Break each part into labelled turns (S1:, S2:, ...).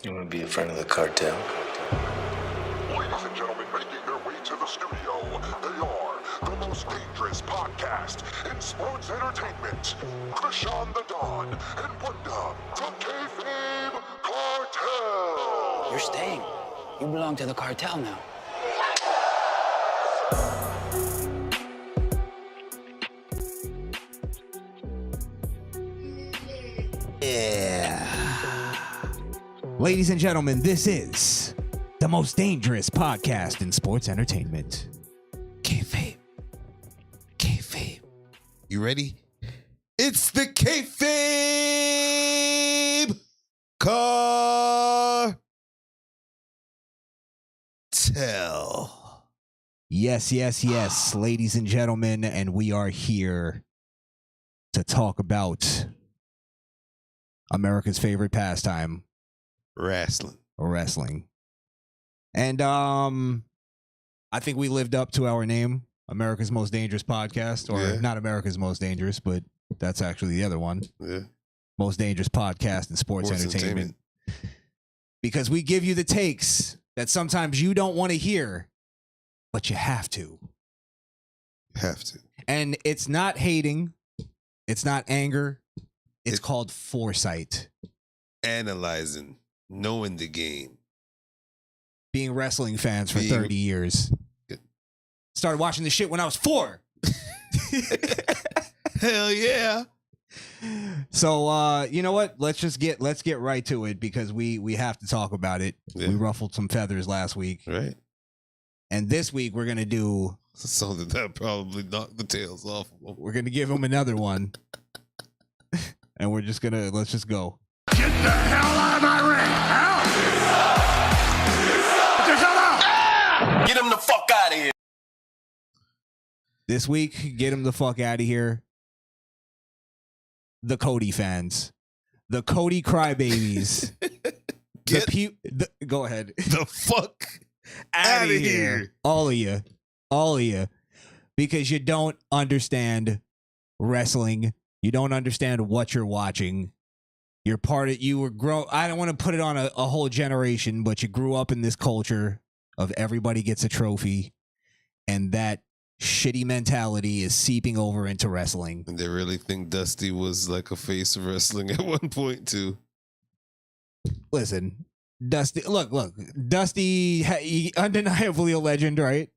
S1: You want to be a friend of the cartel?
S2: Ladies and gentlemen, making their way to the studio, they are the most dangerous podcast in sports entertainment. Crishaun the Don and Wunda, the Kayfabe Cartel.
S3: You're staying. You belong to the cartel now.
S4: Yeah. Ladies and gentlemen, this is the most dangerous podcast in sports entertainment. Kayfabe. Kayfabe.
S5: You ready? It's the Kayfabe Cartel.
S4: Yes, ladies and gentlemen, and we are here to talk about America's favorite pastime, wrestling. And I think we lived up to our name, America's Most Dangerous Podcast, or not America's Most Dangerous, but that's actually the other one.
S5: Yeah.
S4: Most Dangerous Podcast in sports entertainment. Because we give you the takes that sometimes you don't want to hear, but you have to. And it's not hating. It's not anger. It's called foresight.
S5: Analyzing, knowing the game.
S4: Being wrestling fans for 30 years. Started watching this shit when I was 4.
S5: Hell yeah.
S4: So you know what? Let's get right to it because we have to talk about it. Yeah. We ruffled some feathers last week.
S5: Right.
S4: And this week we're gonna do
S5: something that probably knocked the tails off of them.
S4: We're gonna give him another one. And let's just go.
S2: Get the hell out of my ring! Get yourself out!
S1: Get him the fuck out of here.
S4: This week, get him the fuck out of here. The Cody fans. The Cody crybabies. Go ahead.
S5: The fuck out of here.
S4: All of you. Because you don't understand wrestling. You don't understand what you're watching. You're part of, you were grown. I don't want to put it on a whole generation, but you grew up in this culture of everybody gets a trophy, and that shitty mentality is seeping over into wrestling.
S5: And they really think Dusty was like a face of wrestling at one point too.
S4: Listen, Dusty, look, Dusty, undeniably a legend, right?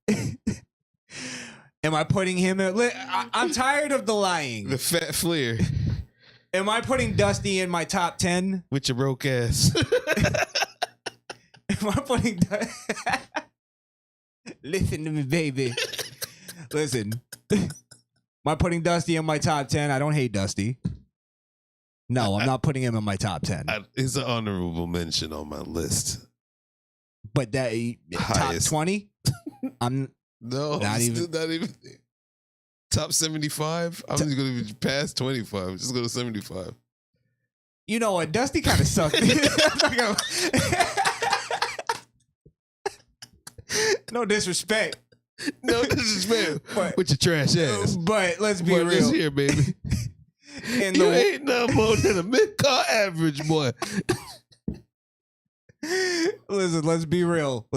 S4: Am I putting him I'm tired of the lying.
S5: The fat flair.
S4: Am I putting Dusty in my top 10?
S5: With your broke ass.
S4: Am I putting Listen to me, baby. Listen. Am I putting Dusty in my top 10? I don't hate Dusty. No, I'm not putting him in my top 10.
S5: It's an honorable mention on my list.
S4: But that top 20? I'm
S5: No, not even there. Top 75? I'm just going to be past 25. Just go to 75.
S4: You know what? Dusty kind of sucked. No disrespect.
S5: No disrespect. With your trash ass.
S4: But let's be real.
S5: Just here, baby. And you ain't nothing more than a mid-car average, boy.
S4: Listen, let's be real.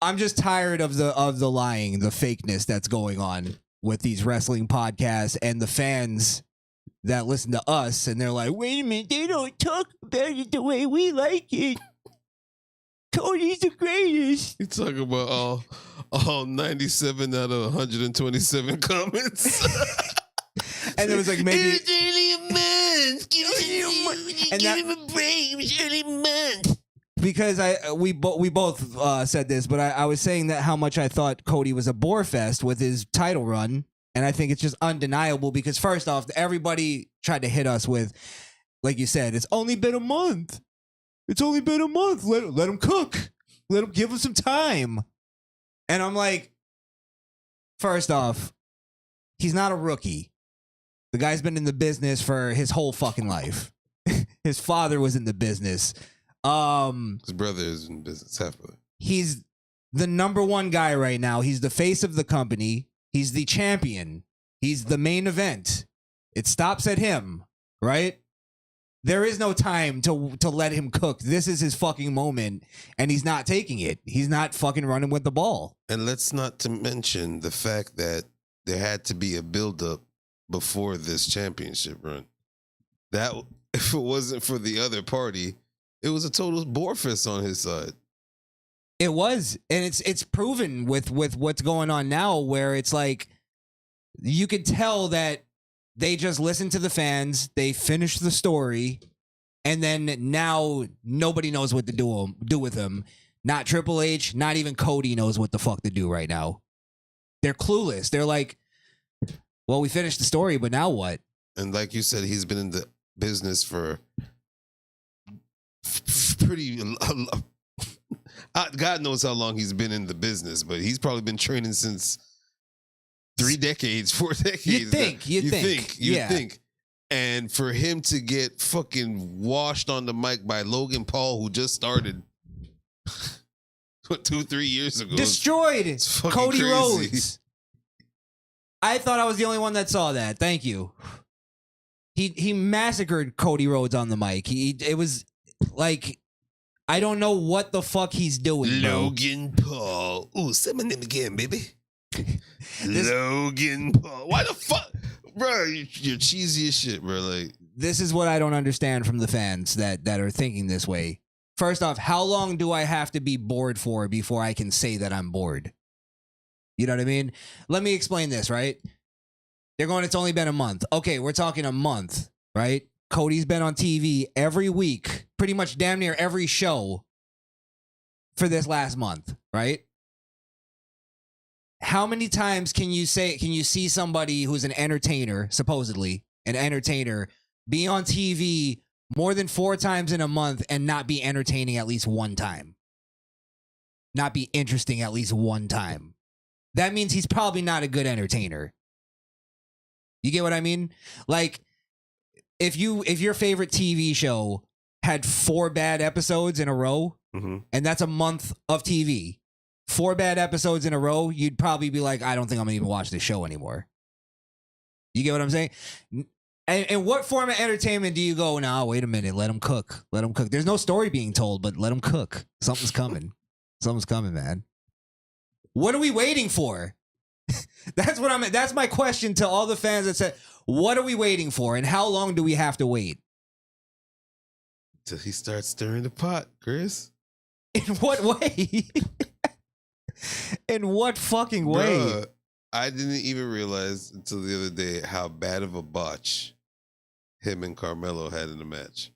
S4: I'm just tired of the lying, the fakeness that's going on with these wrestling podcasts and the fans that listen to us and they're like, wait a minute, they don't talk about it the way we like it. Cody's the greatest.
S5: You talking about all 97 out of 127 comments.
S4: And it was like maybe
S5: it's only a month. Give him a break. It was only a month.
S4: Because we both said this, but I was saying that how much I thought Cody was a bore fest with his title run, and I think it's just undeniable because first off, everybody tried to hit us with, like you said, it's only been a month. Let him cook. Give him some time. And I'm like, first off, he's not a rookie. The guy's been in the business for his whole fucking life. His father was in the business.
S5: His brother is in business, half brother.
S4: He's the number one guy right now. He's the face of the company. He's the champion. He's the main event. It stops at him, right? There is no time to let him cook. This is his fucking moment, and he's not taking it. He's not fucking running with the ball.
S5: And let's not to mention the fact that there had to be a buildup before this championship run. That if it wasn't for the other party, it was a total bore fest on his side.
S4: It was, and it's proven with what's going on now, where it's like you could tell that they just listened to the fans, they finished the story, and then now nobody knows what to do with him. Not Triple H, not even Cody knows what the fuck to do right now. They're clueless. They're like, well, we finished the story, but now what?
S5: And like you said, he's been in the business for pretty. God knows how long he's been in the business, but he's probably been training since 3 decades, 4 decades.
S4: You think.
S5: And for him to get fucking washed on the mic by Logan Paul, who just started 2-3 years ago,
S4: destroyed
S5: it's fucking
S4: Cody
S5: crazy.
S4: Rhodes. I thought I was the only one that saw that. Thank you. He massacred Cody Rhodes on the mic. It was like, I don't know what the fuck he's doing.
S5: Logan Paul. Ooh, say my name again, baby. Logan Paul. Why the fuck? Bro, you're cheesy as shit, bro. Like,
S4: this is what I don't understand from the fans that are thinking this way. First off, how long do I have to be bored for before I can say that I'm bored? You know what I mean? Let me explain this, right? They're going, it's only been a month. Okay, we're talking a month, right? Cody's been on TV every week, pretty much damn near every show for this last month, right? How many times can you see somebody who's an entertainer, supposedly an entertainer, be on TV more than 4 times in a month and not be entertaining at least one time? Not be interesting at least one time. That means he's probably not a good entertainer. You get what I mean? Like, if your favorite TV show had 4 bad episodes in a row, and that's a month of TV, 4 bad episodes in a row, you'd probably be like, I don't think I'm gonna even watch this show anymore. You get what I'm saying? And what form of entertainment do you go, nah, wait a minute, let him cook. Let him cook. There's no story being told, but let him cook. Something's coming. Something's coming, man. What are we waiting for? That's my question to all the fans that said, what are we waiting for, and how long do we have to wait?
S5: Till he starts stirring the pot, Chris.
S4: In what way? In what fucking way?
S5: Bruh, I didn't even realize until the other day how bad of a botch him and Carmelo had in the match.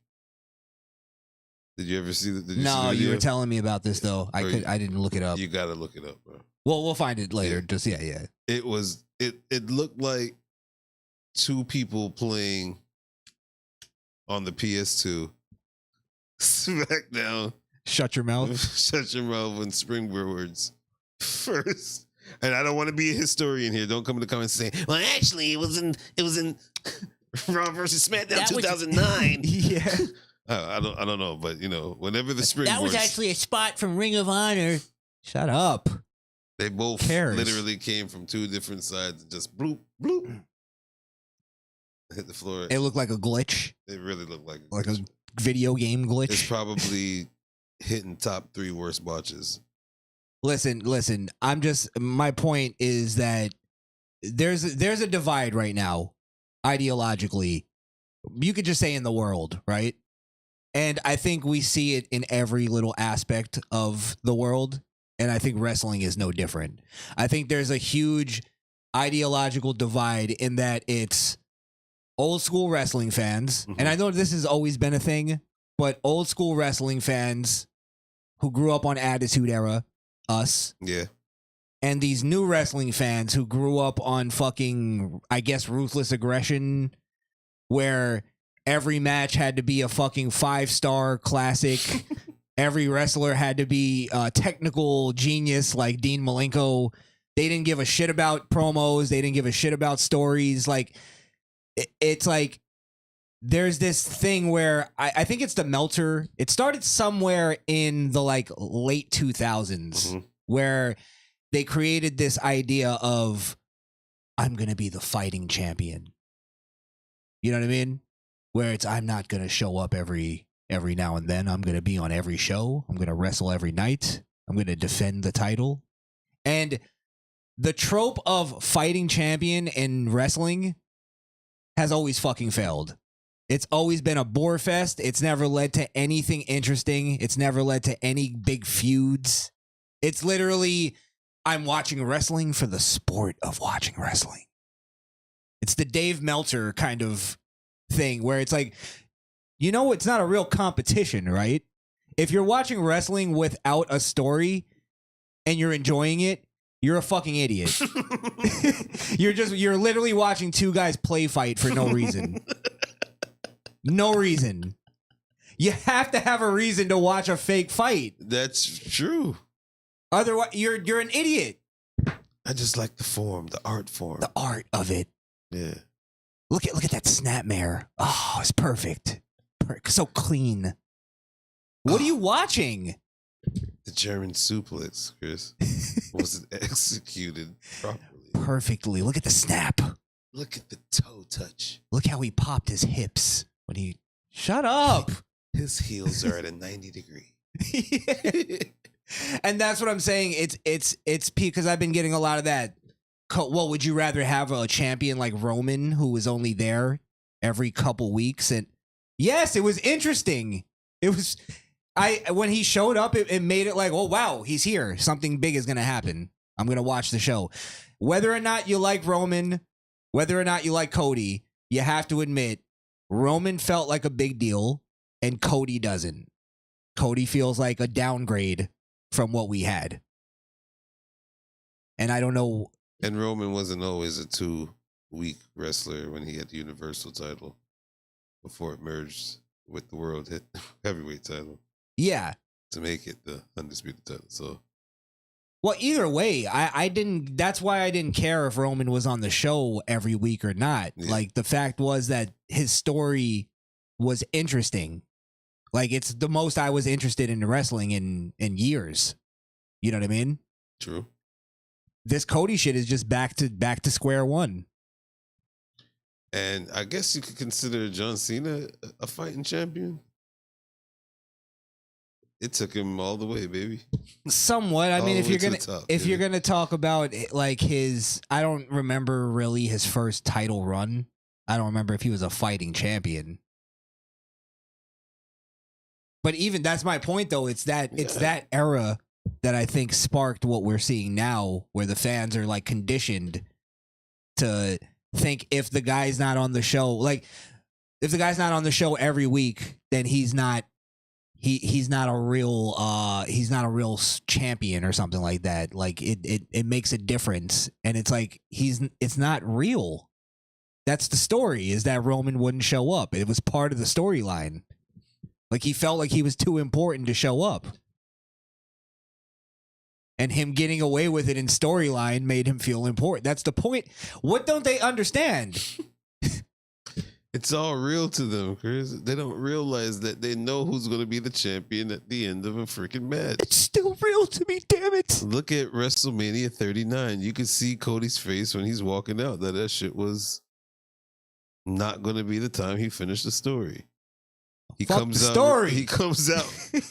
S5: Did you ever see that?
S4: No, you were telling me about this though. I didn't look it up.
S5: You gotta look it up, bro.
S4: Well, we'll find it later.
S5: Yeah.
S4: Just yeah.
S5: It looked like 2 people playing on the PS2. SmackDown.
S4: Shut your mouth.
S5: Shut your mouth when Springboards first. And I don't want to be a historian here. Don't come in the comments saying, well, actually, it was in Raw versus SmackDown 2009.
S4: Yeah.
S5: I don't know, but you know, whenever the Springboards,
S3: That was actually a spot from Ring of Honor.
S4: Shut up.
S5: they both
S4: cares?
S5: literally came from 2 different sides, just bloop bloop, hit the floor.
S4: It looked like a glitch.
S5: It really looked like
S4: A video game glitch.
S5: It's probably hitting top 3 worst botches.
S4: Listen. My point is that there's a divide right now, ideologically. You could just say in the world, right? And I think we see it in every little aspect of the world. And I think wrestling is no different. I think there's a huge ideological divide in that it's old school wrestling fans. And I know this has always been a thing, but old school wrestling fans who grew up on Attitude Era, us.
S5: Yeah.
S4: And these new wrestling fans who grew up on fucking, I guess, Ruthless Aggression, where every match had to be a fucking 5-star classic. Every wrestler had to be a technical genius like Dean Malenko. They didn't give a shit about promos. They didn't give a shit about stories. Like, it's like there's this thing where I think it's the Meltzer. It started somewhere in the like late 2000s where they created this idea of, I'm going to be the fighting champion. You know what I mean? where it's I'm not gonna show up every now and then. I'm gonna be on every show. I'm gonna wrestle every night. I'm gonna defend the title. And the trope of fighting champion in wrestling has always fucking failed. It's always been a bore fest. It's never led to anything interesting. It's never led to any big feuds. It's literally, I'm watching wrestling for the sport of watching wrestling. It's the Dave Meltzer kind of thing where it's like, it's not a real competition, right? If you're watching wrestling without a story and you're enjoying it, you're a fucking idiot. You're literally watching two guys play fight for no reason. No reason. You have to have a reason to watch a fake fight.
S5: That's true.
S4: Otherwise, you're an idiot.
S5: I just like the form, the art form.
S4: The art of it.
S5: Yeah.
S4: Look at that snapmare. Oh, it's perfect. So clean. What are you watching?
S5: The German suplex, Chris, wasn't executed properly.
S4: Perfectly. Look at the snap.
S5: Look at the toe touch.
S4: Look how he popped his hips when he... Shut up.
S5: His heels are at a 90 degree.
S4: And that's what I'm saying. It's because I've been getting a lot of that. Well, would you rather have a champion like Roman who was only there every couple weeks? And yes, it was interesting. It was... when he showed up, it made it like, oh, wow, he's here. Something big is going to happen. I'm going to watch the show. Whether or not you like Roman, whether or not you like Cody, you have to admit, Roman felt like a big deal and Cody doesn't. Cody feels like a downgrade from what we had. And I don't know.
S5: And Roman wasn't always a 2-week wrestler when he had the Universal title before it merged with the World Heavyweight title.
S4: Yeah.
S5: To make it the undisputed title. So,
S4: well, either way, I didn't. That's why I didn't care if Roman was on the show every week or not. Yeah. Like, the fact was that his story was interesting. Like, it's the most I was interested in wrestling in years. You know what I mean?
S5: True.
S4: This Cody shit is just back to square one.
S5: And I guess you could consider John Cena a fighting champion. It took him all the way, baby.
S4: Somewhat. I mean, if you're gonna talk about like his, I don't remember really his first title run. I don't remember if he was a fighting champion. But even that's my point, though. It's that era that I think sparked what we're seeing now, where the fans are like conditioned to think if the guy's not on the show, like if the guy's not on the show every week, then he's not a real champion or something like that. Like it makes a difference, and it's like it's not real. That's the story, is that Roman wouldn't show up. It was part of the storyline. Like he felt like he was too important to show up. And him getting away with it in storyline made him feel important. That's the point. What don't they understand?
S5: It's all real to them, Chris. They don't realize that they know who's going to be the champion at the end of a freaking match.
S4: It's still real to me, damn it.
S5: Look at WrestleMania 39. You could see Cody's face when he's walking out that shit was not going to be the time he finished the story. He comes out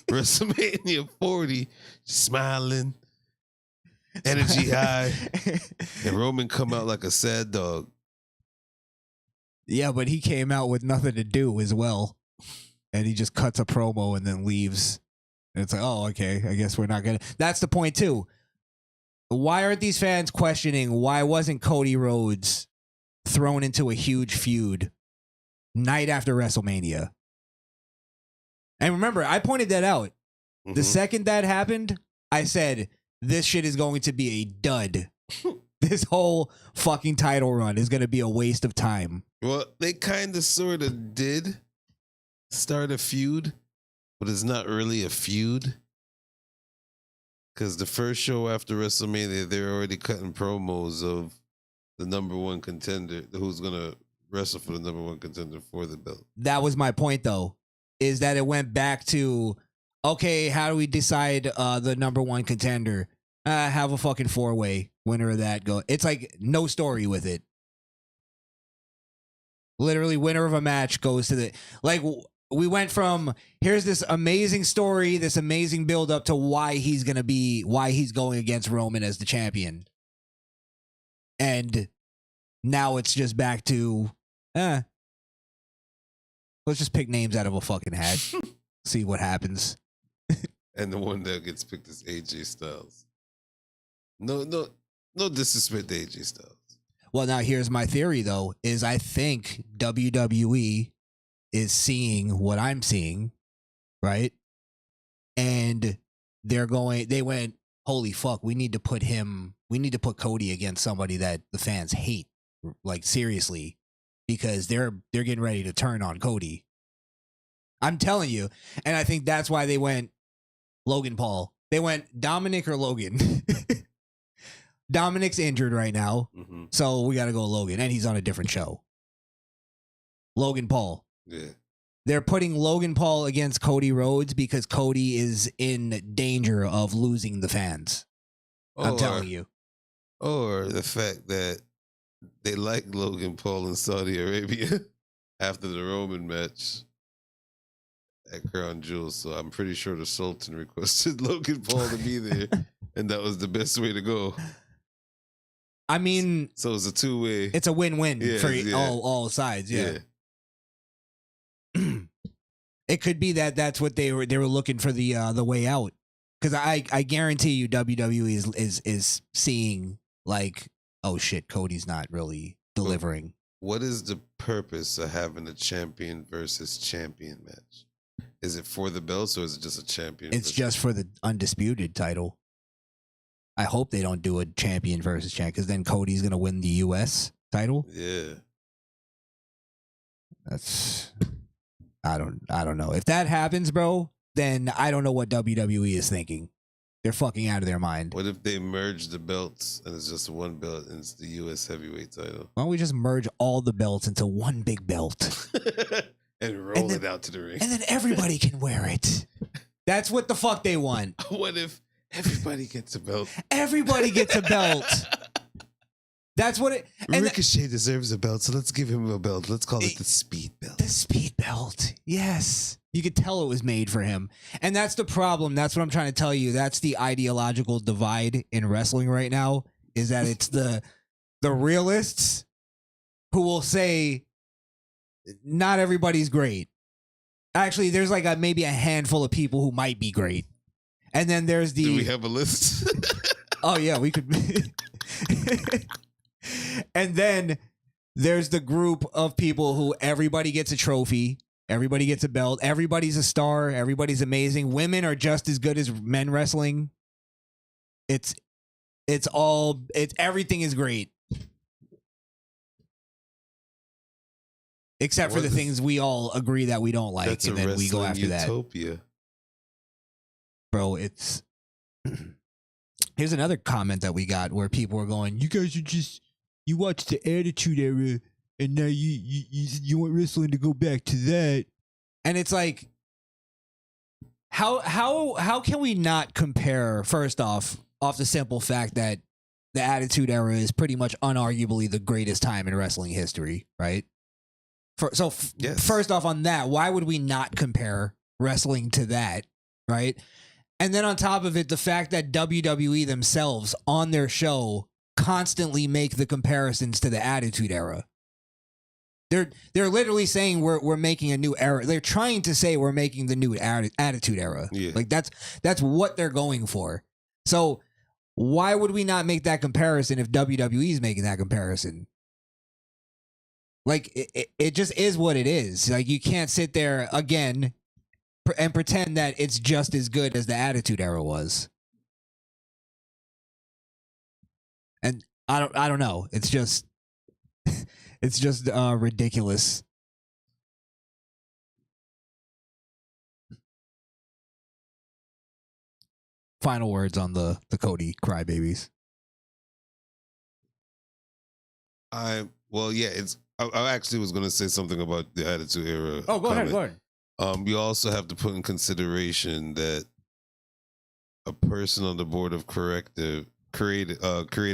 S5: WrestleMania 40 smiling, energy high, and Roman come out like a sad dog.
S4: Yeah, but he came out with nothing to do as well. And he just cuts a promo and then leaves. And it's like, oh, okay, I guess we're not going to. That's the point, too. Why aren't these fans questioning why wasn't Cody Rhodes thrown into a huge feud night after WrestleMania? And remember, I pointed that out. Mm-hmm. The second that happened, I said, this shit is going to be a dud. This whole fucking title run is going to be a waste of time.
S5: Well, they kind of sort of did start a feud, but it's not really a feud. Because the first show after WrestleMania, they're already cutting promos of the number one contender, who's going to wrestle for the number one contender for the belt.
S4: That was my point, though, is that it went back to, okay, how do we decide the number one contender? Have a fucking 4-way winner of that go. It's like no story with it. Literally, winner of a match goes to the we went from here's this amazing story, this amazing build up to why he's going against Roman as the champion. And now it's just back to let's just pick names out of a fucking hat. See what happens.
S5: And the one that gets picked is AJ Styles. No disrespect to AJ Styles.
S4: Well, now here's my theory though, is I think WWE is seeing what I'm seeing, right? And they went, holy fuck, we need to put Cody against somebody that the fans hate, like seriously, because they're getting ready to turn on Cody. I'm telling you. And I think that's why they went Logan Paul. They went Dominic or Logan. Dominic's injured right now, so we got to go Logan, and he's on a different show. Logan Paul.
S5: Yeah.
S4: They're putting Logan Paul against Cody Rhodes because Cody is in danger of losing the fans. I'm telling you.
S5: Or the fact that they like Logan Paul in Saudi Arabia after the Roman match at Crown Jewel. So I'm pretty sure the Sultan requested Logan Paul to be there, and that was the best way to go.
S4: I mean,
S5: so it's a two-way.
S4: It's a win-win for all sides. Yeah. It could be that's what they were looking for the way out, because I guarantee you WWE is seeing like, oh shit, Cody's not really delivering.
S5: What is the purpose of having a champion versus champion match? Is it for the belts or is it just a champion?
S4: It's just for the undisputed title. I hope they don't do a champion versus champion, because then Cody's gonna win the US title.
S5: Yeah.
S4: I don't know. If that happens, bro, then I don't know what WWE is thinking. They're fucking out of their mind.
S5: What if they merge the belts and it's just one belt and it's the US heavyweight title?
S4: Why don't we just merge all the belts into one big belt?
S5: and roll it out to the ring.
S4: And then everybody can wear it. That's what the fuck they want.
S5: What if everybody gets a belt?
S4: Everybody gets a belt. That's what it. And
S5: Ricochet deserves a belt, so let's give him a belt. Let's call it the Speed Belt.
S4: The Speed Belt. Yes. You could tell it was made for him. And that's the problem. That's what I'm trying to tell you. That's the ideological divide in wrestling right now, is that it's the realists who will say not everybody's great. Actually, there's like maybe a handful of people who might be great. And then there's the...
S5: Do we have a list?
S4: Oh, yeah, we could... And then there's the group of people who everybody gets a trophy, everybody gets a belt, everybody's a star, everybody's amazing. Women are just as good as men wrestling. Everything is great. Except for the things we all agree that we don't like, and then we go after
S5: utopia.
S4: that. Bro, it's... Here's another comment that we got where people were going, you guys are just... You watched the Attitude Era, and now you want wrestling to go back to that. And it's like, how can we not compare, first off the simple fact that the Attitude Era is pretty much unarguably the greatest time in wrestling history, right? First off on that, why would we not compare wrestling to that, right? And then on top of it, the fact that WWE themselves on their show constantly make the comparisons to the Attitude Era. They're literally saying we're making a new era. They're trying to say we're making the new Attitude Era.
S5: Yeah.
S4: Like that's what they're going for. So why would we not make that comparison if WWE is making that comparison? Like it just is what it is. Like you can't sit there again and pretend that it's just as good as the Attitude Era was. And I don't know. It's just ridiculous. Final words on the Cody crybabies.
S5: I actually was going to say something about the Attitude Era.
S4: Oh, go ahead.
S5: You also have to put in consideration that a person on the board of creative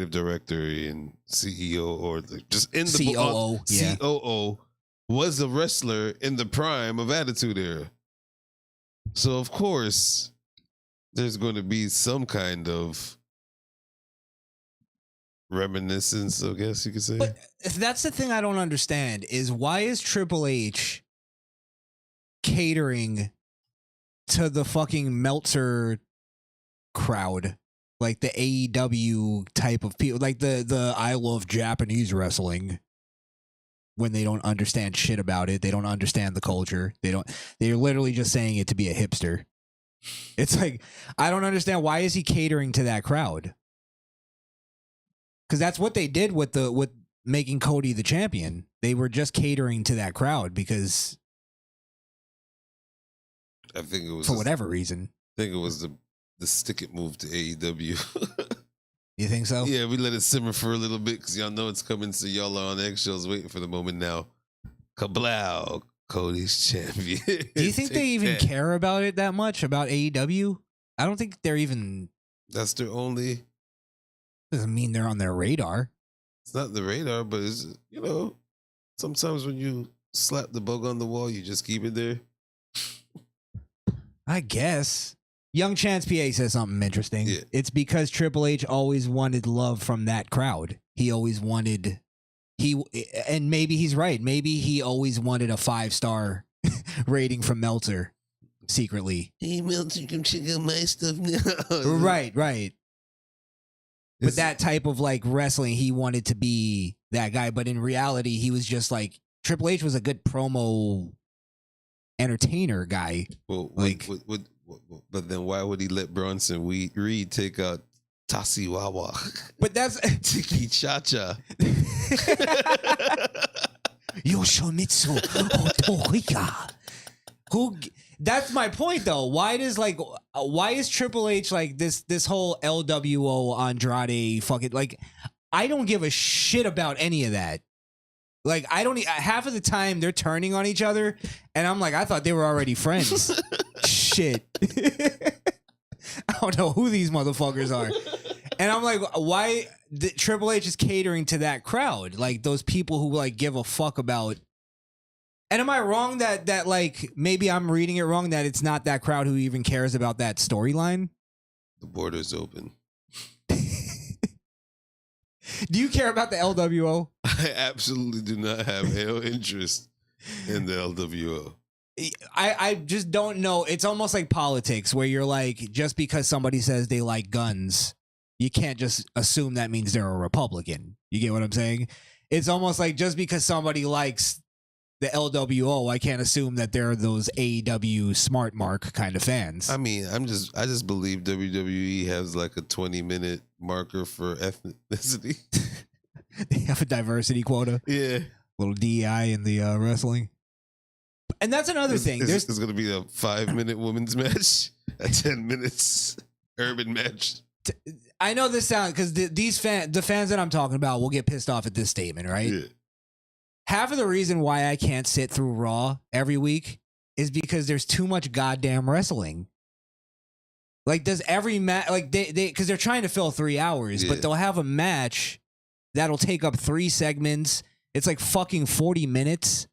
S5: director and CEO, or just in the
S4: COO,
S5: COO was a wrestler in the prime of Attitude Era. So of course, there's going to be some kind of reminiscence, I guess you could say.
S4: But that's the thing I don't understand is why is Triple H catering to the fucking Meltzer crowd? Like the AEW type of people, like the I love Japanese wrestling, when they don't understand shit about it. They don't understand the culture. They're literally just saying it to be a hipster. It's like, I don't understand, why is he catering to that crowd? Because that's what they did with making Cody the champion. They were just catering to that crowd because
S5: I think it was
S4: for whatever reason.
S5: I think it was the stick it move to AEW.
S4: You think so?
S5: Yeah, we let it simmer for a little bit because y'all know it's coming, so y'all are on eggshells waiting for the moment now. Kablow, Cody's champion.
S4: Do you think they even care about it that much, about AEW? I don't think they're even...
S5: That's their only...
S4: Doesn't mean they're on their radar.
S5: It's not the radar, but it's, sometimes when you slap the bug on the wall, you just keep it there.
S4: I guess. Young Chance PA says something interesting.
S5: Yeah.
S4: It's because Triple H always wanted love from that crowd. He always wanted... And maybe he's right. Maybe he always wanted a 5-star rating from Meltzer secretly.
S5: Hey, Meltzer, come check out my stuff now.
S4: Right. But that type of like wrestling, he wanted to be that guy. But in reality, he was just like, Triple H was a good promo entertainer guy.
S5: Well,
S4: like,
S5: but then why would he let Bronson Reed take out Tassi Wawa?
S4: But that's
S5: Tiki Cha-Cha.
S4: Yoshimitsu Otorika. That's my point though. Why is Triple H like this whole LWO Andrade fucking like, I don't give a shit about any of that. Like, I don't half of the time they're turning on each other and I'm like, I thought they were already friends. Shit. I don't know who these motherfuckers are. And I'm like, why Triple H is catering to that crowd? Like those people who like give a fuck about. And am I wrong that like maybe I'm reading it wrong, that it's not that crowd who even cares about that storyline?
S5: The border's open.
S4: Do you care about the LWO?
S5: I absolutely do not have no interest in the LWO.
S4: I just don't know. It's almost like politics where you're like, just because somebody says they like guns, you can't just assume that means they're a Republican. You get what I'm saying? It's almost like just because somebody likes the LWO, I can't assume that they're those AEW smart mark kind of fans.
S5: I mean, I just believe WWE has like a 20-minute marker for ethnicity.
S4: They have a diversity quota.
S5: Yeah.
S4: Little DEI in the wrestling. And that's another thing.
S5: There's going to be a 5-minute women's match, a 10 minutes urban match.
S4: I know this sounds, because the fans that I'm talking about will get pissed off at this statement, right?
S5: Yeah.
S4: Half of the reason why I can't sit through Raw every week is because there's too much goddamn wrestling. Like, does every match, like because they're trying to fill 3 hours, but they'll have a match that'll take up 3 segments. It's like fucking 40 minutes.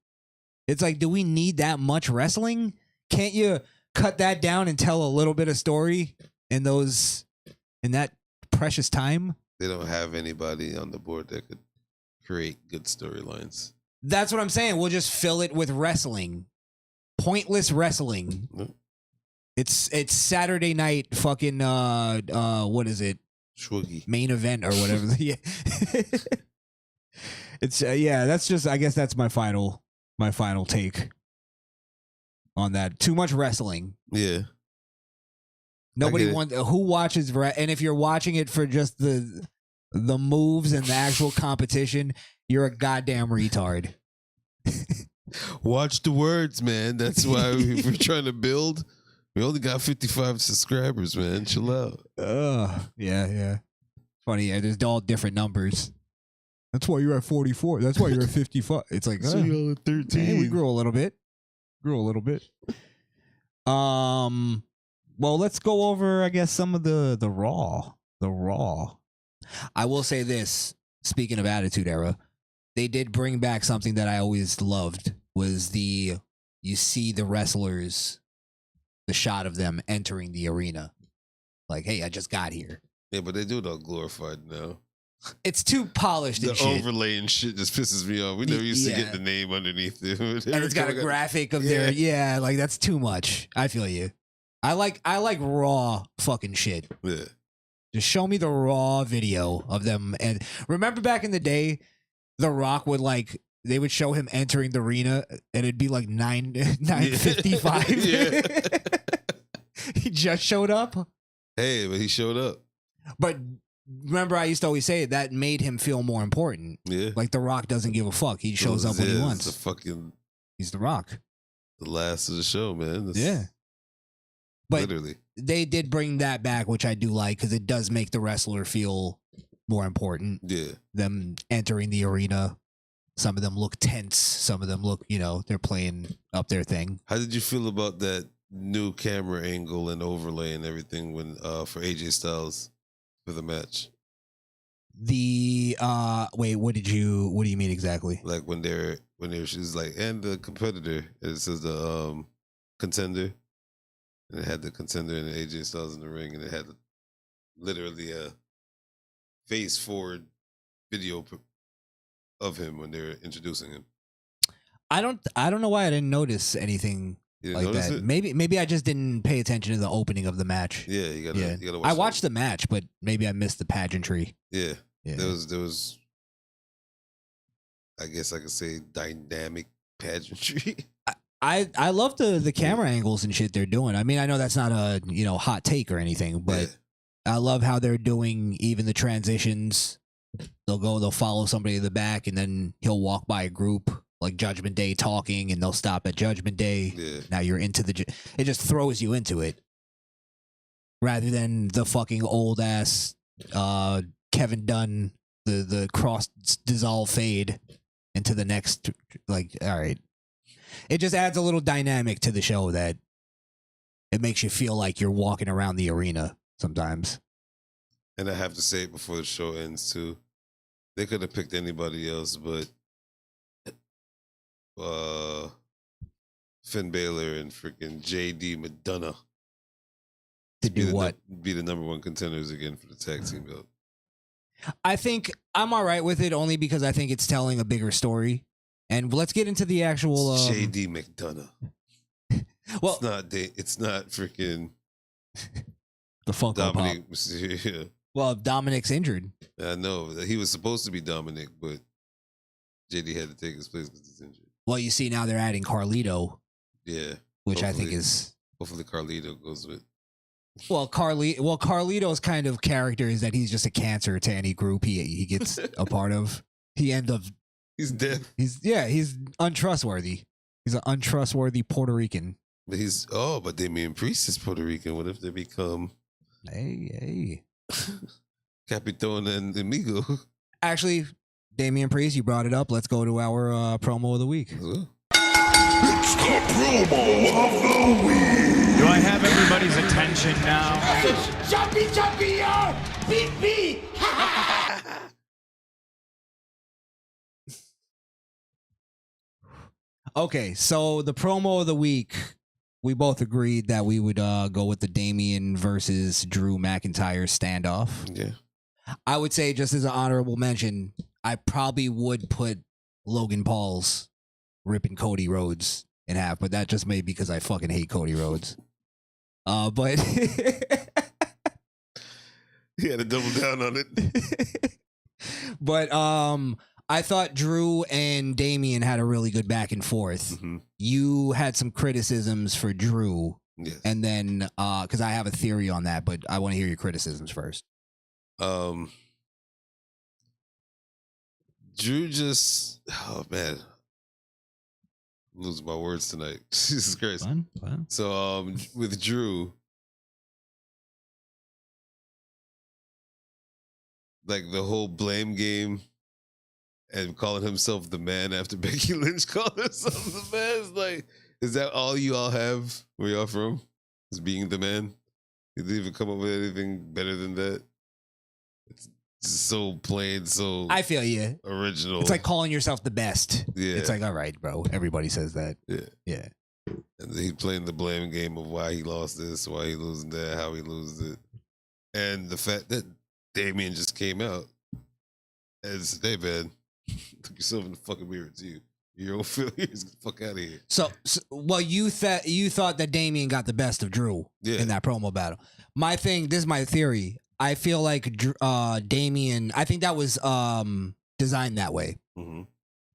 S4: It's like, do we need that much wrestling? Can't you cut that down and tell a little bit of story in that precious time?
S5: They don't have anybody on the board that could create good storylines.
S4: That's what I'm saying. We'll just fill it with wrestling. Pointless wrestling.
S5: Mm-hmm.
S4: It's Saturday night fucking what is it?
S5: Swoogie.
S4: Main event or whatever. Yeah. It's that's just, I guess that's my final take on that. Too much wrestling.
S5: Yeah.
S4: Nobody wants, who watches, and if you're watching it for just the moves and the actual competition, you're a goddamn retard.
S5: Watch the words, man. That's why we're trying to build. We only got 55 subscribers, man. Chill out.
S4: Yeah. Funny, yeah, there's all different numbers. That's why you're at 44. That's why you're at 55. It's like,
S5: So y'all at 13.
S4: Hey, we grew a little bit. Well, let's go over, I guess, some of the Raw. The Raw. I will say this, speaking of Attitude Era, they did bring back something that I always loved was you see the wrestlers, the shot of them entering the arena. Like, hey, I just got here.
S5: Yeah, but they do it all glorified now.
S4: It's too polished
S5: The
S4: and shit.
S5: overlay and shit just pisses me off. We never used to get the name underneath it.
S4: And it's got a graphic of their, like that's too much. I feel you. I like raw fucking shit.
S5: Yeah.
S4: Just show me the raw video of them. And remember back in the day, The Rock would they would show him entering the arena and it'd be like 9:55.
S5: Yeah.
S4: He just showed up.
S5: Hey, but he showed up.
S4: But remember, I used to always say that made him feel more important.
S5: Yeah.
S4: Like The Rock doesn't give a fuck. He shows up when he wants. He's The Rock.
S5: The last of the show, man.
S4: Yeah. But
S5: literally.
S4: They did bring that back, which I do like, because it does make the wrestler feel more important.
S5: Yeah.
S4: Them entering the arena. Some of them look tense. Some of them look, they're playing up their thing.
S5: How did you feel about that new camera angle and overlay and everything for AJ Styles for the match?
S4: Wait, what do you mean exactly?
S5: Like when she's like, and the competitor, it says the contender, and it had the contender and AJ Styles in the ring, and it had literally a face forward video of him when they're introducing him.
S4: I don't know why I didn't notice anything like that.
S5: It?
S4: Maybe I just didn't pay attention to the opening of the match.
S5: Yeah, you gotta watch
S4: I watched the match, but maybe I missed the pageantry.
S5: Yeah. There was I guess I could say dynamic pageantry.
S4: I love the camera angles and shit they're doing. I mean, I know that's not a hot take or anything, but I love how they're doing even the transitions. They'll follow somebody in the back, and then he'll walk by a group like Judgment Day talking, and they'll stop at Judgment Day.
S5: Yeah.
S4: Now you're into it just throws you into it, rather than the fucking old ass Kevin Dunn, the cross dissolve fade into the next. Like, all right, it just adds a little dynamic to the show that it makes you feel like you're walking around the arena sometimes.
S5: And I have to say it before the show ends too. They could have picked anybody else, but Finn Balor and freaking JD McDonough
S4: to do what?
S5: Be the number one contenders again for the tag team belt.
S4: I think I'm all right with it only because I think it's telling a bigger story. And let's get into the actual
S5: JD McDonough.
S4: Well,
S5: it's not freaking
S4: the Funko
S5: Dominic.
S4: Pop.
S5: Yeah.
S4: Well, Dominic's injured.
S5: I know he was supposed to be Dominic, but JD had to take his place because he's injured.
S4: Well, you see now they're adding Carlito.
S5: Yeah,
S4: which I think is
S5: hopefully Carlito goes with.
S4: Well, Carlito's kind of character is that he's just a cancer to any group he gets a part of. He ends up
S5: he's dead.
S4: He's untrustworthy. He's an untrustworthy Puerto Rican.
S5: But Damien Priest is Puerto Rican. What if they become
S4: hey
S5: Capitan and Amigo?
S4: Actually, Damien Priest, you brought it up. Let's go to our promo of the week.
S2: It's the promo of the week.
S6: Do I have everybody's attention now?
S3: Jumpy, beat me.
S4: Okay, so the promo of the week, we both agreed that we would go with the Damien versus Drew McIntyre standoff.
S5: Yeah.
S4: I would say, just as an honorable mention, I probably would put Logan Paul's ripping Cody Rhodes in half, but that just may be because I fucking hate Cody Rhodes. But
S5: you had to double down on it.
S4: But I thought Drew and Damien had a really good back and forth.
S5: Mm-hmm.
S4: You had some criticisms for Drew.
S5: Yes.
S4: And then, because I have a theory on that, but I want to hear your criticisms first.
S5: Drew just, oh man, I'm losing my words tonight. Jesus Christ.
S4: Fun.
S5: So, with Drew, like the whole blame game and calling himself the man after Becky Lynch called herself the man, it's like, is that all you all have where y'all from? Is being the man? You didn't even come up with anything better than that? so plain, so
S4: I feel you.
S5: original.
S4: It's like calling yourself the best.
S5: Yeah.
S4: It's like, all right, bro. Everybody says that.
S5: Yeah.
S4: Yeah.
S5: And he playing the blame game of why he lost this, why he losing that, how he loses it. And the fact that Damien just came out and said, hey, man, look yourself in the fucking mirror, too. You don't feel here, get the fuck out of here.
S4: So well, you thought that Damien got the best of Drew in that promo battle. My thing, this is my theory. I feel like Damien, I think that was designed that way.
S5: Mm-hmm.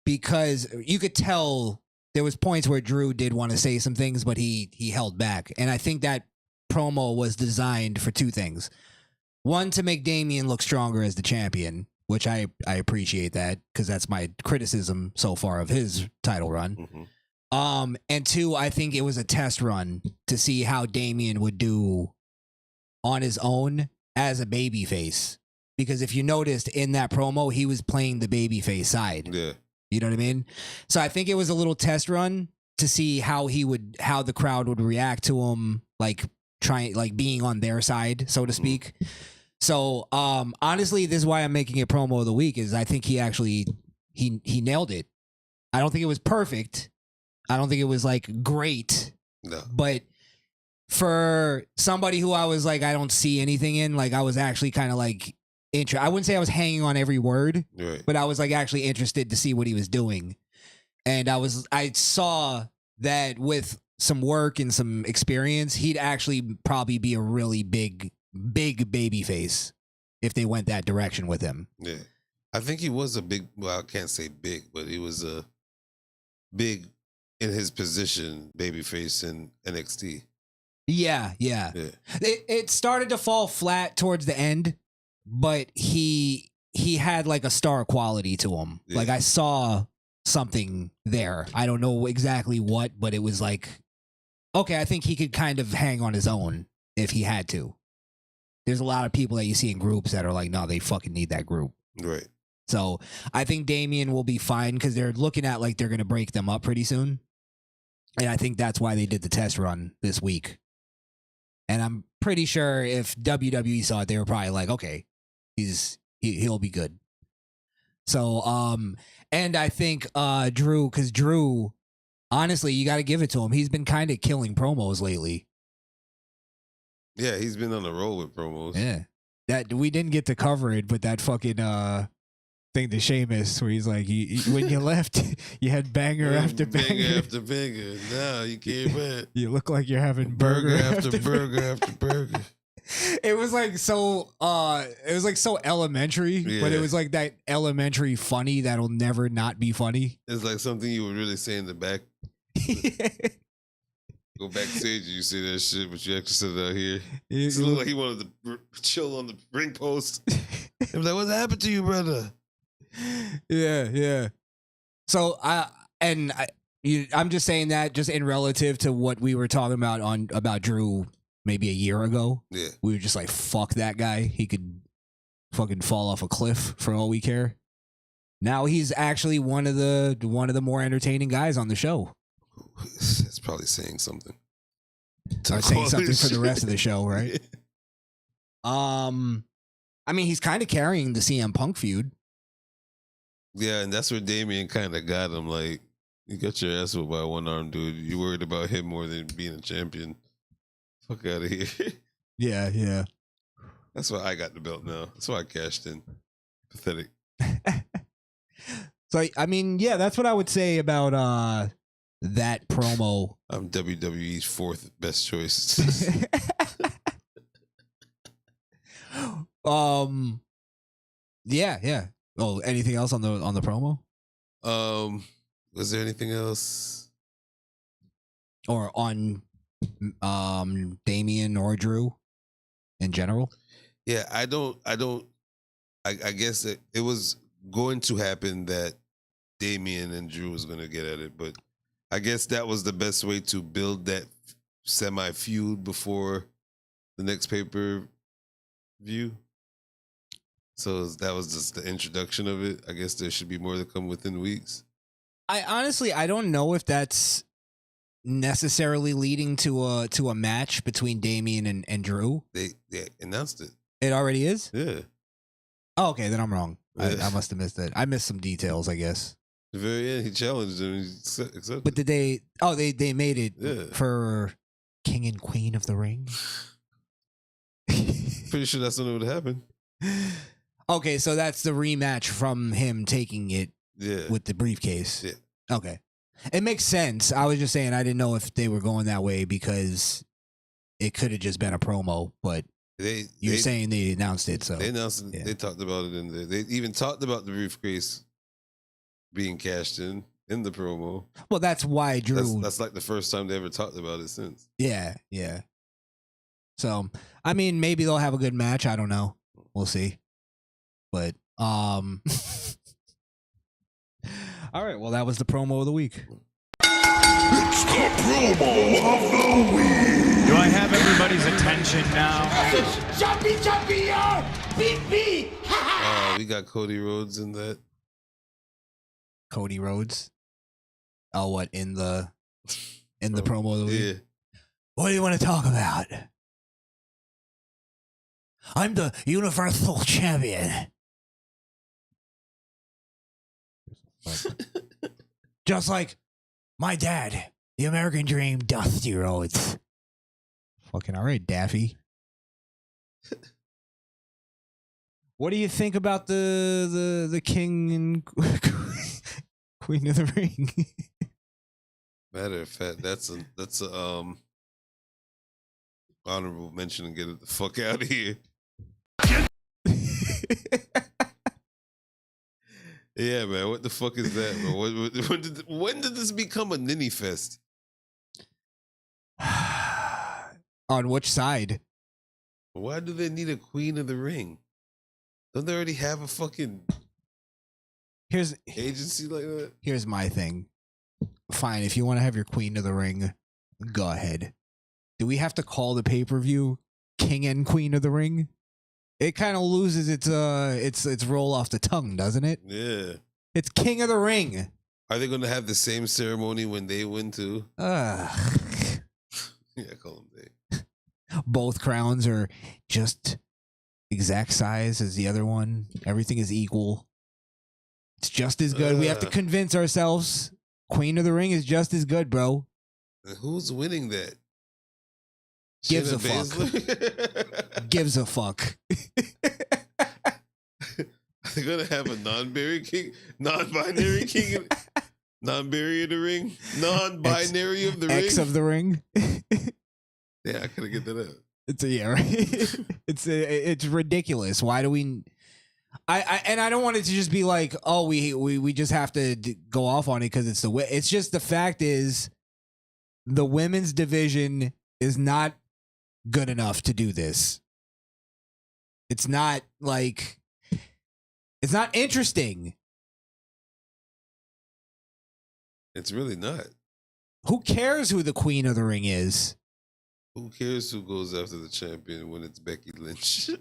S4: Because you could tell there was points where Drew did want to say some things, but he held back. And I think that promo was designed for two things. One, to make Damien look stronger as the champion, which I appreciate that because that's my criticism so far of his title run.
S5: Mm-hmm.
S4: And two, I think it was a test run to see how Damien would do on his own as a babyface. Because if you noticed in that promo, he was playing the babyface side.
S5: Yeah.
S4: You know what I mean? So I think it was a little test run to see how the crowd would react to him, like being on their side, so to speak. So honestly, this is why I'm making it promo of the week. Is I think he actually he nailed it. I don't think it was perfect. I don't think it was like great.
S5: No.
S4: But for somebody who I was like, I don't see anything in, like I was actually kind of like I wouldn't say I was hanging on every word,
S5: Right.
S4: but I was like actually interested to see what he was doing. And I saw that with some work and some experience, he'd actually probably be a really big baby face if they went that direction with him.
S5: Yeah. I think he was a big, well, I can't say big, but he was a big in his position babyface in NXT.
S4: Yeah. It started to fall flat towards the end, but he had like a star quality to him.
S5: Yeah.
S4: Like I saw something there. I don't know exactly what, but it was like, okay, I think he could kind of hang on his own if he had to. There's a lot of people that you see in groups that are like, no, they fucking need that group.
S5: Right.
S4: So I think Damien will be fine because they're looking at like they're going to break them up pretty soon. And I think that's why they did the test run this week. And I'm pretty sure if WWE saw it, they were probably like, okay, he'll be good. So, and I think Drew, because Drew, honestly, you got to give it to him. He's been kind of killing promos lately.
S5: Yeah, he's been on the roll with promos.
S4: Yeah. That we didn't get to cover it, but that fucking thing to Sheamus where he's like, when you left, you had banger after banger.
S5: Banger after banger. Now you came back.
S4: You look like you're having
S5: Burger after burger after burger.
S4: It was like so elementary, but it was like that elementary funny that'll never not be funny.
S5: It's like something you would really say in the back. Go backstage and you say that shit, but you actually said it out here. It looked like he wanted to chill on the ring post. I'm like, what happened to you, brother?
S4: Yeah. So I'm just saying that just in relative to what we were talking about Drew maybe a year ago.
S5: Yeah.
S4: We were just like, fuck that guy. He could fucking fall off a cliff for all we care. Now he's actually one of the more entertaining guys on the show.
S5: It's probably saying something.
S4: Or saying something for the rest of the show, right? I mean, he's kind of carrying the CM Punk feud.
S5: Yeah, and that's where Damien kind of got him. Like, you got your ass whipped by a one-armed dude. You worried about him more than being a champion. Fuck out of here.
S4: Yeah.
S5: That's why I got the belt now. That's why I cashed in. Pathetic.
S4: So, I mean, yeah, that's what I would say about that promo.
S5: I'm WWE's fourth best choice.
S4: Yeah. Oh, anything else on the promo?
S5: Was there anything else?
S4: Or on Damien or Drew in general?
S5: Yeah, I guess it was going to happen that Damien and Drew was going to get at it, but I guess that was the best way to build that semi-feud before the next pay-per-view. So that was just the introduction of it. I guess there should be more to come within weeks.
S4: I don't know if that's necessarily leading to a match between Damien and Drew.
S5: They announced it.
S4: It already is?
S5: Yeah.
S4: Oh, okay, then I'm wrong.
S5: Yeah.
S4: I must have missed it. I missed some details, I guess.
S5: At the very end, he challenged him. He accepted.
S4: But did they? Oh, they made it
S5: Yeah.
S4: for King and Queen of the Ring.
S5: Pretty sure that's when it would happen.
S4: Okay, so that's the rematch from him taking it
S5: Yeah.
S4: with the briefcase.
S5: Yeah.
S4: Okay. It makes sense. I was just saying I didn't know if they were going that way because it could have just been a promo, but you're saying they announced it, so
S5: they announced it.
S4: yeah.
S5: They talked about it in there. They even talked about the briefcase being cashed in the promo.
S4: Well, that's why Drew.
S5: That's like the first time they ever talked about it since.
S4: Yeah. So, I mean, maybe they'll have a good match. I don't know. We'll see. But all right, well, that was the promo of the week.
S2: It's the promo of the week.
S6: Do I have everybody's attention now?
S3: Jumpy, beep, beep.
S5: We got Cody Rhodes in that.
S4: Cody Rhodes. Oh, what in the promo of the week?
S5: Yeah.
S4: What do you want to talk about? I'm the Universal Champion. Just like my dad, the American Dream, Dusty Rhodes. Fucking all right, Daffy. What do you think about the King and Queen of the Ring?
S5: Matter of fact, that's a honorable mention and get it the fuck out of here. Yeah, man. What the fuck is that, bro? When did this become a ninny fest?
S4: On which side?
S5: Why do they need a Queen of the Ring? Don't they already have a fucking agency like that?
S4: Here's my thing. Fine, if you want to have your Queen of the Ring, go ahead. Do we have to call the pay-per-view King and Queen of the Ring? It kind of loses its roll off the tongue, doesn't it?
S5: Yeah.
S4: It's King of the Ring.
S5: Are they going to have the same ceremony when they win too? Yeah, call them they.
S4: Both crowns are just exact size as the other one. Everything is equal. It's just as good. We have to convince ourselves Queen of the Ring is just as good, bro.
S5: And who's winning that?
S4: Gives a
S5: Shayna
S4: fuck.
S5: Baszler?
S4: Gives a fuck.
S5: They're gonna have a non-binary king non-binary of the ring, non-binary of the ring.
S4: X of the ring.
S5: Yeah, I couldn't get that out.
S4: Right. It's ridiculous. Why do we? I don't want it to just be like, oh, we just have to go off on it because it's the way. It's just the fact is, the women's division is not good enough to do this. It's not like, it's not interesting.
S5: It's really not.
S4: Who cares who the Queen of the Ring is?
S5: Who cares who goes after the champion when it's Becky Lynch?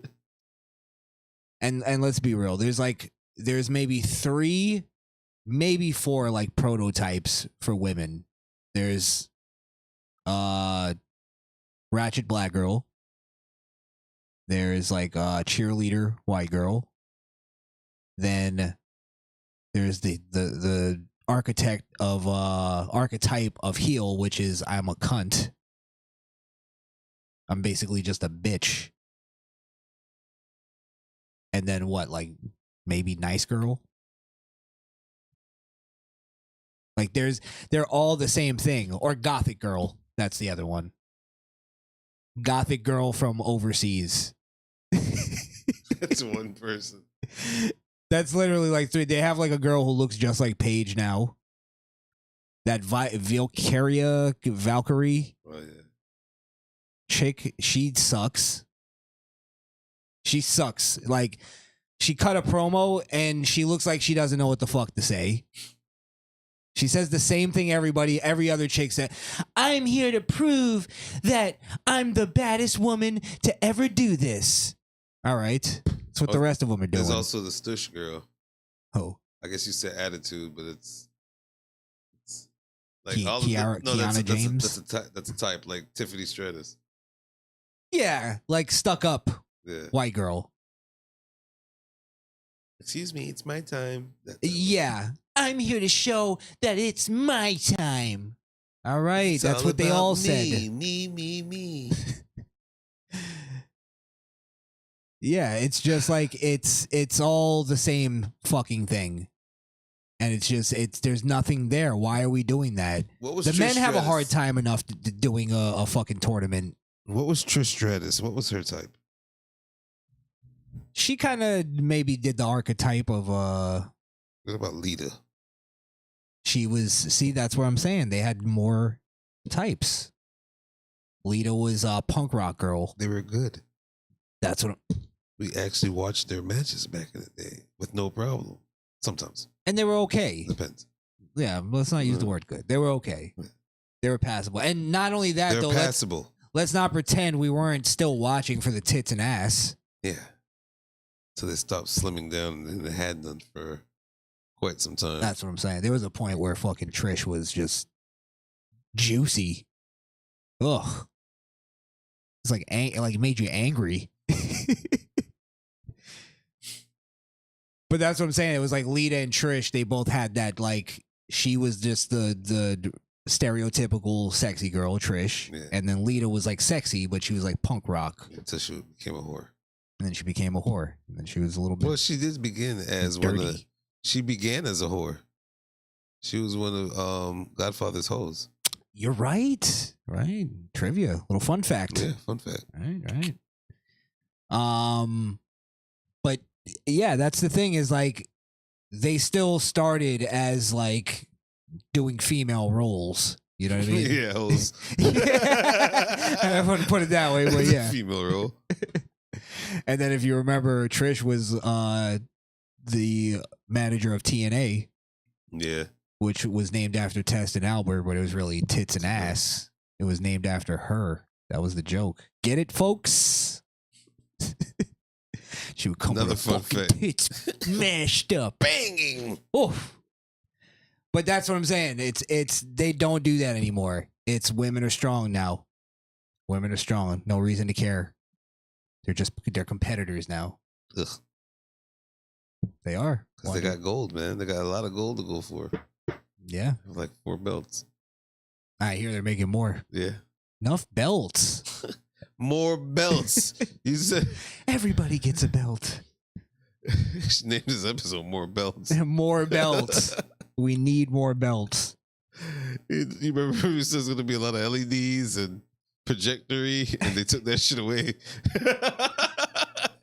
S4: And let's be real. There's maybe 3, maybe 4 like prototypes for women. There's Ratchet Black Girl. There's like Cheerleader White Girl. Then there's the archetype of heel, which is I'm a cunt. I'm basically just a bitch. And then what, like maybe nice girl? Like they're all the same thing. Or gothic girl. That's the other one. Gothic girl from overseas.
S5: That's one person.
S4: That's literally like 3. They have like a girl who looks just like Paige now. That Valkyrie
S5: Oh yeah.
S4: chick, she sucks. She sucks. Like, she cut a promo and she looks like she doesn't know what the fuck to say. She says the same thing every other chick said. I'm here to prove that I'm the baddest woman to ever do this. All right. That's what the rest of them are doing.
S5: There's also the Stush girl.
S4: Oh.
S5: I guess you said attitude, but it's like
S4: Kiana James?
S5: That's a type, like Tiffany Stratus.
S4: Yeah, like stuck up
S5: Yeah.
S4: white girl.
S5: Excuse me, it's my time.
S4: Yeah. I'm here to show that it's my time. All right.
S5: It's
S4: That's
S5: all
S4: what they
S5: about
S4: all
S5: me,
S4: said.
S5: Me.
S4: Yeah, it's just like it's all the same fucking thing. And there's nothing there. Why are we doing that?
S5: What was
S4: the
S5: Trish
S4: men have a
S5: Stratus?
S4: hard time enough doing a fucking tournament.
S5: What was Trish Stratus? What was her type?
S4: She kind of maybe did the archetype of
S5: What about Lita?
S4: that's what I'm saying. They had more types. Lita was a punk rock girl.
S5: They were good.
S4: That's what
S5: We actually watched their matches back in the day with no problem. Sometimes.
S4: and they were okay.
S5: Depends.
S4: Yeah, let's not use the word good. They were okay. They were passable. And not only that,
S5: They're
S4: though,
S5: passable.
S4: let's not pretend we weren't still watching for the tits and ass.
S5: Yeah. So they stopped slimming down and they had none for quite some time.
S4: That's what I'm saying. There was a point where fucking Trish was just juicy. Ugh. It's like it made you angry. But that's what I'm saying. It was like Lita and Trish, they both had that, like, she was just the stereotypical sexy girl, Trish.
S5: Yeah.
S4: And then Lita was like sexy, but she was like punk rock.
S5: Until she became a whore.
S4: And then she became a whore. And then she was a little bit
S5: Well, she did begin as
S4: dirty.
S5: She began as a whore. She was one of Godfather's hoes.
S4: You're right. Right. Trivia. Little fun fact.
S5: Yeah, fun fact.
S4: Right. But yeah, that's the thing is like they still started as like doing female roles. You know what I mean?
S5: Yeah, hoes.
S4: I wouldn't put it that way, but yeah.
S5: Female role.
S4: And then if you remember, Trish was the manager of TNA.
S5: Yeah.
S4: Which was named after Test and Albert, but it was really Tits and Ass. It was named after her. That was the joke. Get it, folks? She would come
S5: Another
S4: with
S5: fun
S4: fucking
S5: fact.
S4: tits mashed up.
S5: Banging.
S4: Oof. But that's what I'm saying. It's they don't do that anymore. It's women are strong now. Women are strong. No reason to care. They're competitors now.
S5: Ugh.
S4: They are.
S5: Because they got gold, man. They got a lot of gold to go for.
S4: Yeah.
S5: Like 4 belts.
S4: I hear they're making more.
S5: Yeah.
S4: Enough belts.
S5: More belts. You said
S4: Everybody gets a belt.
S5: name this episode More Belts.
S4: More belts. We need more belts.
S5: You remember we said there's going to be a lot of LEDs and projectory, and they took that shit away.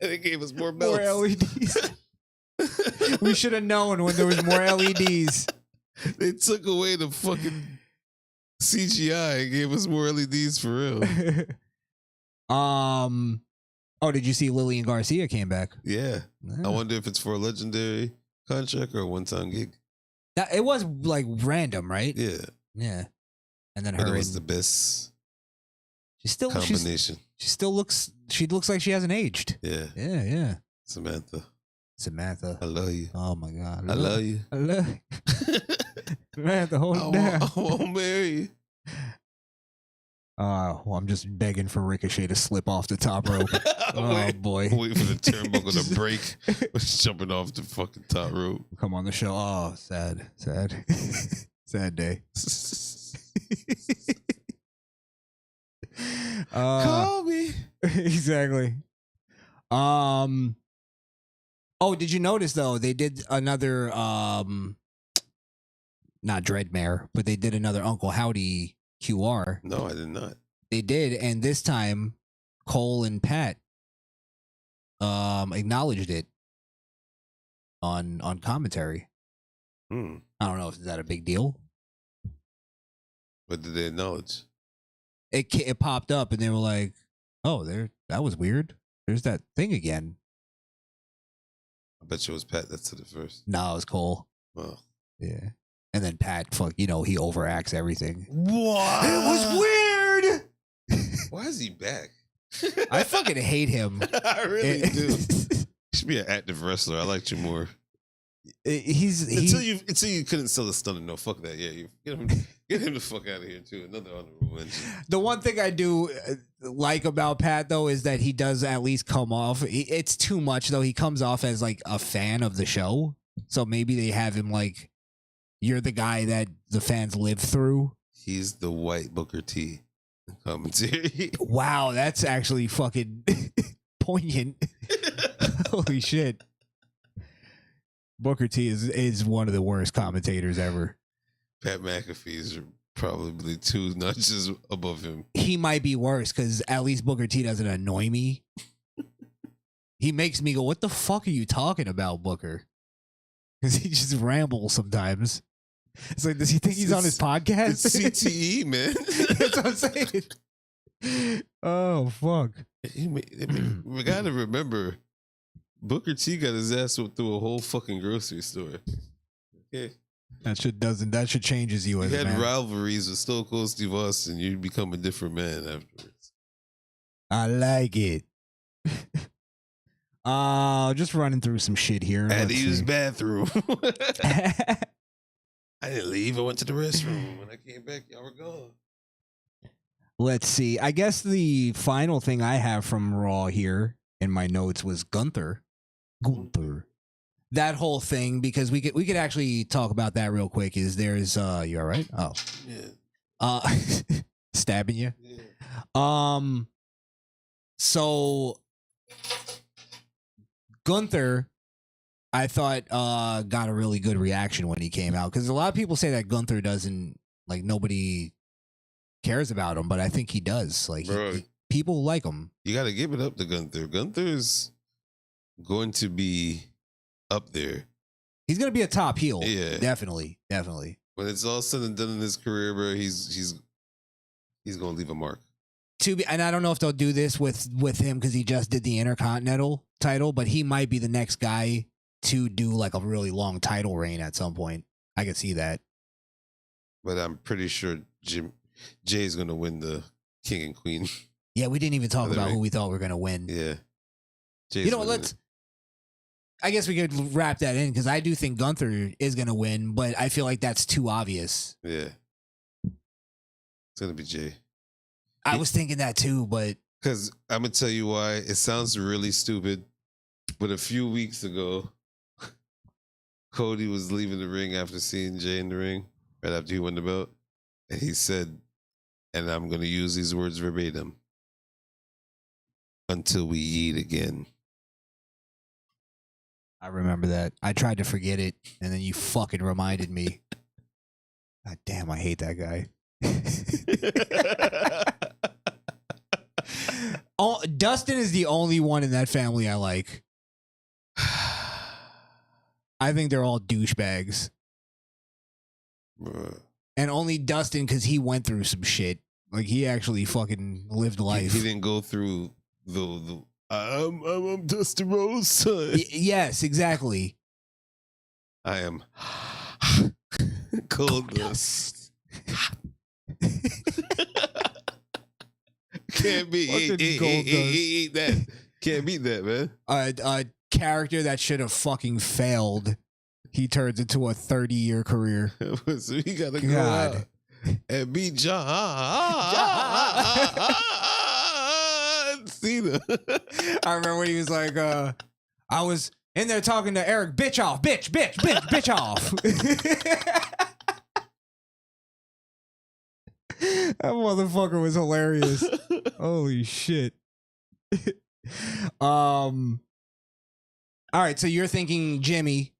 S5: And they gave us more belts.
S4: More LEDs. We should have known when there was more LEDs.
S5: They took away the fucking CGI and gave us more LEDs for real.
S4: Oh, did you see Lillian Garcia came back?
S5: Yeah. I wonder if it's for a legendary contract or a one-time gig.
S4: It was like random, right?
S5: Yeah.
S4: Yeah. And then
S5: But
S4: her
S5: it was the best
S4: she
S5: combination.
S4: She looks like she hasn't aged.
S5: Yeah.
S4: Yeah.
S5: Samantha.
S4: Samantha.
S5: I love you.
S4: Oh my God.
S5: I love you.
S4: I love you. Samantha, hold it down.
S5: I won't marry you.
S4: Well, I'm just begging for Ricochet to slip off the top rope. Oh boy.
S5: Wait for the turnbuckle to break. Jumping off the fucking top rope.
S4: Come on the show. Oh, sad. Sad day.
S5: Call me.
S4: Exactly. Oh, did you notice though? They did another not Dreadmare, but they did another Uncle Howdy QR.
S5: No, I did not.
S4: They did, and this time Cole and Pat acknowledged it on commentary. I don't know if that a big deal.
S5: What did they acknowledge?
S4: It popped up and they were like, "Oh, that was weird. There's that thing again."
S5: I bet you it was Pat that said it first.
S4: No, it was Cole.
S5: Oh.
S4: Yeah. And then Pat, he overacts everything.
S5: What?
S4: It was weird.
S5: Why is he back?
S4: I fucking hate him.
S5: I really do. You should be an active wrestler. I liked you more. Until you couldn't sell a stunner. No, fuck that. Yeah, you get him the fuck out of here too. Another honorable mention.
S4: The one thing I do like about Pat though is that he does at least come off. It's too much though. He comes off as like a fan of the show, so maybe they have him like, you're the guy that the fans live through.
S5: He's the white Booker T commentary.
S4: Wow, that's actually fucking poignant. Holy shit. Booker T is one of the worst commentators ever.
S5: Pat McAfee's probably 2 notches above him.
S4: He might be worse because at least Booker T doesn't annoy me. He makes me go, what the fuck are you talking about, Booker? Because he just rambles sometimes. It's like, does he think he's on his podcast?
S5: It's CTE, man.
S4: That's what I'm saying. Oh, fuck.
S5: We got to remember, Booker T got his ass whipped through a whole fucking grocery store. Okay.
S4: That shit changes you as
S5: You
S4: a
S5: had
S4: man.
S5: rivalries with Stone Cold Steve Austin. You become a different man afterwards.
S4: I like it. Just running through some shit here.
S5: I had to
S4: Let's
S5: use
S4: see.
S5: bathroom. I didn't leave. I went to the restroom. When I came back, y'all were gone.
S4: Let's see. I guess the final thing I have from Raw here in my notes was Gunther. That whole thing, because we could actually talk about that real quick. Is there's you all right? Oh.
S5: Yeah.
S4: Stabbing you.
S5: Yeah.
S4: So Gunther, I thought got a really good reaction when he came out, because a lot of people say that Gunther doesn't, like, nobody cares about him, but I think he does. Like, people like him.
S5: You got to give it up to Gunther. Gunther's going to be up there.
S4: He's gonna be a top heel.
S5: Yeah,
S4: definitely.
S5: When it's all said and done in his career, bro, he's gonna leave a mark.
S4: And I don't know if they'll do this with him because he just did the Intercontinental title, but he might be the next guy to do like a really long title reign at some point. I could see that.
S5: But I'm pretty sure Jay's gonna win the King and Queen.
S4: Yeah, we didn't even talk about who we thought were gonna win.
S5: Yeah, Jay's
S4: you know what? I guess we could wrap that in because I do think Gunther is gonna win, but I feel like that's too obvious.
S5: Yeah, it's gonna be Jay.
S4: I was thinking that too, but
S5: because I'm gonna tell you why. It sounds really stupid, but a few weeks ago, Cody was leaving the ring after seeing Jay in the ring right after he won the belt, and he said, and I'm gonna use these words verbatim: "Until we eat again."
S4: I remember that. I tried to forget it, and then you fucking reminded me. God damn, I hate that guy. Dustin is the only one in that family I like. I think they're all douchebags. And only Dustin because he went through some shit. Like, he actually fucking lived life.
S5: He didn't go through the I'm Dustin Rhodes' son.
S4: Yes, exactly.
S5: I am cold dust. Can't beat eat that. Can't beat that, man.
S4: A character that should have fucking failed. He turns into a 30-year career.
S5: So he gotta go out and beat John Cena.
S4: I remember when he was like, I was in there talking to Eric, bitch off, bitch off. That motherfucker was hilarious. Holy shit. All right, so you're thinking Jimmy.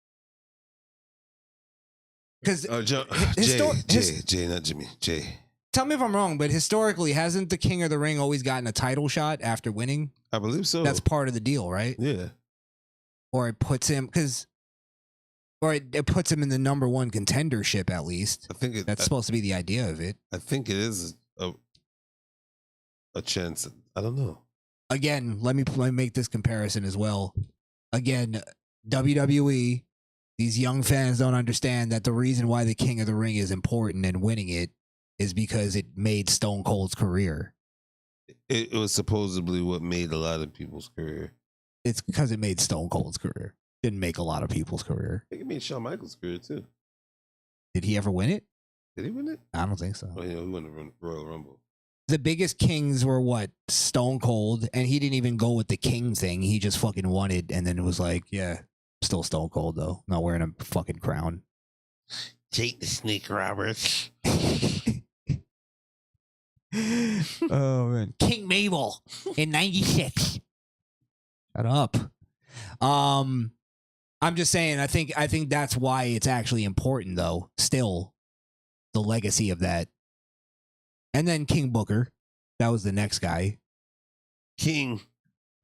S4: Because
S5: Jay, not Jimmy. Jay.
S4: Tell me if I'm wrong, but historically, hasn't the King of the Ring always gotten a title shot after winning?
S5: I believe so.
S4: That's part of the deal, right?
S5: Yeah.
S4: Or it puts him it puts him in the number one contendership at least.
S5: I think
S4: that's supposed to be the idea of it.
S5: I think it is a chance. I don't know.
S4: Again, let me make this comparison as well. Again, WWE, these young fans don't understand that the reason why the King of the Ring is important and winning it is because it made Stone Cold's career.
S5: It was supposedly what made a lot of people's career.
S4: It's because it made Stone Cold's career. Didn't make a lot of people's career.
S5: I think it made Shawn Michaels' career too.
S4: Did he ever win it?
S5: Did he win it?
S4: I don't think so.
S5: Oh, he won the Royal Rumble.
S4: The biggest kings were what? Stone Cold, and he didn't even go with the king thing. He just fucking won it, and then it was like, yeah, still Stone Cold though, not wearing a fucking crown.
S5: Jake the Snake Roberts.
S4: Oh man, King Mabel in '96. Shut up. I'm just saying. I think that's why it's actually important, though. Still, the legacy of that. And then King Booker, that was the next guy.
S5: King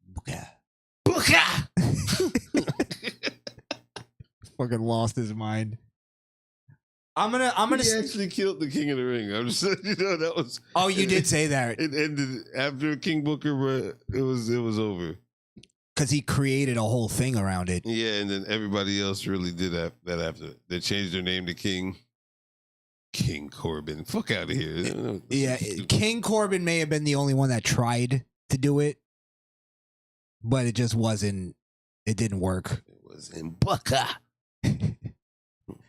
S4: Booker.
S5: Booker.
S4: Fucking lost his mind. I'm gonna.
S5: He actually killed the King of the Ring. I'm just letting you know that was.
S4: Oh, you did say that.
S5: It ended after King Booker. It was over.
S4: Because he created a whole thing around it.
S5: Yeah, and then everybody else really did that after. They changed their name to King Corbin. Fuck out of here.
S4: Yeah, King Corbin may have been the only one that tried to do it, but it just wasn't. It didn't work.
S5: It was in Booker.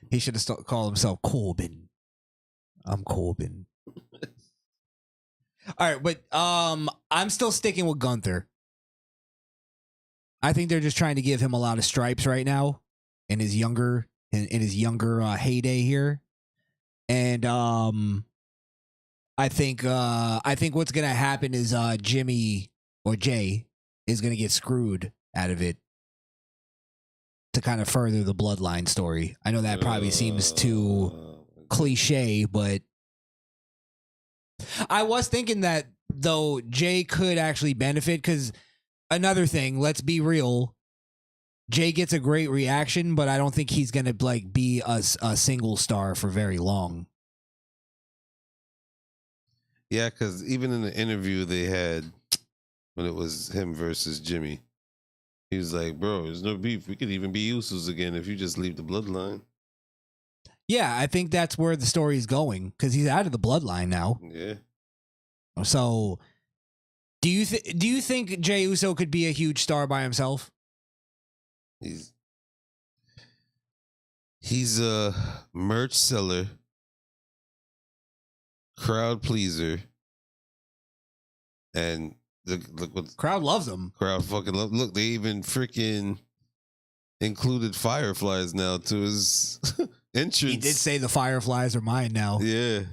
S4: He should have called himself Corbin. I'm Corbin. All right, but I'm still sticking with Gunther. I think they're just trying to give him a lot of stripes right now in his younger heyday here, and I think what's gonna happen is Jimmy or Jay is gonna get screwed out of it to kind of further the bloodline story. I know that probably seems too cliche, but I was thinking that though Jay could actually benefit because. Another thing, let's be real. Jay gets a great reaction, but I don't think he's gonna like be a single star for very long.
S5: Yeah, because even in the interview they had when it was him versus Jimmy, he was like, "Bro, there's no beef. We could even be Usos again if you just leave the bloodline."
S4: Yeah, I think that's where the story is going because he's out of the bloodline now.
S5: Yeah.
S4: So. Do you think Jey Uso could be a huge star by himself?
S5: He's a merch seller, crowd pleaser, and look what
S4: crowd loves him.
S5: Crowd fucking love. Look, they even freaking included fireflies now to his entrance.
S4: He did say the fireflies are mine now.
S5: Yeah.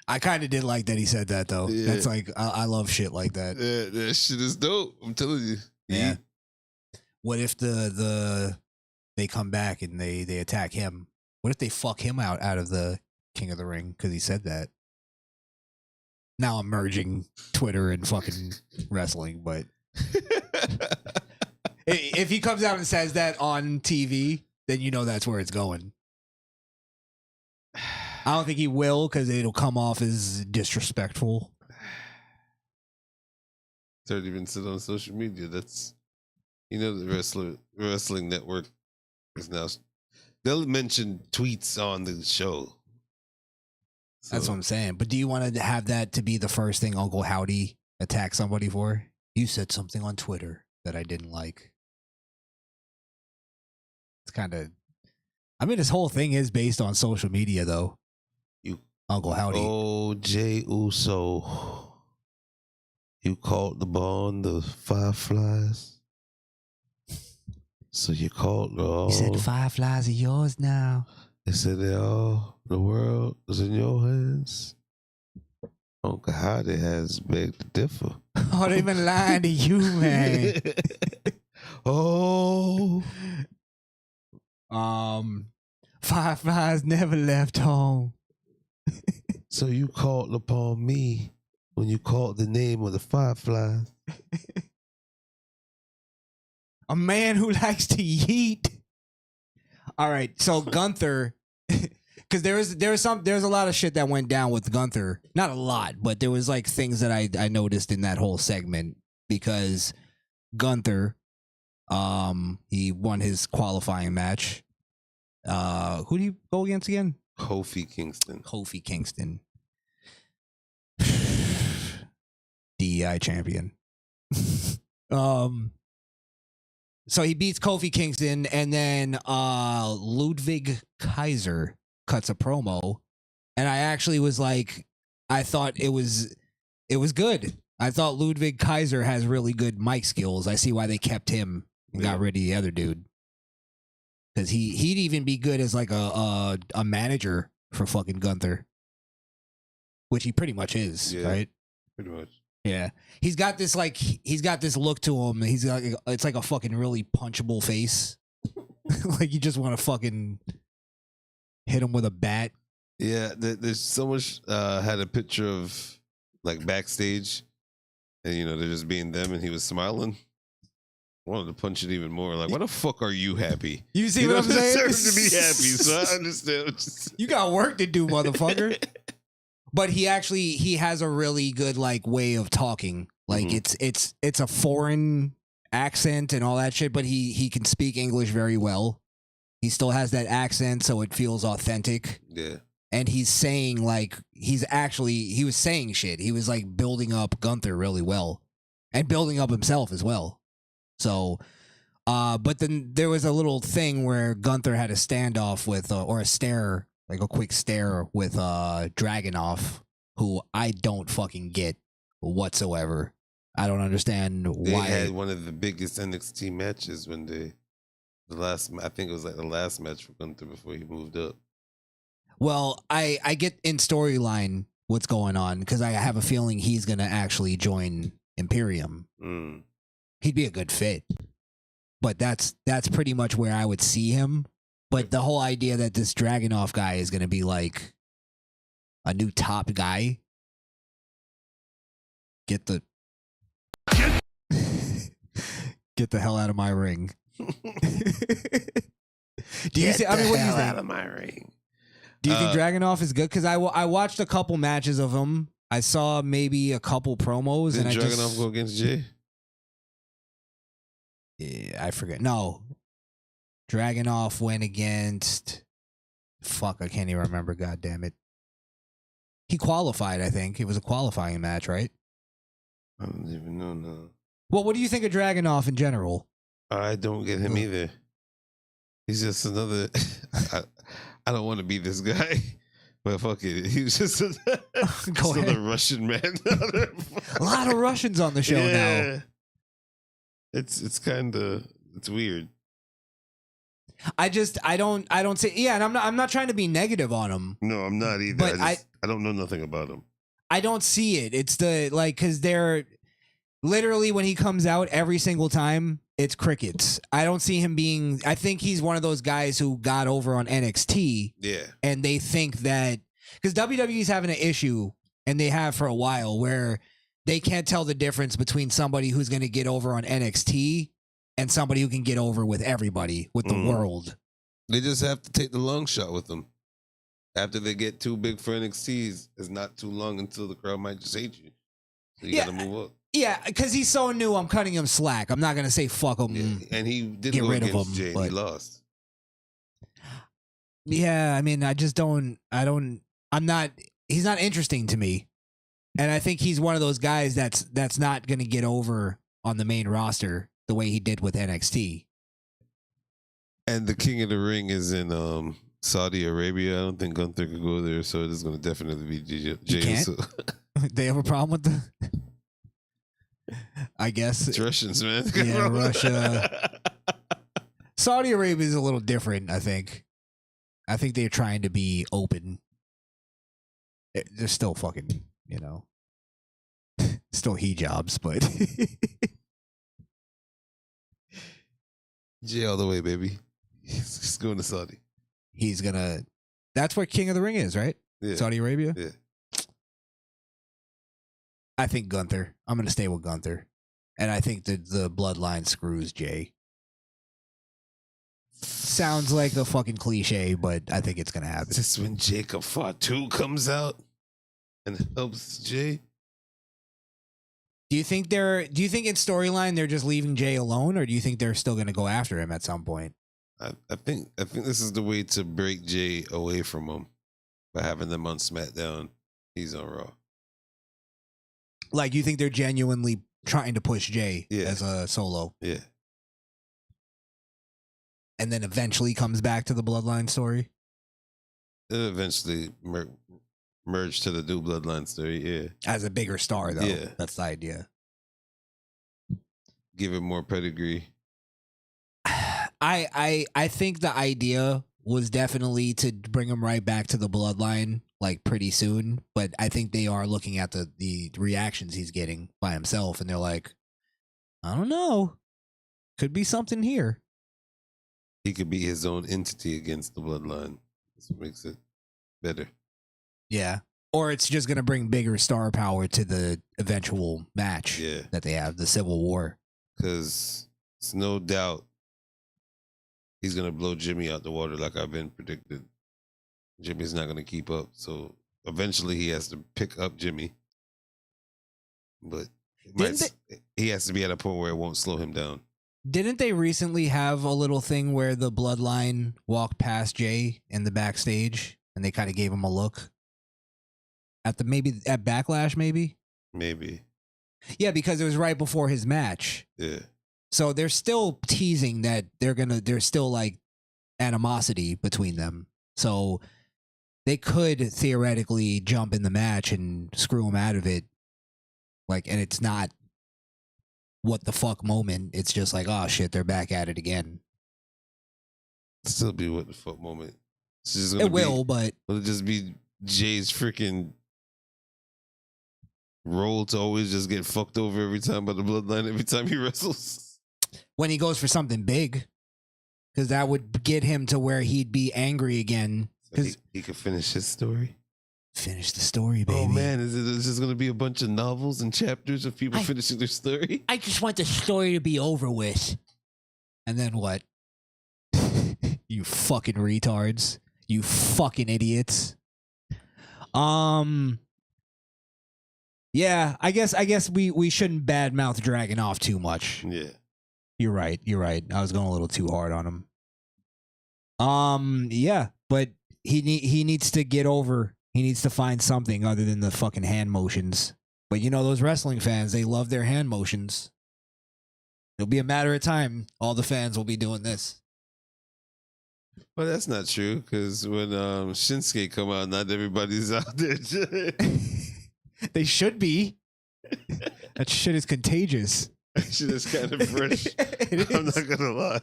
S4: I kind of did like that he said that though. Yeah. That's like I love shit like that.
S5: Yeah, that shit is dope. I'm telling you.
S4: Yeah. What if they come back and they attack him? What if they fuck him out of the King of the Ring because he said that? Now I'm merging Twitter and fucking wrestling, but if he comes out and says that on TV, then you know that's where it's going. I don't think he will because it'll come off as disrespectful.
S5: Don't even sit on social media. That's, the wrestling network is now. They'll mention tweets on the show. So.
S4: That's what I'm saying. But do you want to have that to be the first thing Uncle Howdy attacks somebody for? You said something on Twitter that I didn't like. It's kind of. I mean, this whole thing is based on social media, though. Uncle Howdy.
S5: Oh, Jey Uso. You caught the ball on the fireflies. So you caught the all.
S4: You said the fireflies are yours now.
S5: They said the world is in your hands. Uncle Howdy has begged to differ.
S4: Oh, they've been lying to you, man.
S5: Oh.
S4: Fireflies never left home.
S5: So you called upon me when you called the name of the fireflies.
S4: A man who likes to yeet. All right, so Gunther, because there's a lot of shit that went down with Gunther. Not a lot, but there was like things that I noticed in that whole segment because Gunther, he won his qualifying match. Who do you go against again?
S5: Kofi Kingston.
S4: DEI champion. So he beats Kofi Kingston, and then Ludwig Kaiser cuts a promo, and I actually was like, I thought it was good. I thought Ludwig Kaiser has really good mic skills. I see why they kept him and got rid of the other dude, because he'd even be good as like a manager for fucking Gunther, which he pretty much is, right?
S5: Pretty much.
S4: Yeah, he's got this look to him. He's got, it's like a fucking really punchable face. Like you just want to fucking hit him with a bat.
S5: Yeah, there's so much. Had a picture of like backstage, and they're just being them, and he was smiling. I wanted to punch it even more. Like, why the fuck are you happy?
S4: You see what I'm saying?
S5: You deserve to be happy, so I understand.
S4: You got work to do, motherfucker. But he has a really good like way of talking. Like it's a foreign accent and all that shit, but he can speak English very well. He still has that accent, so it feels authentic.
S5: Yeah.
S4: And he's saying like he was saying shit. He was like building up Gunther really well. And building up himself as well. So but then there was a little thing where Gunther had a standoff with or a stare, like a quick stare with Dragunov, who I don't fucking get whatsoever. I don't understand
S5: They
S4: why.
S5: had one of the biggest NXT matches when I think it was like the last match for Gunther before he moved up.
S4: Well, I get in storyline what's going on because I have a feeling he's gonna actually join Imperium. He'd be a good fit, but that's pretty much where I would see him. But the whole idea that this Dragunov guy is going to be like a new top guy, get the hell out of my ring. Do you see? I mean, what do you think?
S5: Out of my ring.
S4: Do you think Dragunov is good? Because I watched a couple matches of him. I saw maybe a couple promos.
S5: Did
S4: and
S5: Dragunov go against Jay?
S4: Yeah, I forget. No. Dragunov went against... Fuck, I can't even remember. God damn it. He qualified, I think. It was a qualifying match, right?
S5: I don't even know now.
S4: Well, what do you think of Dragunov in general?
S5: I don't get him either. He's just another... I don't want to be this guy. But fuck it. He's just another Russian man.
S4: A lot of Russians on the show now.
S5: It's kind of weird.
S4: I don't say and I'm not trying to be negative on him.
S5: No, I'm not either.
S4: But
S5: I don't know nothing about him.
S4: I don't see it. It's the like because they're literally when he comes out every single time it's crickets. I don't see him being. I think he's one of those guys who got over on NXT.
S5: Yeah, and
S4: they think that because WWE's having an issue and they have for a while where they can't tell the difference between somebody who's going to get over on NXT and somebody who can get over with everybody, with the world.
S5: They just have to take the long shot with them. After they get too big for NXTs, it's not too long until the crowd might just hate you. So you got to move up.
S4: Yeah, because he's so new, I'm cutting him slack. I'm not going to say fuck him.
S5: Yeah. And he did
S4: get
S5: go
S4: rid of
S5: against
S4: him,
S5: Jay and he lost.
S4: Yeah, I mean, he's not interesting to me. And I think he's one of those guys that's not going to get over on the main roster the way he did with NXT.
S5: And the King of the Ring is in Saudi Arabia. I don't think Gunther could go there, so it's going to definitely be Jay.
S4: Can't? They have a problem with the... I guess.
S5: It's Russians, man.
S4: Yeah, Russia. Saudi Arabia is a little different, I think. I think they're trying to be open. They're still fucking... still hijabs, but
S5: Jay all the way, baby. He's going to Saudi.
S4: He's gonna. That's where King of the Ring is, right?
S5: Yeah.
S4: Saudi Arabia.
S5: Yeah.
S4: I think Gunther. I'm gonna stay with Gunther, and I think that the bloodline screws Jay. Sounds like a fucking cliche, but I think it's gonna happen.
S5: Just when Jacob Fatu comes out and helps Jay.
S4: Do you think in storyline they're just leaving Jay alone, or do you think they're still going to go after him at some point?
S5: I think this is the way to break Jay away from him by having them on SmackDown. He's on Raw.
S4: Like, you think they're genuinely trying to push Jay
S5: Yeah.
S4: as a solo.
S5: Yeah.
S4: And then eventually comes back to the Bloodline story.
S5: It eventually merged to the new Bloodline story. Yeah.
S4: As a bigger star, though.
S5: Yeah.
S4: That's the idea.
S5: Give it more pedigree.
S4: I think the idea was definitely to bring him right back to the Bloodline like pretty soon, but I think they are looking at the reactions he's getting by himself, and they're like, I don't know, could be something here.
S5: He could be his own entity against the Bloodline. That's what makes it better.
S4: Yeah, or it's just gonna bring bigger star power to the eventual match
S5: Yeah.
S4: that they have, the Civil War.
S5: Because it's no doubt he's going to blow Jimmy out the water like I've been predicted. Jimmy's not going to keep up. So eventually he has to pick up Jimmy. But he has to be at a point where it won't slow him down.
S4: Didn't they recently have a little thing where the Bloodline walked past Jay in the backstage and they kind of gave him a look? At Backlash, maybe?
S5: Maybe.
S4: Yeah, because it was right before his match.
S5: Yeah.
S4: So they're still teasing that there's still like animosity between them. So they could theoretically jump in the match and screw him out of it. Like, and it's not what the fuck moment. It's just like, oh shit, they're back at it again.
S5: Still be what the fuck moment. It's just
S4: It
S5: gonna
S4: will, but
S5: it'll just be Jay's freaking role to always just get fucked over every time by the Bloodline every time he wrestles.
S4: when he goes for something big, because that would get him to where he'd be angry again.
S5: So he could finish his story.
S4: Finish the story, baby.
S5: Oh man, is it just going to be a bunch of novels and chapters of people finishing their story?
S4: I just want the story to be over with. And then what? You fucking retards. You fucking idiots. Yeah, I guess we shouldn't badmouth Dragon off too much.
S5: Yeah.
S4: You're right. I was going a little too hard on him. Yeah, but he needs to get over. He needs to find something other than the fucking hand motions. But you know, those wrestling fans, they love their hand motions. It'll be a matter of time. All the fans will be doing this.
S5: Well, that's not true, because when Shinsuke come out, not everybody's out there.
S4: They should be. That shit is contagious.
S5: That shit is kind of fresh. I'm not gonna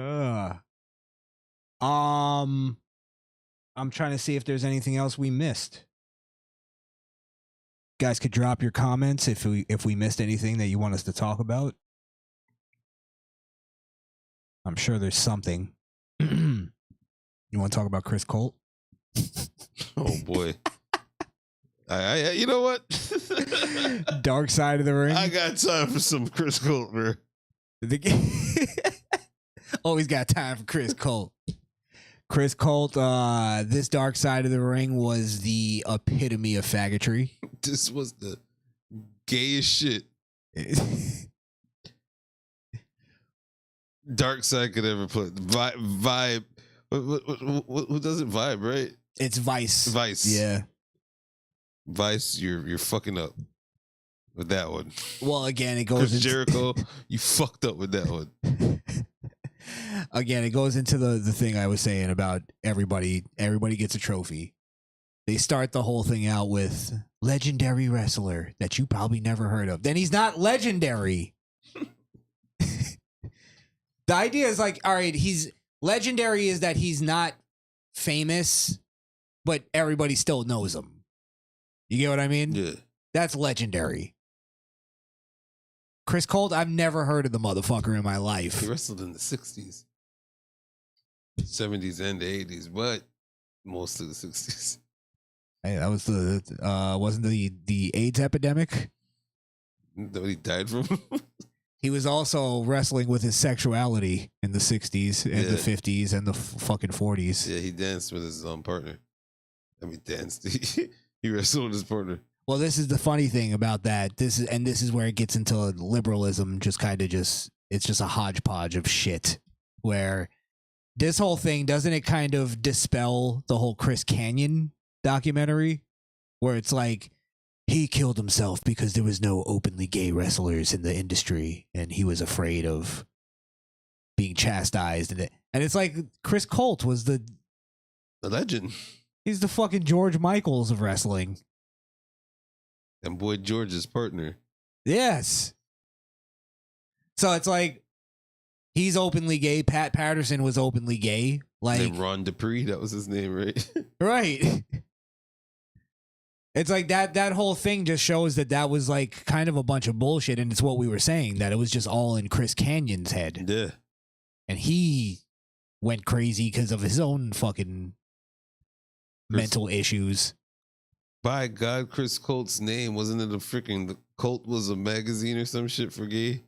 S5: lie.
S4: I'm trying to see if there's anything else we missed. Guys could drop your comments if we missed anything that you want us to talk about. I'm sure there's something. You want to talk about Chris Colt?
S5: Oh boy. I you know what?
S4: Dark side of the ring.
S5: I got time for some Chris Colt, bro.
S4: Always got time for Chris Colt. Chris Colt, this dark side of the ring was the epitome of faggotry.
S5: This was the gayest shit Dark Side could ever put. Vibe. Who does it? Vibe, right?
S4: It's Vice.
S5: Vice.
S4: Yeah.
S5: Vice, you're fucking up with that one.
S4: Well, again, it goes
S5: into Jericho. You fucked up with that one.
S4: Again, it goes into the thing I was saying about everybody gets a trophy. They start the whole thing out with legendary wrestler that you probably never heard of. Then he's not legendary. The idea is like, all right, he's legendary is that he's not famous, but everybody still knows him. You get what I mean?
S5: Yeah.
S4: That's legendary. Chris Colt, I've never heard of the motherfucker in my life.
S5: He wrestled in the 60s, 70s, and the 80s, but mostly the 60s.
S4: Hey, that was wasn't the AIDS epidemic?
S5: That he died from?
S4: He was also wrestling with his sexuality in the 60s and the 50s and the fucking 40s.
S5: Yeah, he danced with his partner. I mean, danced. He wrestled with his partner.
S4: Well, this is the funny thing about that. This is where it gets into liberalism. It's just a hodgepodge of shit. Where this whole thing, doesn't it kind of dispel the whole Chris Canyon documentary, where it's like he killed himself because there was no openly gay wrestlers in the industry, and he was afraid of being chastised. And it's like Chris Colt was the
S5: legend.
S4: He's the fucking George Michaels of wrestling.
S5: And Boy George's partner.
S4: Yes. So it's like he's openly gay. Pat Patterson was openly gay. Like
S5: and Ron Dupree, that was his name, right?
S4: Right. It's like that whole thing just shows that was like kind of a bunch of bullshit, and it's what we were saying, that it was just all in Chris Canyon's head.
S5: Yeah.
S4: And he went crazy because of his own fucking mental issues.
S5: By God, Chris Colt's name, wasn't it the Colt was a magazine or some shit for gay?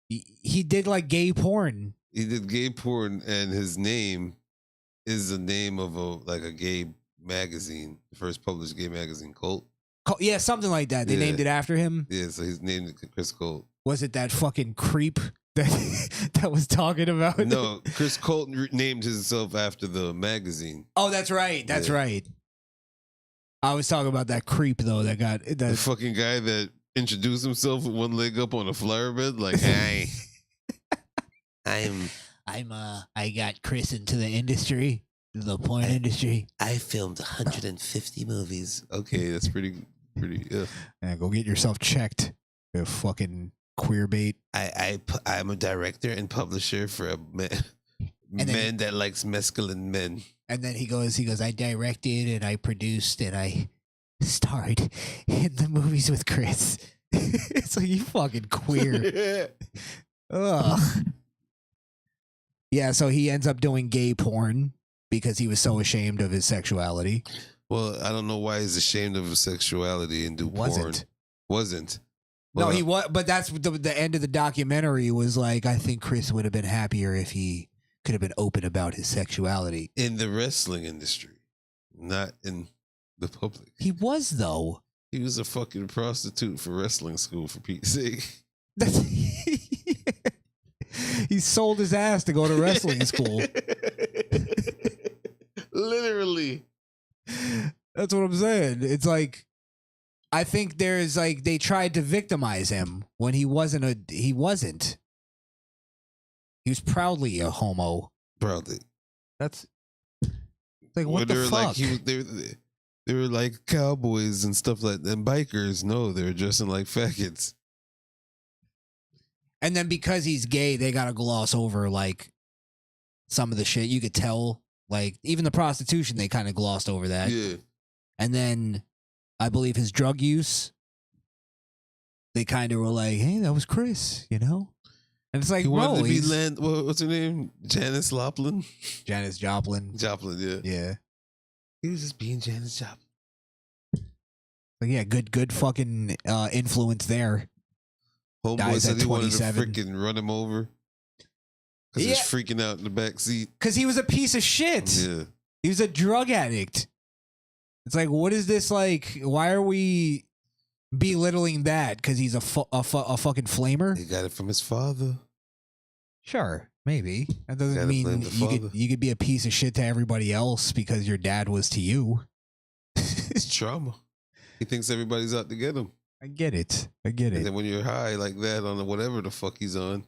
S4: He did like gay porn.
S5: He did gay porn, and his name is the name of a gay magazine, the first published gay magazine, Colt.
S4: Yeah, something like that. They named it after him.
S5: Yeah, so he's named it Chris Colt.
S4: Was it that fucking creep that was talking about?
S5: No, Chris Colt named himself after the magazine.
S4: Oh, that's right. That's right. I was talking about that creep though. The
S5: fucking guy that introduced himself with one leg up on a flower bed, like, hey,
S4: I got Chris into the industry, the porn industry.
S5: I filmed 150 movies. Okay, that's pretty. Yeah.
S4: Go get yourself checked. You fucking queer bait.
S5: I'm a director and publisher for a man that likes masculine men.
S4: And then he goes, I directed and I produced and I starred in the movies with Chris. It's like, you fucking queer. Ugh. Yeah, so he ends up doing gay porn because he was so ashamed of his sexuality.
S5: Well, I don't know why he's ashamed of his sexuality and do porn. Wasn't. Well,
S4: no, he was, but that's the end of the documentary was like, I think Chris would have been happier if he could have been open about his sexuality.
S5: In the wrestling industry, not in the public.
S4: He was, though.
S5: He was a fucking prostitute for wrestling school, for Pete's sake.
S4: He sold his ass to go to wrestling school.
S5: Literally.
S4: That's what I'm saying. It's like, I think there's like, they tried to victimize him when he wasn't. He was proudly a homo.
S5: Proudly.
S4: That's like, what the fuck?
S5: They were like cowboys and stuff like that. And bikers, no, they were dressing like faggots.
S4: And then because he's gay, they gotta gloss over like some of the shit. You could tell, like even the prostitution, they kind of glossed over that.
S5: Yeah.
S4: And then I believe his drug use, they kind of were like, "Hey, that was Chris," you know. And it's like,
S5: he
S4: bro,
S5: wanted to be what's her name? Janis Joplin.
S4: Janis Joplin.
S5: Joplin, yeah.
S4: Yeah.
S5: He was just being Janis Joplin.
S4: But yeah, good fucking influence there.
S5: Homeboy said he wanted to freaking run him over because he's freaking out in the back seat.
S4: Because he was a piece of shit.
S5: Yeah.
S4: He was a drug addict. It's like, what is this like? Why are we belittling that? Because he's a fucking flamer?
S5: He got it from his father.
S4: Sure, maybe. That doesn't mean you could be a piece of shit to everybody else because your dad was to you.
S5: It's trauma. He thinks everybody's out to get him.
S4: I get it. And
S5: then when you're high like that on whatever the fuck he's on,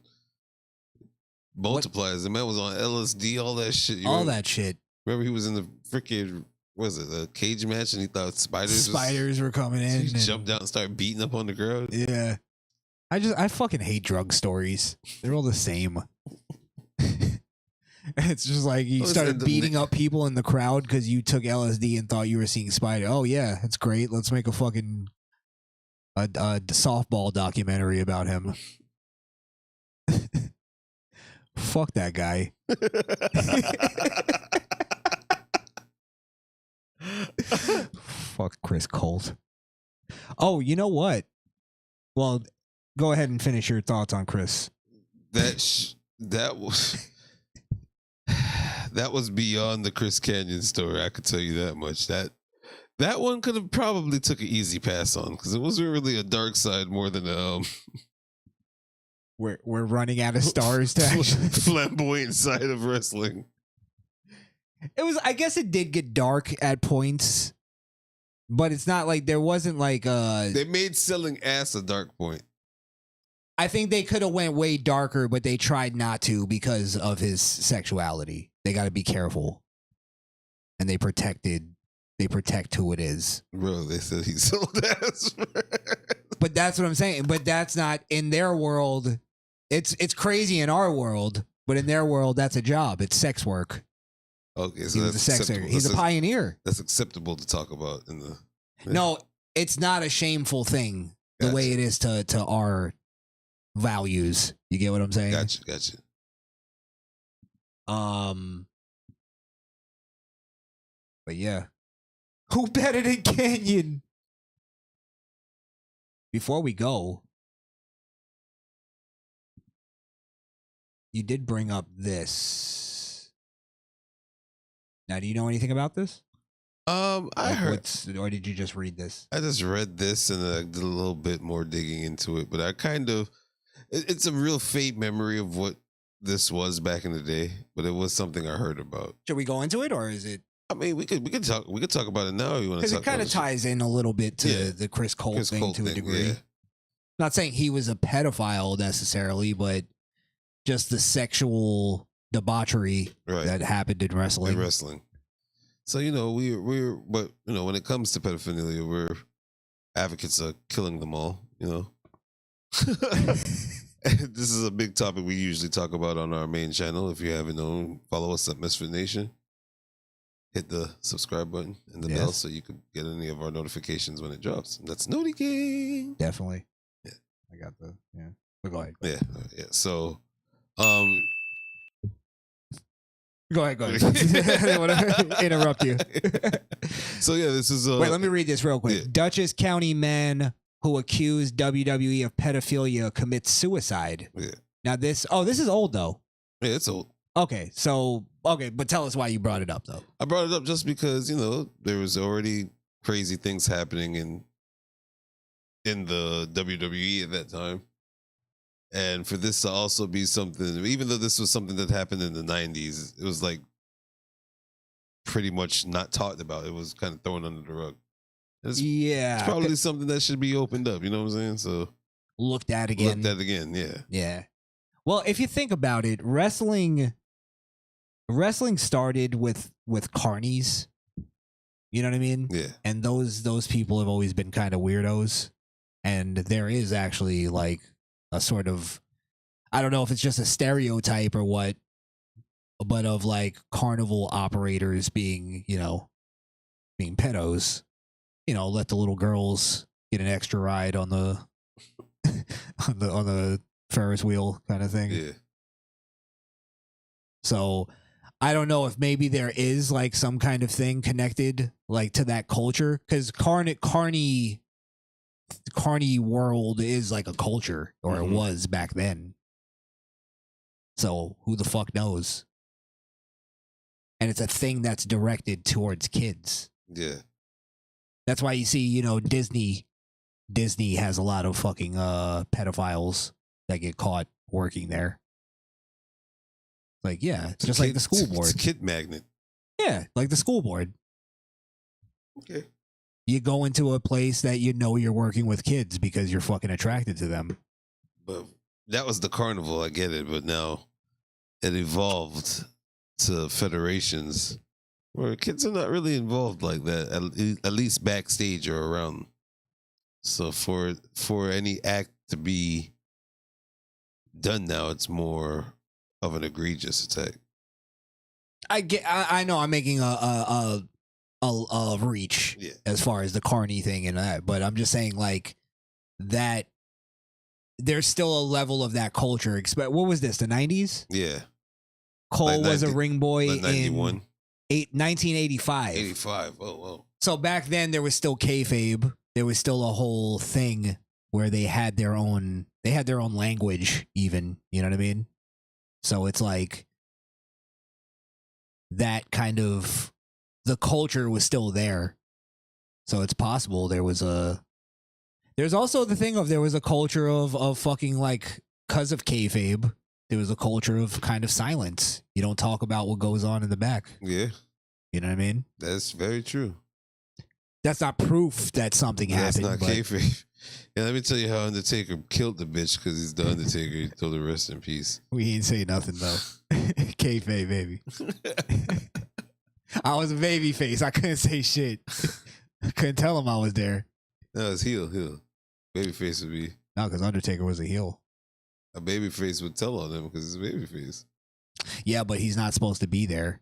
S5: multiplies. The man was on LSD, all that shit.
S4: That shit.
S5: Remember he was in the freaking, a cage match and he thought spiders
S4: were coming in.
S5: He jumped out and started beating up on the ground.
S4: Yeah. I fucking hate drug stories. They're all the same. It's just like you started beating up people in the crowd because you took LSD and thought you were seeing spider. Oh yeah, that's great. Let's make a fucking a softball documentary about him. Fuck that guy. Fuck Chris Colt. Oh, you know what? Well, go ahead and finish your thoughts on Chris.
S5: That was beyond the Chris Canyon story. I could tell you that much. That one could have probably took an easy pass on because it wasn't really a dark side more than
S4: we're running out of stars to actually
S5: flamboyant side of wrestling.
S4: It was, I guess it did get dark at points But it's not like there wasn't like
S5: They made selling ass a dark point.
S4: I think they could have went way darker, but they tried not to because of his sexuality. They got to be careful, and they protect who it is.
S5: Bro, they said he sold ass.
S4: But that's what I'm saying. But that's not in their world. It's crazy in our world, but in their world, that's a job. It's sex work.
S5: Okay, so
S4: He was
S5: that's
S4: a sex worker.
S5: acceptable.
S4: He's a pioneer.
S5: That's acceptable to talk about in the.
S4: No, it's not a shameful thing the
S5: Gotcha.
S4: way it is to our values. You get what I'm saying?
S5: Gotcha.
S4: But yeah. Who better than Canyon? Before we go, you did bring up this. Now, do you know anything about this?
S5: I heard.
S4: Or did you just read this?
S5: I just read this and I did a little bit more digging into it, but I kind of. It's a real faint memory of what this was back in the day, but it was something I heard about.
S4: Should we go into it, or is it?
S5: I mean, we could talk about it now. You want to
S4: Because
S5: talk
S4: it kind of ties in a little bit to the Chris Cole thing to a degree.
S5: Yeah.
S4: Not saying he was a pedophile necessarily, but just the sexual debauchery that happened in wrestling.
S5: So we're but when it comes to pedophilia, we're advocates of killing them all. This is a big topic we usually talk about on our main channel. If you haven't known, follow us at Misfit Nation. Hit the subscribe button and the bell so you can get any of our notifications when it drops. That's Noti Gang.
S4: Definitely.
S5: Yeah.
S4: I got the But go ahead.
S5: Yeah. So
S4: Go ahead. I didn't want to interrupt you.
S5: So this is
S4: Wait, let me read this real quick.
S5: Yeah.
S4: Dutchess County man who accused WWE of pedophilia commits suicide.
S5: Yeah.
S4: Now this is old though.
S5: Yeah, it's old.
S4: Okay, but tell us why you brought it up though.
S5: I brought it up just because, there was already crazy things happening in the WWE at that time. And for this to also be something, even though this was something that happened in the 90s, it was like pretty much not talked about. It was kind of thrown under the rug. It's probably something that should be opened up, you know what I'm saying? So
S4: looked at again,
S5: yeah.
S4: Yeah. Well, if you think about it, wrestling started with carnies. You know what I mean?
S5: Yeah.
S4: And those people have always been kind of weirdos. And there is actually like a sort of, I don't know if it's just a stereotype or what, but of like carnival operators being pedos. Let the little girls get an extra ride on the on the Ferris wheel kind of thing.
S5: Yeah.
S4: So I don't know if maybe there is like some kind of thing connected like to that culture, because carny world is like a culture, or it was back then. So who the fuck knows? And it's a thing that's directed towards kids.
S5: Yeah.
S4: That's why you see, Disney has a lot of fucking pedophiles that get caught working there. Like, yeah, it's just like the school board.
S5: It's a kid magnet.
S4: Yeah, like the school board.
S5: Okay.
S4: You go into a place that you're working with kids because you're fucking attracted to them.
S5: But that was the carnival, I get it, but now it evolved to federations where kids are not really involved like that, at least backstage or around. So for any act to be done now, it's more of an egregious attack.
S4: I know I'm making a reach as far as the carny thing and that, but I'm just saying like that there's still a level of that culture. What was this, the 90s?
S5: Yeah.
S4: Cole was a ring boy
S5: like 91.
S4: in 1985.
S5: 85. Oh.
S4: So back then there was still kayfabe. There was still a whole thing where they had their own language even, you know what I mean? So it's like that kind of, the culture was still there. So it's possible there's also the thing of there was a culture of fucking like, because of kayfabe, there was a culture of kind of silence. You don't talk about what goes on in the back.
S5: Yeah.
S4: You know what I mean?
S5: That's very true.
S4: That's not proof that something
S5: That's
S4: happened.
S5: not
S4: but
S5: kayfabe. Yeah, let me tell you how Undertaker killed the bitch because he's the Undertaker. He told her rest in peace.
S4: we ain't say nothing though. Kayfabe, baby. I was a baby face. I couldn't say shit. I couldn't tell him I was there.
S5: No, it's heel. Babyface would be.
S4: No, because Undertaker was a heel.
S5: A babyface would tell on him because it's a babyface.
S4: Yeah, but he's not supposed to be there.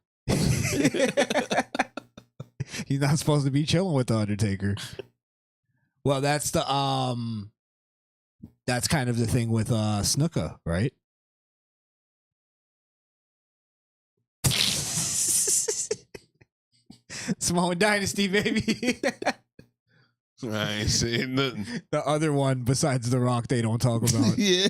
S4: He's not supposed to be chilling with the Undertaker. Well, that's the that's kind of the thing with Snuka, right? Samoan Dynasty, baby.
S5: I ain't saying nothing.
S4: The other one besides The Rock they don't talk about.
S5: Yeah.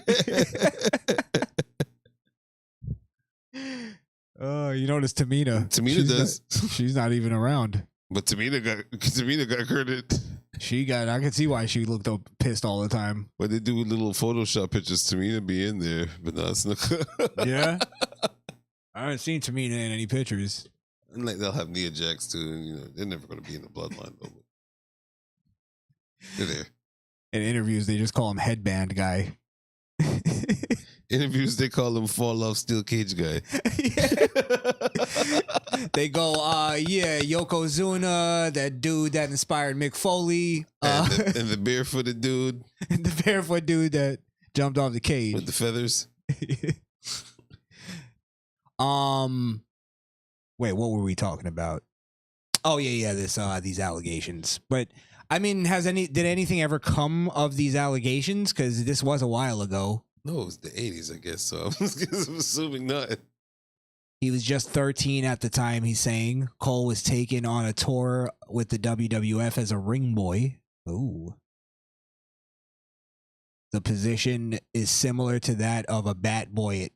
S4: You notice Tamina.
S5: Tamina does.
S4: She's not even around.
S5: But Tamina got credit.
S4: I can see why she looked up pissed all the time.
S5: When they do little Photoshop pictures, Tamina be in there, but not Snuka.
S4: Yeah. I haven't seen Tamina in any pictures.
S5: And like they'll have Nia Jax too, and you know they're never going to be in the bloodline though. But they're there.
S4: In interviews, they just call him Headband Guy.
S5: Interviews, they call him Fall Off Steel Cage Guy.
S4: They go, Yokozuna, that dude that inspired Mick Foley,
S5: And the barefooted dude
S4: and the barefoot dude that jumped off the cage
S5: with the feathers.
S4: Wait, what were we talking about? Oh yeah, these allegations. But I mean, did anything ever come of these allegations? Because this was a while ago.
S5: No, it was the 80s, I guess. So I'm assuming not.
S4: He was just 13 at the time, he's saying. Cole was taken on a tour with the WWF as a ring boy. Ooh. The position is similar to that of a bat boy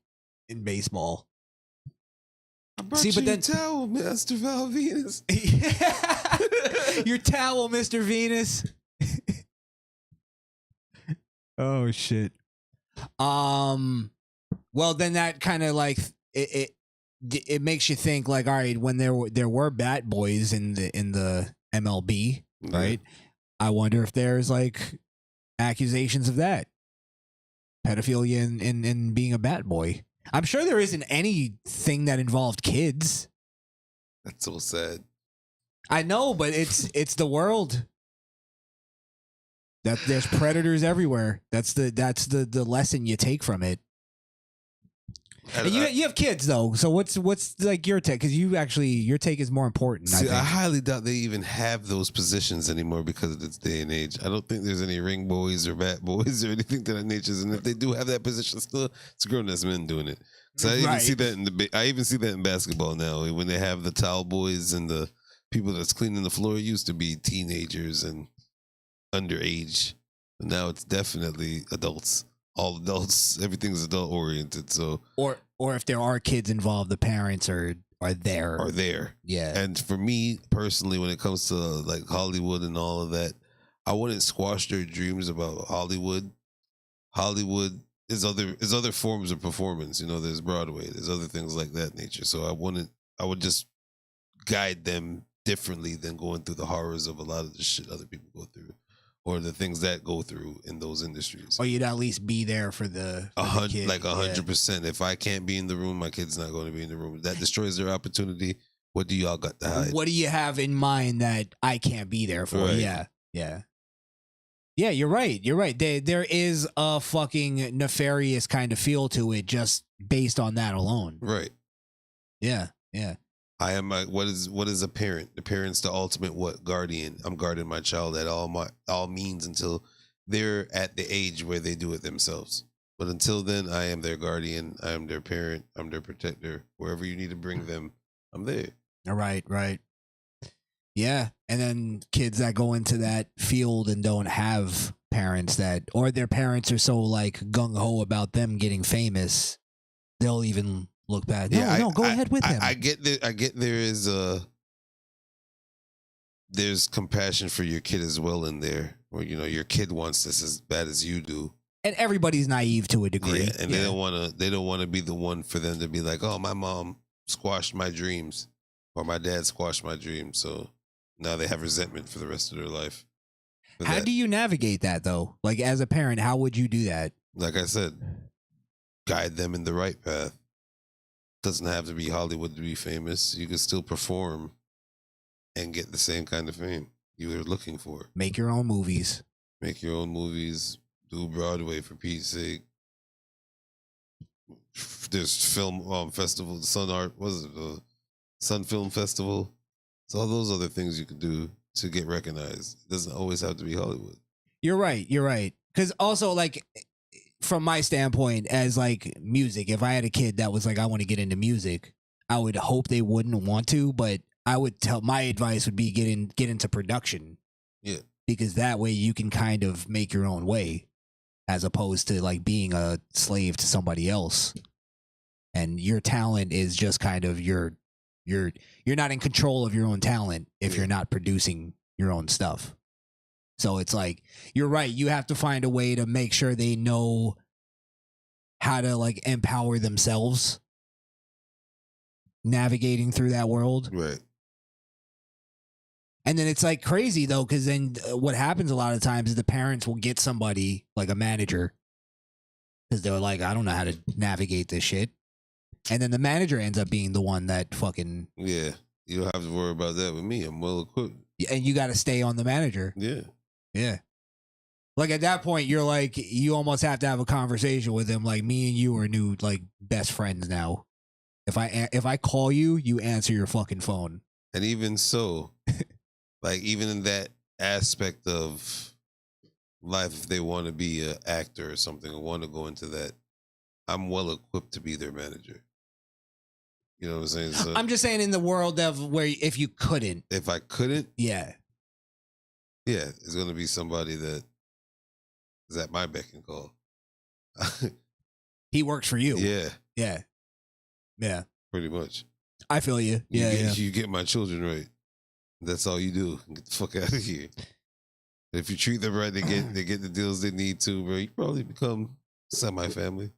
S4: in baseball.
S5: I brought
S4: See,
S5: you
S4: but then
S5: a towel, Master Val Venus.
S4: Your towel, Mr. Venus. Oh shit. Well, then that kind of like it makes you think like, all right, when there were bat boys in the MLB, right? I wonder if there's like accusations of that pedophilia in being a bat boy. I'm sure there isn't anything that involved kids.
S5: That's so sad.
S4: I know, but it's the world. That there's predators everywhere. That's the lesson you take from it. And you have kids though, so what's like your take? Because your take is more important.
S5: See,
S4: I
S5: I highly doubt they even have those positions anymore because of this day and age. I don't think there's any ring boys or bat boys or anything to that nature. And if they do have that position, still it's grown ass men doing it. So I even see that I even see that in basketball now when they have the towel boys and the people that's cleaning the floor. It used to be teenagers and underage, but now it's definitely adults. All adults, everything's adult oriented. So
S4: or if there are kids involved, the parents are there. Yeah.
S5: And for me personally, when it comes to like Hollywood and all of that, I wouldn't squash their dreams about Hollywood. Hollywood is other forms of performance. You know, there's Broadway, there's other things like that nature. So I would just guide them differently than going through the horrors of a lot of the shit other people go through. Or the things that go through in those industries.
S4: Or you'd at least be there for the kid.
S5: Like 100%. If I can't be in the room, my kid's not going to be in the room. That destroys their opportunity. What do y'all got to hide?
S4: What do you have in mind that I can't be there for?
S5: Right.
S4: Yeah. Yeah, you're right. There is a fucking nefarious kind of feel to it just based on that alone.
S5: Right.
S4: Yeah.
S5: I am what is a parent? The parent's the ultimate guardian. I'm guarding my child at all means until they're at the age where they do it themselves. But until then, I am their guardian. I am their parent. I'm their protector. Wherever you need to bring them, I'm there.
S4: Right. Yeah, and then kids that go into that field and don't have parents or their parents are so like gung ho about them getting famous, they'll even look bad. No, go ahead with him.
S5: I get there's compassion for your kid as well in there, where you know your kid wants this as bad as you do,
S4: and everybody's naive to a degree.
S5: Yeah, and they don't want to be the one for them to be like, oh, my mom squashed my dreams or my dad squashed my dreams, so now they have resentment for the rest of their life.
S4: How do you navigate that though? Like as a parent, how would you do that?
S5: Like I said, guide them in the right path. Doesn't have to be Hollywood to be famous. You can still perform and get the same kind of fame you were looking for.
S4: Make your own movies.
S5: Make your own movies. Do Broadway for Pete's sake. There's film festival, the Sun Art, was it the Sun Film Festival? So all those other things you can do to get recognized. It doesn't always have to be Hollywood.
S4: You're right. You're right. Because also, like, from my standpoint, as like music, if I had a kid that was like, I want to get into music, I would hope they wouldn't want to, but I would tell my advice would be get into production.
S5: Yeah.
S4: Because that way you can kind of make your own way, as opposed to like being a slave to somebody else. And your talent is just kind of you're not in control of your own talent if you're not producing your own stuff. So it's like, you're right. You have to find a way to make sure they know how to like empower themselves navigating through that world.
S5: Right.
S4: And then it's like crazy though, because then what happens a lot of times is the parents will get somebody like a manager because they're like, I don't know how to navigate this shit. And then the manager ends up being the one that fucking...
S5: Yeah. You don't have to worry about that with me. I'm well equipped.
S4: And you got to stay on the manager.
S5: Yeah.
S4: Yeah. Like at that point, you're like, you almost have to have a conversation with him. Like me and you are new, like best friends now. If I call you, you answer your fucking phone.
S5: And even so, like even in that aspect of life, if they want to be an actor or something or want to go into that, I'm well equipped to be their manager. You know what I'm saying? So
S4: I'm just saying in the world of where if you couldn't.
S5: If I couldn't?
S4: Yeah.
S5: Yeah, it's going to be somebody that is at my beck and call.
S4: He works for you.
S5: Yeah.
S4: Yeah. Yeah.
S5: Pretty much.
S4: I feel you.
S5: You get my children right. That's all you do. Get the fuck out of here. If you treat them right, they get the deals they need to, bro. You probably become semi-family.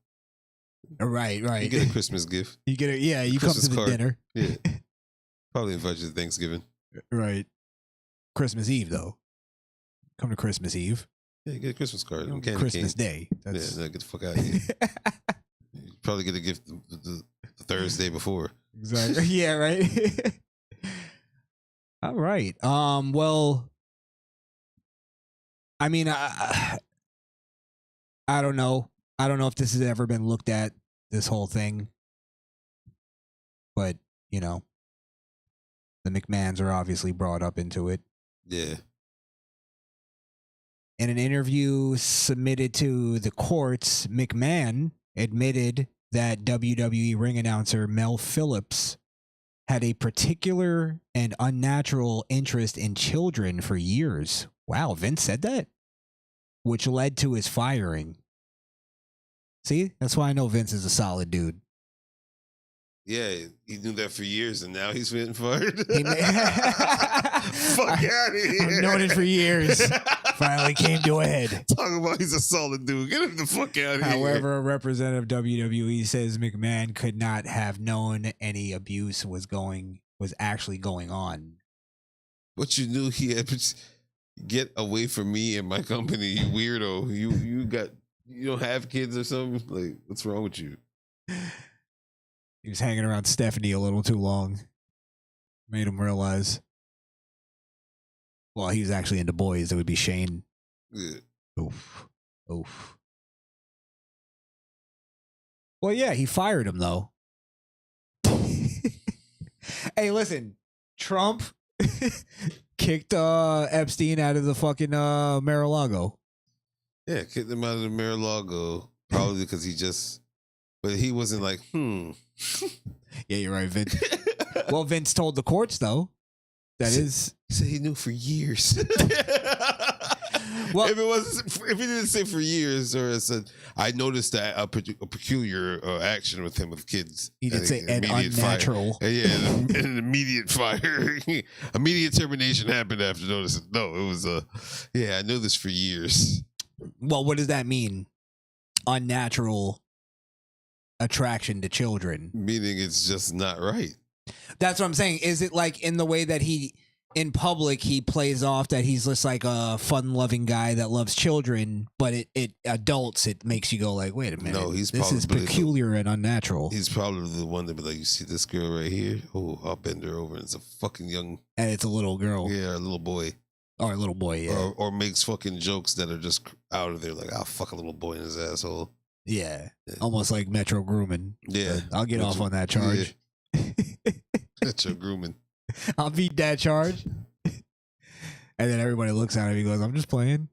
S4: Right.
S5: You get a Christmas gift.
S4: You get it. Yeah, you
S5: Christmas
S4: come to the dinner.
S5: Yeah. Probably invite you to Thanksgiving.
S4: Right. Christmas Eve, though. Come to Christmas Eve.
S5: Yeah, you get a Christmas card.
S4: Christmas Day.
S5: That's... Yeah, get the fuck out of here. You probably get a gift the Thursday before.
S4: Exactly. Yeah, right. All right. Well, I mean, I don't know. I don't know if this has ever been looked at, this whole thing. But, you know, the McMahons are obviously brought up into it.
S5: Yeah.
S4: In an interview submitted to the courts, McMahon admitted that WWE ring announcer Mel Phillips had a particular and unnatural interest in children for years. Wow, Vince said that? Which led to his firing. See? That's why I know Vince is a solid dude.
S5: Yeah, he knew that for years, and now he's getting fired.
S4: Fuck
S5: out of here.
S4: I've known it for years. Finally came to a head.
S5: Talking about he's a solid dude. Get him the fuck out of here.
S4: However, a representative of WWE says McMahon could not have known any abuse was actually going on.
S5: But you knew he had... Get away from me and my company, you weirdo. You don't have kids or something? Like, what's wrong with you?
S4: He was hanging around Stephanie a little too long. Made him realize. Well, he was actually into boys. It would be Shane.
S5: Yeah.
S4: Oof. Well, yeah, he fired him, though. Hey, listen. Trump kicked Epstein out of the fucking Mar-a-Lago.
S5: Yeah, kicked him out of the Mar-a-Lago. Probably because but he wasn't like,
S4: Yeah, you're right, Vince. Well, Vince told the courts, though. He
S5: said he knew for years.
S4: Well,
S5: if he didn't say for years, or said, I noticed that a peculiar action with him with kids.
S4: He did say an unnatural.
S5: Yeah, an immediate fire. Immediate termination happened after noticing. No, it was I knew this for years.
S4: Well, what does that mean? Unnatural attraction to children.
S5: Meaning it's just not right.
S4: That's what I'm saying. Is it like in the way that he in public he plays off that he's just like a fun-loving guy that loves children, but it adults it makes you go like, wait a minute,
S5: No, he's
S4: this is
S5: probably
S4: peculiar and unnatural.
S5: He's probably the one that be like, you see this girl right here? Oh, I'll bend her over. And it's a fucking young,
S4: And it's a little girl
S5: yeah, a little boy.
S4: or a little boy, yeah,
S5: Or makes fucking jokes that are just out of there, like, I'll fuck a little boy in his asshole.
S4: yeah,
S5: Yeah.
S4: almost like Metro grooming.
S5: Yeah.
S4: But I'll get off on that charge.
S5: That's your grooming.
S4: I'll beat that charge. And then everybody looks at him. He goes, "I'm just playing."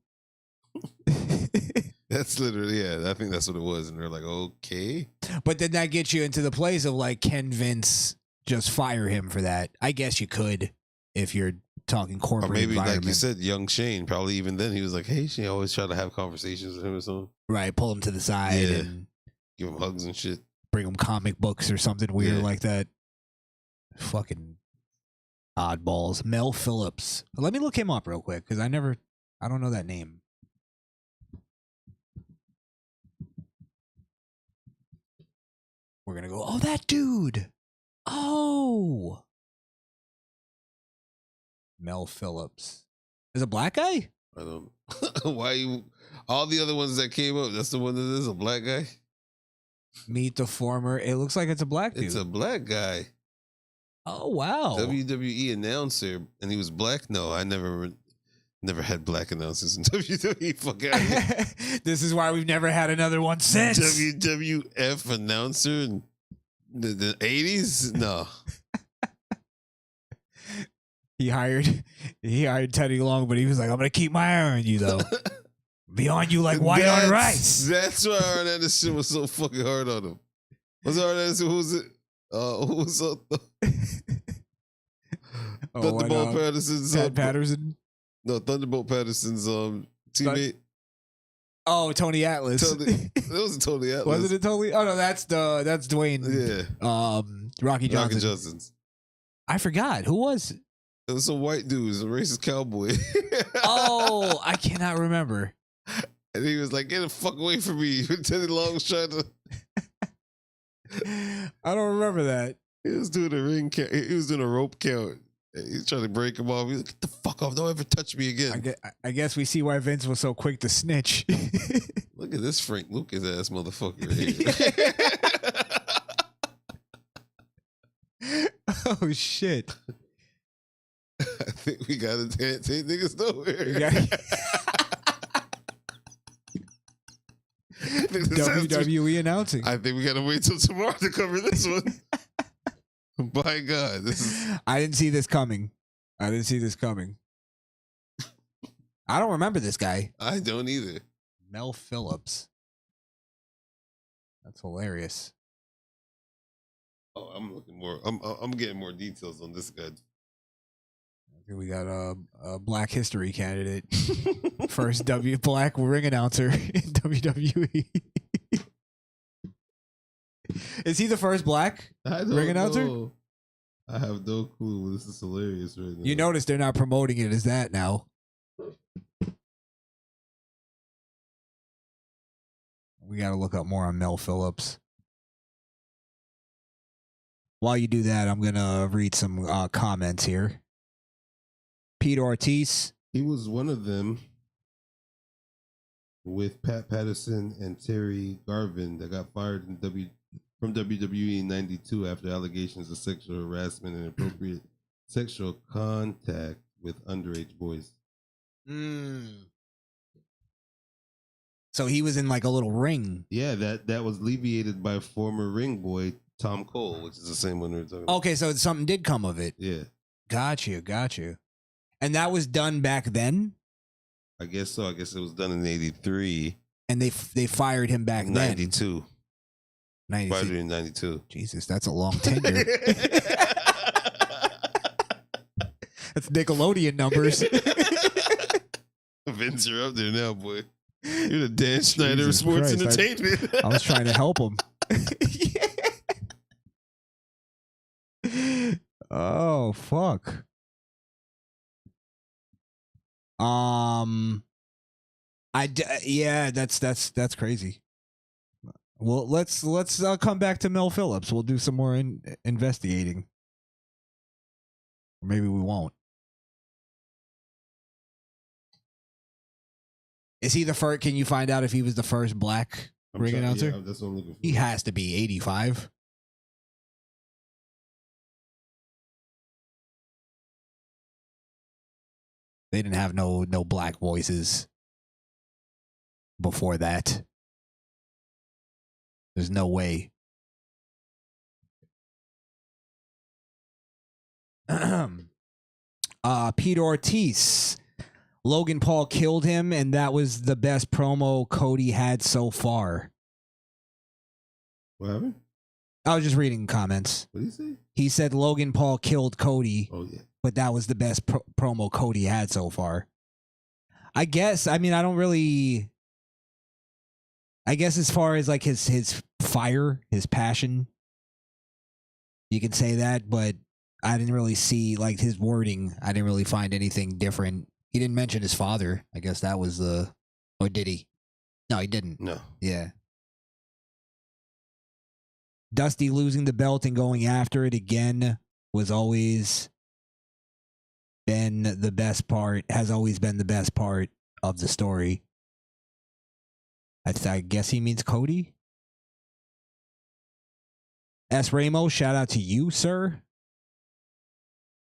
S5: That's literally, yeah, I think that's what it was. And they're like, okay.
S4: But then that gets you into the place of like, can Vince just fire him for that? I guess you could if you're talking corporate
S5: Or maybe,
S4: environment.
S5: like you said, young Shane, probably even then, he was like, hey, Shane, always try to have conversations with him or something.
S4: Right, pull him to the side
S5: Yeah.
S4: and
S5: Give him hugs and shit.
S4: bring him comic books or something weird
S5: Yeah.
S4: like that. Fucking oddballs. Mel Phillips. Let me look him up real quick because I don't know that name. We're gonna go, oh, that dude. Oh, Mel Phillips is a black guy.
S5: I don't why you all the other ones that came up, that's the one that is a black guy?
S4: Meet the former. It looks like it's a black dude.
S5: It's a black guy.
S4: Oh wow.
S5: WWE announcer, and he was black. No, I never had black announcers in WWE. Fuck out of here.
S4: This is why we've never had another one since.
S5: WWF announcer in the 80s? No.
S4: He hired Teddy Long, but he was like, "I'm gonna keep my eye on you though. Be on you like white on rice."
S5: That's why Arn Anderson was so fucking hard on him. Was Arn Anderson? Who was it? Who was Thunderbolt Patterson's
S4: Pat Patterson.
S5: No, Thunderbolt Patterson's teammate.
S4: Oh, Tony Atlas.
S5: It wasn't Tony Atlas.
S4: Wasn't it Tony? Oh no, that's Dwayne.
S5: Yeah.
S4: Rocky Johnson.
S5: Rocky Johnson's.
S4: I forgot who was.
S5: It was some white dude. It was a racist cowboy.
S4: Oh, I cannot remember.
S5: And he was like, "Get the fuck away from me!" Teddy Long was trying to.
S4: I don't remember that.
S5: He was doing a ring count. He was doing a rope count. He's trying to break him off. He's like, "Get the fuck off! Don't ever touch me again."
S4: I guess we see why Vince was so quick to snitch.
S5: Look at this Frank Lucas ass motherfucker right here.
S4: Oh shit!
S5: I think we gotta take niggas nowhere.
S4: WWE announcing.
S5: I think we gotta wait till tomorrow to cover this one. By God, this is.
S4: I didn't see this coming. I don't remember this guy.
S5: I don't either.
S4: Mel Phillips. That's hilarious.
S5: Oh, I'm looking more. I'm getting more details on this guy.
S4: Okay, we got a Black History candidate. First black ring announcer in WWE. Is he the first black ring announcer?
S5: Know. I have no clue. This is hilarious right now.
S4: You notice they're not promoting it as that now. We got to look up more on Mel Phillips. While you do that, I'm going to read some comments here. Pete Ortiz.
S5: He was one of them with Pat Patterson and Terry Garvin that got fired from WWE in '92 after allegations of sexual harassment and inappropriate sexual contact with underage boys.
S4: So he was in like a little ring.
S5: Yeah, that was alleviated by former ring boy Tom Cole, which is the same one we were talking about.
S4: Okay, so something did come of it.
S5: Yeah.
S4: Got you. And that was done back then?
S5: I guess so. I guess it was done in '83.
S4: And they fired him back then.
S5: 92.
S4: 92.
S5: Fired in 92.
S4: Jesus, that's a long tenure. That's Nickelodeon numbers.
S5: Vince, you're up there now, boy. You're the Dan Schneider of
S4: Jesus
S5: sports
S4: Christ,
S5: entertainment.
S4: I was trying to help him. Oh, fuck. Yeah, that's crazy. Well, let's come back to Mel Phillips. We'll do some more investigating. Or maybe we won't. Is he the first? Can you find out if he was the first black ring announcer?
S5: Yeah, that's what I'm looking for.
S4: He has to be 85. They didn't have no black voices before that. There's no way. Pete Ortiz. Logan Paul killed him, and that was the best promo Cody had so far.
S5: What happened?
S4: I was just reading comments.
S5: What did he say?
S4: He said Logan Paul killed Cody,
S5: Oh, yeah.
S4: but that was the best promo Cody had so far. I guess. I mean, I don't really. I guess as far as like his fire, his passion, you can say that, but I didn't really see like his wording. I didn't really find anything different. He didn't mention his father. I guess that was the, or did he? No, he didn't.
S5: No.
S4: Yeah. Dusty losing the belt and going after it again was always been the best part, has always been the best part of the story. I guess he means Cody. S. Ramos, shout out to you, sir.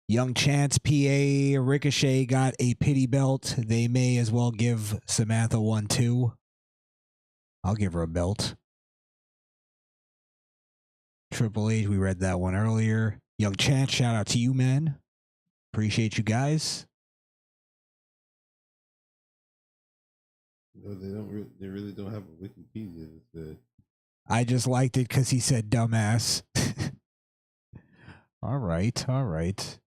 S4: Young Chance, PA, Ricochet got a pity belt. They may as well give Samantha one too. I'll give her a belt. Triple H, we read that one earlier. Young Chance, shout out to you, man. Appreciate you guys.
S5: No, they don't. They really don't have a Wikipedia.
S4: I just liked it because he said dumbass. All right, all right.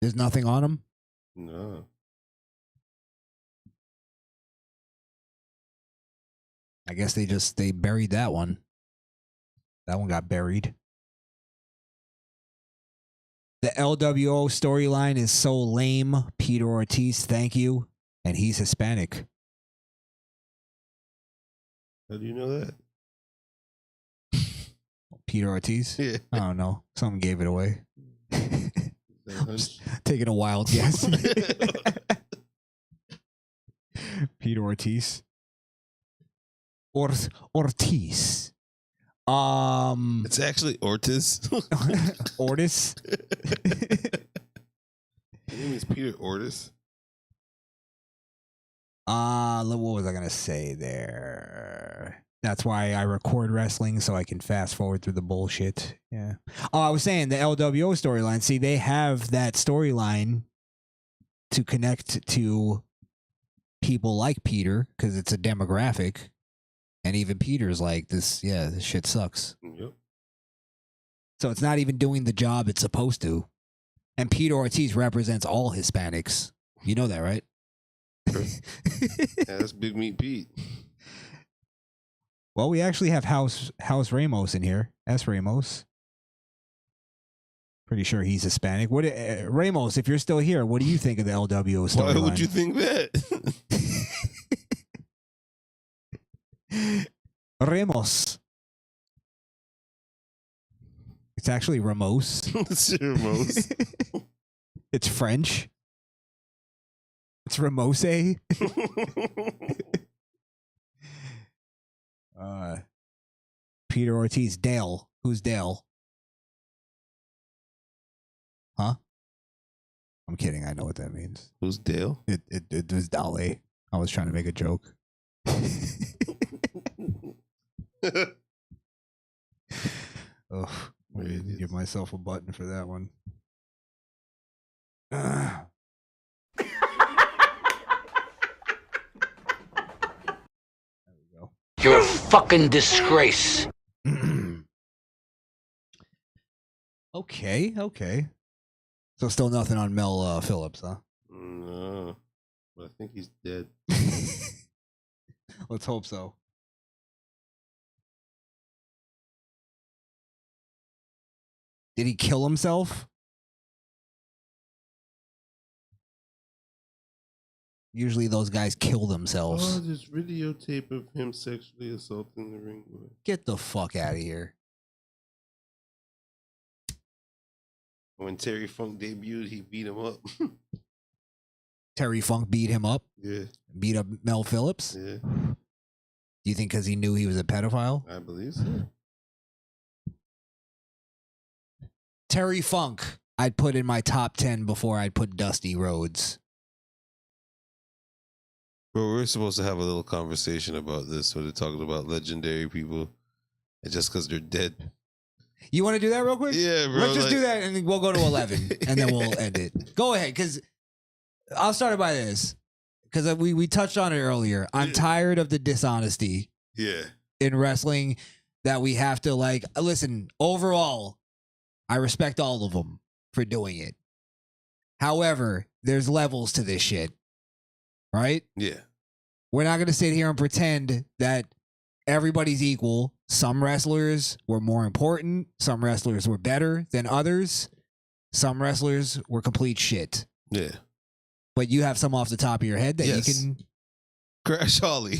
S4: There's nothing on him?
S5: No.
S4: I guess they buried that one. That one got buried. The LWO storyline is so lame. Peter Ortiz, thank you. And he's Hispanic.
S5: How do you know that?
S4: Peter Ortiz?
S5: Yeah.
S4: I don't know. Someone gave it away.
S5: Hunch?
S4: Taking a wild guess. Peter Ortiz. Ortiz.
S5: It's actually Ortiz.
S4: Ortiz.
S5: His name is Peter Ortiz.
S4: What was I gonna say there? That's why I record wrestling so I can fast forward through the bullshit. Yeah. Oh, I was saying the LWO storyline. See, they have that storyline to connect to people like Peter because it's a demographic, and even Peter's like this. Yeah, this shit sucks.
S5: Yep.
S4: So it's not even doing the job it's supposed to. And Peter Ortiz represents all Hispanics. You know that, right?
S5: Yeah, that's Big Meat Pete.
S4: Well, we actually have House Ramos in here. S. Ramos. Pretty sure he's Hispanic. What Ramos? If you're still here, what do you think of the LWO storyline?
S5: Why would you think that?
S4: Ramos. It's actually Ramos.
S5: It's Ramos.
S4: It's French. It's Ramose. Peter Ortiz. Dale. Who's Dale? Huh? I'm kidding. I know what that means.
S5: Who's Dale?
S4: It was Dale. I was trying to make a joke. Oh, I need to give myself a button for that one. There we go.
S3: You're a fucking disgrace.
S4: Okay. So still nothing on Mel Phillips, huh?
S5: No, but I think he's dead.
S4: Let's hope so. Did he kill himself? Usually those guys kill themselves.
S5: Oh, there's videotape of him sexually assaulting the ring boy.
S4: Get the fuck out of here.
S5: When Terry Funk debuted, he beat him up.
S4: Terry Funk beat him up,
S5: Yeah,
S4: beat up Mel Phillips.
S5: yeah,
S4: Do you think because he knew he was a pedophile?
S5: I believe so.
S4: Terry Funk, I'd put in my top 10 before I'd put Dusty Rhodes.
S5: Bro, we're supposed to have a little conversation about this where they're talking about legendary people, and just because they're dead.
S4: You want to do that real quick?
S5: Yeah, bro.
S4: Let's just do that and we'll go to 11 and then we'll end it. Go ahead, because I'll start it by this. Because we touched on it earlier. I'm tired of the dishonesty
S5: Yeah.
S4: in wrestling that we have to listen, overall, I respect all of them for doing it. However, there's levels to this shit, right?
S5: Yeah.
S4: We're not going to sit here and pretend that everybody's equal. Some wrestlers were more important. Some wrestlers were better than others. Some wrestlers were complete shit.
S5: Yeah.
S4: But you have some off the top of your head that
S5: Yes.
S4: you can...
S5: Crash Holly.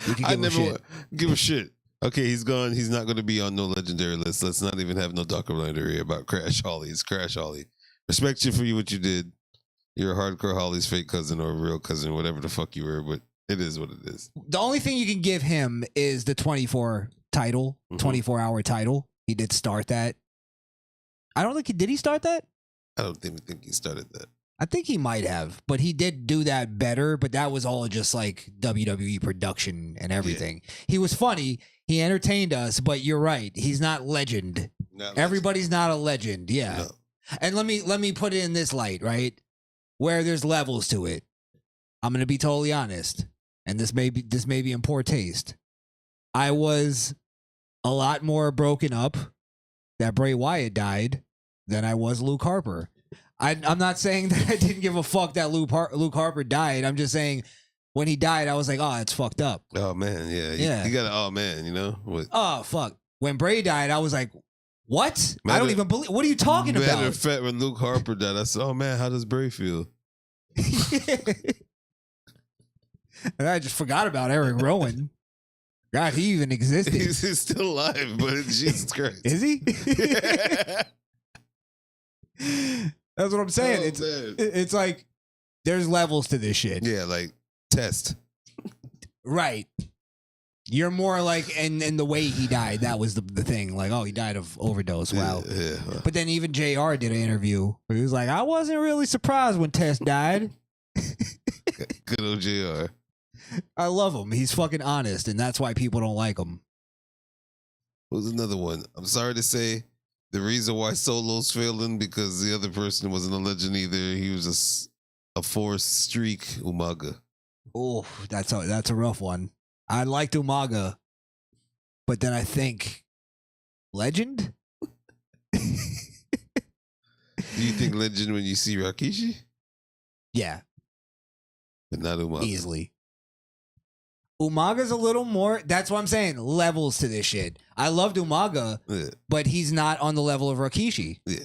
S4: You can
S5: I
S4: give a
S5: never
S4: shit.
S5: give a shit. Okay, he's gone. He's not going to be on no legendary list. Let's not even have no documentary about Crash Holly. It's Crash Holly. Respect you for what you did. You're a hardcore Holly's fake cousin or a real cousin, whatever the fuck you were, but it is what it is.
S4: The only thing you can give him is the 24 title, 24-hour title. He did start that. I don't think did he start that?
S5: I don't even think he started that.
S4: I think he might have, but he did do that better. But that was all just like WWE production and everything. Yeah. He was funny. He entertained us, but you're right. He's not legend. Everybody's not a legend. Yeah. No. And let me put it in this light, right? Where there's levels to it. I'm going to be totally honest. And this may be in poor taste. I was a lot more broken up that Bray Wyatt died than I was Luke Harper. I'm not saying that I didn't give a fuck that Luke Harper died. I'm just saying when he died, I was like, oh, it's fucked up.
S5: Oh, man. Yeah. You got to, oh, man, you know? What?
S4: Oh, fuck. When Bray died, I was like, what? I don't even believe. What are you talking about?
S5: Matter of fact, when Luke Harper died, I said, oh, man, how does Bray feel?
S4: And I just forgot about Eric Rowan. God, he even existed.
S5: He's still alive, but Jesus Christ.
S4: Is he? That's what I'm saying. It's like there's levels to this shit.
S5: Yeah, like test.
S4: Right. You're more like, and the way he died, that was the thing. Like, oh, he died of overdose. Wow.
S5: Yeah.
S4: But then even JR did an interview where he was like, I wasn't really surprised when Test died.
S5: Good old JR.
S4: I love him. He's fucking honest, and that's why people don't like him.
S5: What was another one? I'm sorry to say, the reason why Solo's failing because the other person wasn't a legend either. He was a forced streak, Umaga.
S4: Oh, that's a rough one. I liked Umaga, but then I think legend.
S5: Do you think legend when you see Rikishi?
S4: Yeah,
S5: but not Umaga.
S4: Easily. Umaga's a little more. That's what I'm saying. Levels to this shit. I loved Umaga, but he's not on the level of Rikishi.
S5: Yeah.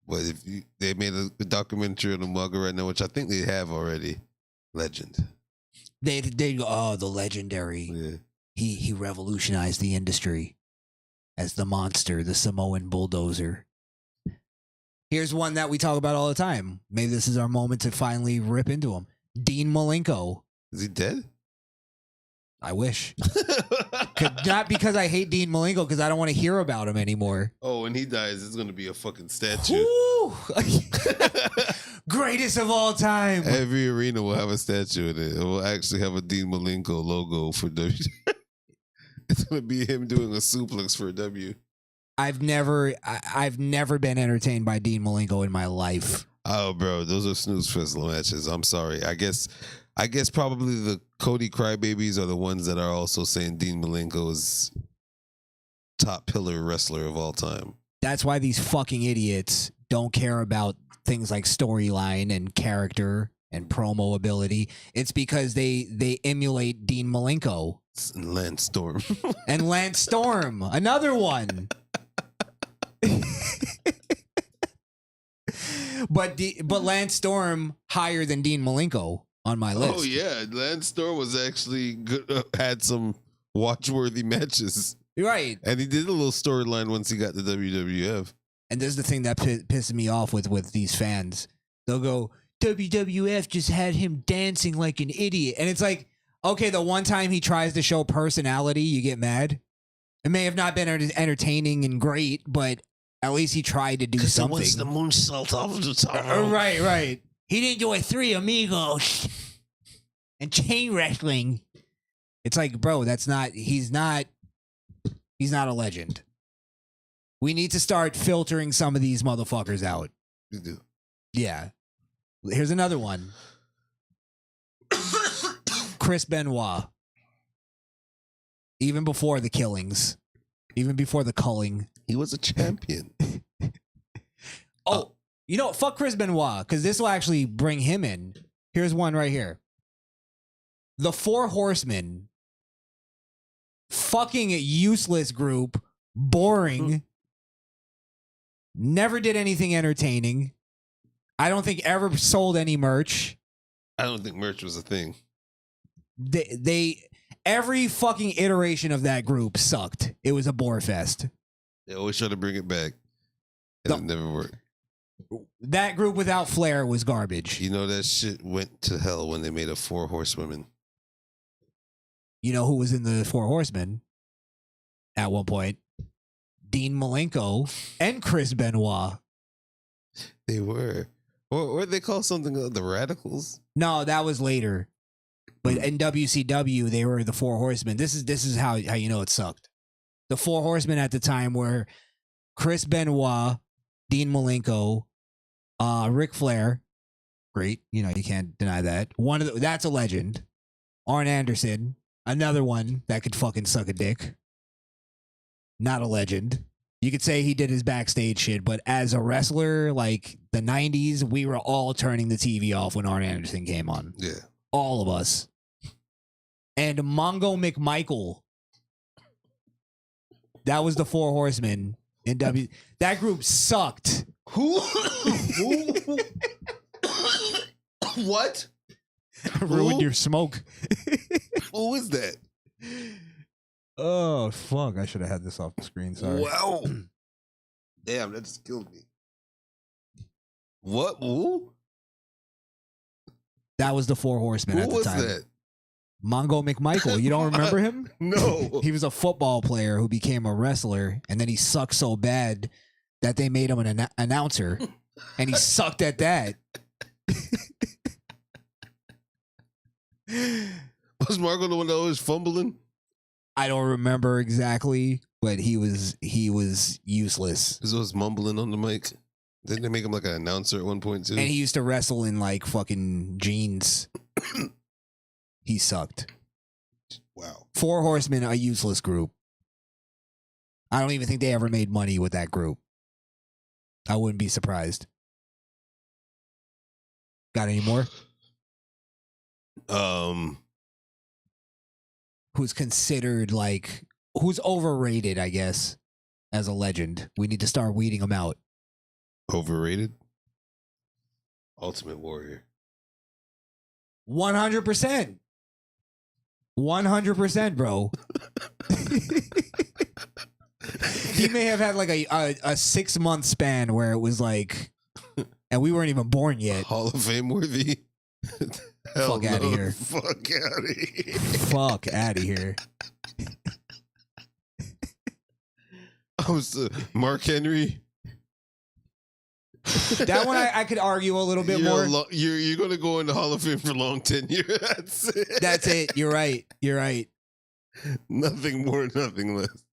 S5: But if they made a documentary on Umaga right now, which I think they have already, legend.
S4: They go, the legendary.
S5: Yeah.
S4: He revolutionized the industry as the monster, the Samoan bulldozer. Here's one that we talk about all the time. Maybe this is our moment to finally rip into him. Dean Malenko.
S5: Is he dead?
S4: I wish. Not because I hate Dean Malenko, because I don't want to hear about him anymore.
S5: Oh, when he dies, it's going to be a fucking statue.
S4: Greatest of all time.
S5: Every arena will have a statue in it. It will actually have a Dean Malenko logo for W. It's going to be him doing a suplex for a W.
S4: I've never been entertained by Dean Malenko in my life.
S5: Oh, bro, those are snooze fest matches. I'm sorry. I guess probably the Cody crybabies are the ones that are also saying Dean Malenko is top pillar wrestler of all time.
S4: That's why these fucking idiots don't care about things like storyline and character and promo ability. It's because they emulate Dean Malenko.
S5: And Lance Storm.
S4: And Lance Storm, another one. But Lance Storm higher than Dean Malenko on my list.
S5: Oh yeah, Lance Storm was actually good. Had some watch-worthy matches.
S4: Right.
S5: And he did a little storyline once he got to WWF.
S4: And this is the thing that pisses me off with these fans. They'll go, WWF just had him dancing like an idiot. And it's like, okay, the one time he tries to show personality, you get mad. It may have not been entertaining and great, but at least he tried to do something.
S5: The moonsault off the top.
S4: Right. He didn't do a 3 Amigos and chain wrestling. It's like, bro, he's not a legend. We need to start filtering some of these motherfuckers out.
S5: You do.
S4: Yeah. Here's another one. Chris Benoit. Even before the killings. Even before the culling.
S5: He was a champion.
S4: Oh, you know, fuck Chris Benoit, because this will actually bring him in. Here's one right here. The Four Horsemen. Fucking useless group. Boring. Never did anything entertaining. I don't think ever sold any merch.
S5: I don't think merch was a thing.
S4: They every fucking iteration of that group sucked. It was a bore fest.
S5: They always try to bring it back. And it never worked.
S4: That group without Flair was garbage.
S5: You know that shit went to hell when they made a 4 Horsewomen.
S4: You know who was in the Four Horsemen at one point? Dean Malenko and Chris Benoit.
S5: They were. Or they call something the Radicals?
S4: No, that was later. But in WCW, they were the Four Horsemen. This is how you know it sucked. The Four Horsemen at the time were Chris Benoit, Dean Malenko, Ric Flair. Great. You know, you can't deny that. That's a legend. Arn Anderson. Another one that could fucking suck a dick. Not a legend. You could say he did his backstage shit, but as a wrestler, like the 90s, we were all turning the TV off when Arn Anderson came on.
S5: Yeah.
S4: All of us. And Mongo McMichael. That was the Four Horsemen in W. That group sucked.
S5: Who? What?
S4: Ruined your smoke.
S5: Who is that?
S4: Oh, fuck. I should have had this off the screen. Sorry.
S5: Wow. Damn, that just killed me. What? Who?
S4: That was the Four Horsemen at the time.
S5: Who was that?
S4: Mongo McMichael. You don't remember him?
S5: No.
S4: He was a football player who became a wrestler, and then he sucked so bad that they made him an announcer, and he sucked at that.
S5: Was Marco the one that was fumbling?
S4: I don't remember exactly, but he was useless.
S5: Because he was mumbling on the mic. Didn't they make him like an announcer at one point too?
S4: And he used to wrestle in like fucking jeans. He sucked.
S5: Wow.
S4: Four Horsemen, a useless group. I don't even think they ever made money with that group. I wouldn't be surprised. Got any more? Who's considered like, who's overrated, I guess, as a legend. We need to start weeding them out.
S5: Overrated? Ultimate Warrior.
S4: 100%. 100%, bro. He may have had like a 6-month span where it was like, and we weren't even born yet.
S5: Hall of Fame worthy?
S4: Fuck out of here.
S5: Fuck out of here.
S4: Fuck out of here.
S5: I was Mark Henry.
S4: That one I could argue a little bit more.
S5: You're going to go in the Hall of Fame for long tenure. That's it.
S4: That's it. You're right. You're right.
S5: Nothing more, nothing less.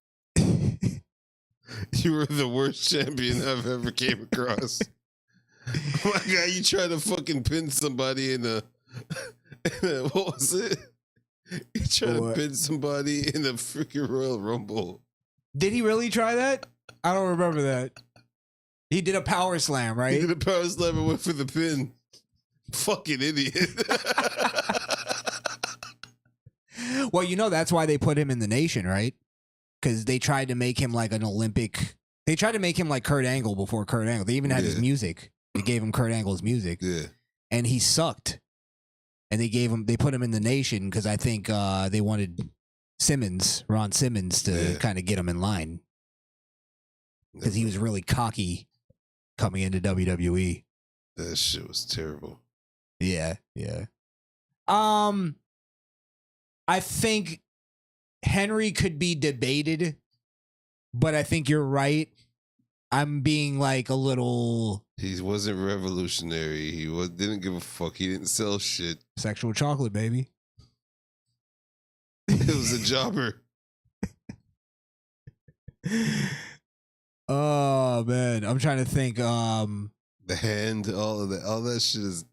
S5: You were the worst champion I've ever came across. My God, you try to fucking pin somebody in a what was it? You try to pin somebody in a freaking Royal Rumble.
S4: Did he really try that? I don't remember that. He did a power slam, right?
S5: He did a power slam and went for the pin. Fucking idiot.
S4: Well, you know that's why they put him in the Nation, right? Because they tried to make him like an Olympic. They tried to make him like Kurt Angle before Kurt Angle. They even had his music. They gave him Kurt Angle's music.
S5: Yeah.
S4: And he sucked. And they put him in the Nation because I think they wanted Ron Simmons to kind of get him in line. Because he was really cocky coming into WWE.
S5: That shit was terrible.
S4: Yeah. I think Henry could be debated, but I think you're right. I'm being like a little
S5: He wasn't revolutionary. Didn't give a fuck. He didn't sell shit.
S4: sexual chocolate, baby.
S5: It was a jobber.
S4: Oh man, I'm trying to think.
S5: The hand, all that shit is.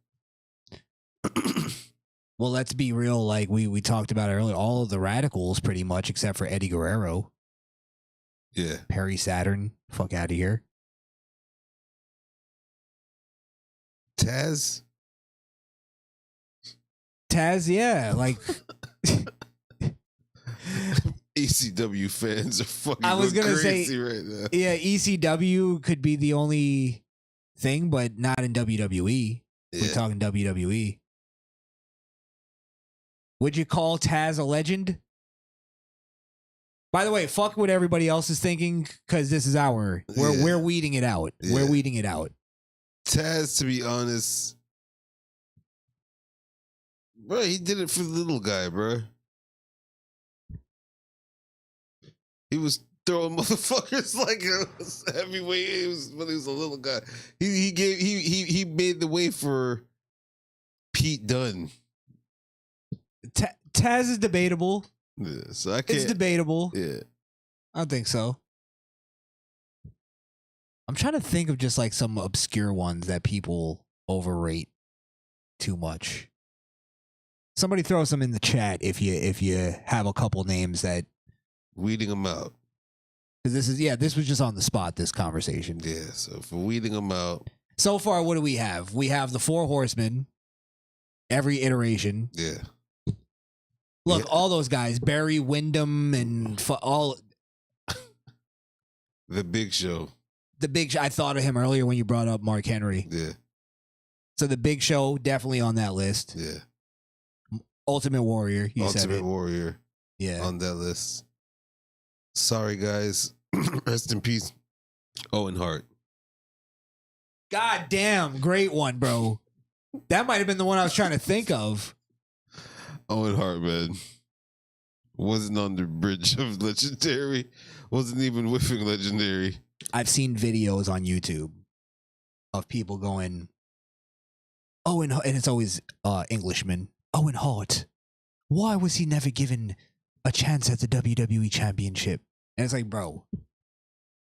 S4: Well, let's be real. Like we talked about earlier, all of the radicals, pretty much, except for Eddie Guerrero,
S5: Yeah.
S4: Perry Saturn, fuck out of here.
S5: Taz,
S4: yeah, like
S5: ECW fans are fucking
S4: I was gonna
S5: crazy
S4: say,
S5: right now.
S4: yeah, ECW could be the only thing, but not in WWE.
S5: Yeah.
S4: We're talking WWE. Would you call Taz a legend? By the way, fuck what everybody else is thinking, because this is we're weeding it out.
S5: Yeah.
S4: We're weeding it out.
S5: Taz, to be honest, bro, he did it for the little guy, bro. He was throwing motherfuckers like a heavyweight. When he was a little guy. He made the way for Pete Dunne.
S4: Taz is debatable.
S5: Yeah, so I can't.
S4: It's debatable.
S5: Yeah.
S4: I don't think so. I'm trying to think of just like some obscure ones that people overrate too much. Somebody throw some in the chat if you have a couple names that
S5: Weeding them out.
S4: because this was just on the spot, this conversation.
S5: Yeah, so for weeding them out.
S4: So far, what do we have? We have the Four Horsemen, every iteration.
S5: Yeah.
S4: Look,
S5: Yeah.
S4: all those guys, Barry Windham and all
S5: The Big Show.
S4: the Big Show. I thought of him earlier when you brought up Mark Henry.
S5: Yeah.
S4: So the Big Show, definitely on that list.
S5: Yeah.
S4: Ultimate Warrior, you said
S5: Ultimate
S4: it.
S5: Warrior
S4: Yeah.
S5: on that list. Sorry, guys. Rest in peace. Owen Hart.
S4: God damn, great one, bro. That might have been the one I was trying to think of.
S5: Owen Hart, man. Wasn't on the bridge of legendary. Wasn't even whiffing legendary.
S4: I've seen videos on YouTube of people going, Owen, and it's always Englishman. Owen Hart. Why was he never given a chance at the WWE Championship? And it's like, bro,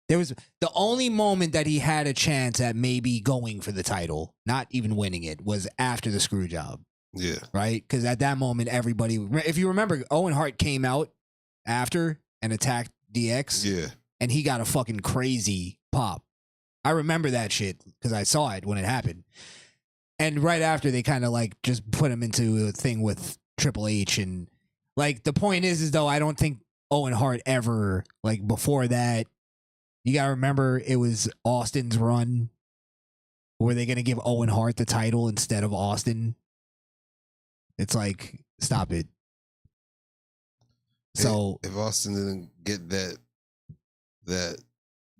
S4: there was the only moment that he had a chance at maybe going for the title, not even winning it, was after the screw job.
S5: Yeah.
S4: Right? Because at that moment, everybody, if you remember, Owen Hart came out after and attacked DX.
S5: Yeah.
S4: And he got a fucking crazy pop. I remember that shit because I saw it when it happened. And right after, they kind of like just put him into a thing with Triple H. And like the point is though, I don't think Owen Hart ever, like before that, you got to remember it was Austin's run. Were they going to give Owen Hart the title instead of Austin? It's like, stop it. So
S5: if Austin didn't get that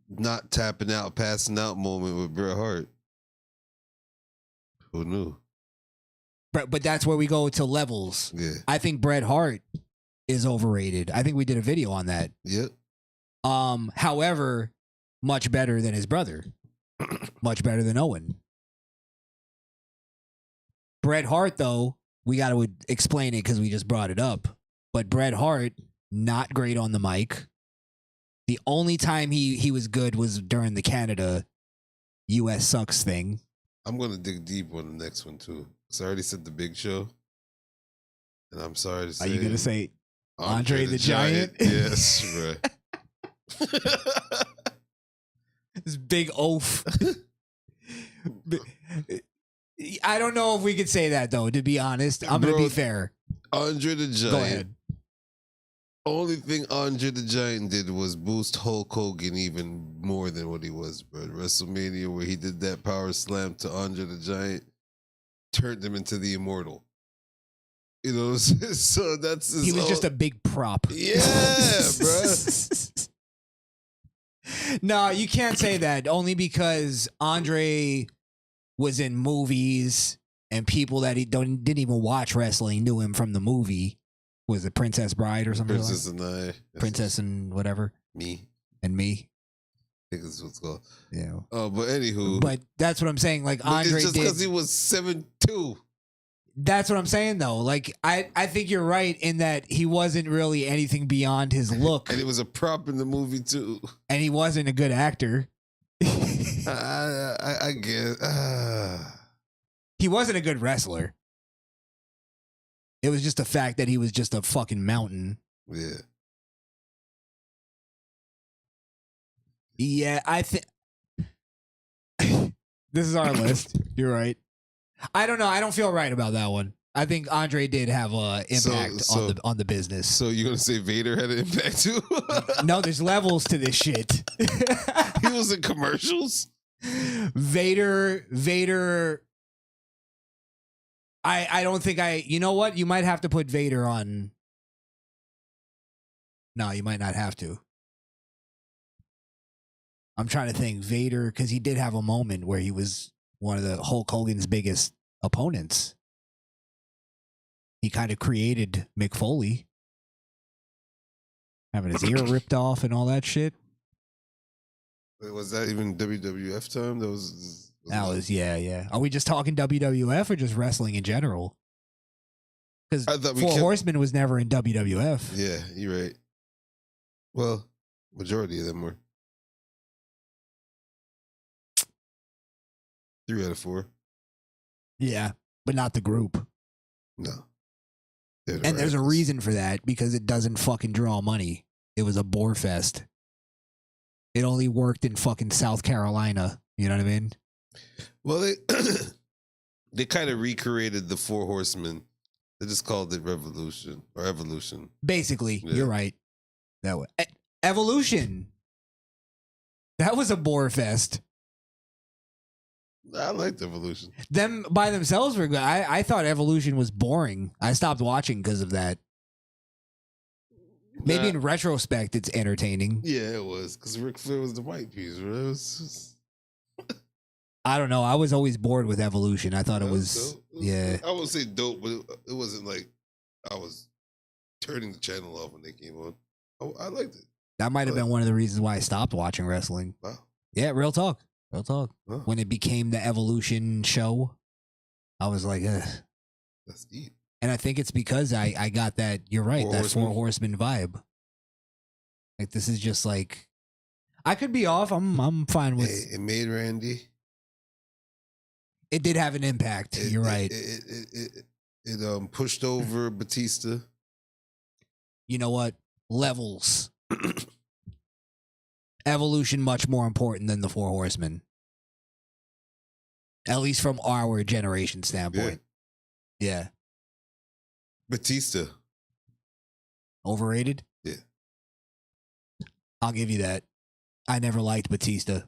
S5: not tapping out, passing out moment with Bret Hart, who knew?
S4: but that's where we go to levels.
S5: Yeah.
S4: I think Bret Hart is overrated. I think we did a video on that.
S5: Yep.
S4: However, much better than his brother. Much better than Owen. Bret Hart, though, we got to explain it because we just brought it up. But Bret Hart, not great on the mic. The only time he was good was during the Canada US sucks thing.
S5: I'm going to dig deep on the next one, too. So I already said the Big Show. And I'm sorry to say.
S4: Are you going to say Andre the Giant?
S5: Yes, bro.
S4: This big oaf. I don't know if we could say that, though, to be honest. I'm going to be fair.
S5: Andre the Giant.
S4: Go ahead.
S5: Only thing Andre the Giant did was boost Hulk Hogan even more than what he was, bro. WrestleMania, where he did that power slam to Andre the Giant, turned him into the Immortal. You know, so that's his
S4: he was just a big prop.
S5: Yeah, bro.
S4: No, you can't say that. Only because Andre was in movies and people that didn't even watch wrestling knew him from the movie. Was it Princess Bride or something?
S5: Princess and I.
S4: Princess and whatever.
S5: Me.
S4: And me.
S5: I think that's what's called.
S4: Yeah.
S5: But anywho.
S4: But that's what I'm saying. Like Andre
S5: it's just because he was 7'2".
S4: That's what I'm saying though. Like I think you're right in that he wasn't really anything beyond his look.
S5: And it was a prop in the movie too.
S4: And he wasn't a good actor.
S5: I guess.
S4: He wasn't a good wrestler. It was just the fact that he was just a fucking mountain.
S5: Yeah.
S4: Yeah, I think this is our list. You're right. I don't know. I don't feel right about that one. I think Andre did have an impact on the business.
S5: So you're gonna say Vader had an impact too?
S4: No, there's levels to this shit.
S5: He was in commercials.
S4: Vader. I don't think you know what? You might have to put Vader on. No, you might not have to. I'm trying to think Vader because he did have a moment where he was one of the Hulk Hogan's biggest opponents. He kind of created Mick Foley, having his ear ripped off and all that shit.
S5: Wait, was that even WWF time? That was
S4: yeah. Are we just talking WWF or just wrestling in general? Because Four Horsemen was never in WWF.
S5: Yeah, you're right. Well, majority of them were. 3 out of 4.
S4: Yeah, but not the group.
S5: No.
S4: And there's a reason for that, because it doesn't fucking draw money. It was a bore fest. It only worked in fucking South Carolina. You know what I mean?
S5: Well, they kind of recreated the 4 Horsemen. They just called it Revolution or Evolution.
S4: Basically, You're right. That way. Evolution. That was a bore fest.
S5: I liked Evolution.
S4: Them by themselves were good. I thought Evolution was boring. I stopped watching because of that. Maybe in retrospect, it's entertaining.
S5: Yeah, it was. Because Ric Flair was the white piece, right? It was just...
S4: I don't know. I was always bored with Evolution. I thought it was yeah.
S5: I would say dope, but it wasn't like I was turning the channel off when they came on. I liked it.
S4: That might have been one of the reasons why I stopped watching wrestling.
S5: Wow.
S4: Yeah, real talk. Real talk.
S5: Huh.
S4: When it became the Evolution show, I was like, ugh.
S5: That's deep.
S4: And I think it's because I got that, you're right, Four Horsemen vibe. Like, this is just like, I could be off. I'm fine with
S5: it. Made Randy.
S4: It did have an impact. You're right.
S5: It pushed over Batista.
S4: You know what? Levels. Evolution much more important than the Four Horsemen. At least from our generation standpoint. Yeah.
S5: Batista.
S4: Overrated?
S5: Yeah.
S4: I'll give you that. I never liked Batista.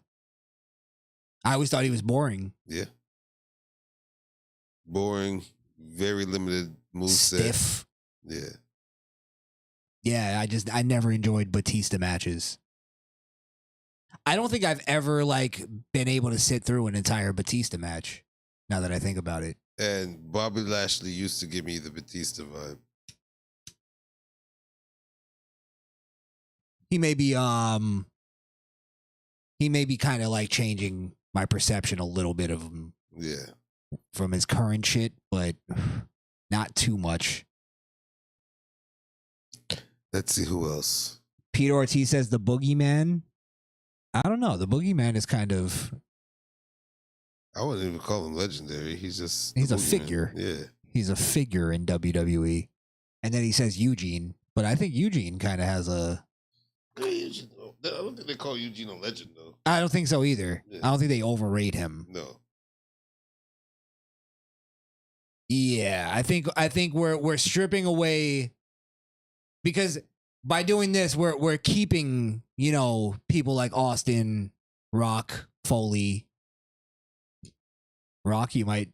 S4: I always thought he was boring.
S5: Yeah. Boring. Very limited moveset.
S4: Stiff.
S5: Yeah.
S4: Yeah, I never enjoyed Batista matches. I don't think I've ever been able to sit through an entire Batista match. Now that I think about it.
S5: And Bobby Lashley used to give me the Batista vibe.
S4: He may be kind of changing my perception a little bit of him.
S5: Yeah.
S4: From his current shit, but not too much.
S5: Let's see who else.
S4: Peter Ortiz says the Boogeyman. I don't know. The Boogeyman is kind of...
S5: I wouldn't even call him legendary. He's
S4: a figure.
S5: Yeah.
S4: He's a figure in WWE. And then he says Eugene. But I think Eugene kind of has a...
S5: I don't think they call Eugene a legend, though.
S4: I don't think so either. Yeah. I don't think they overrate him.
S5: No.
S4: Yeah, I think we're stripping away... Because by doing this, we're keeping, people like Austin, Rock, Foley. Rock, you might.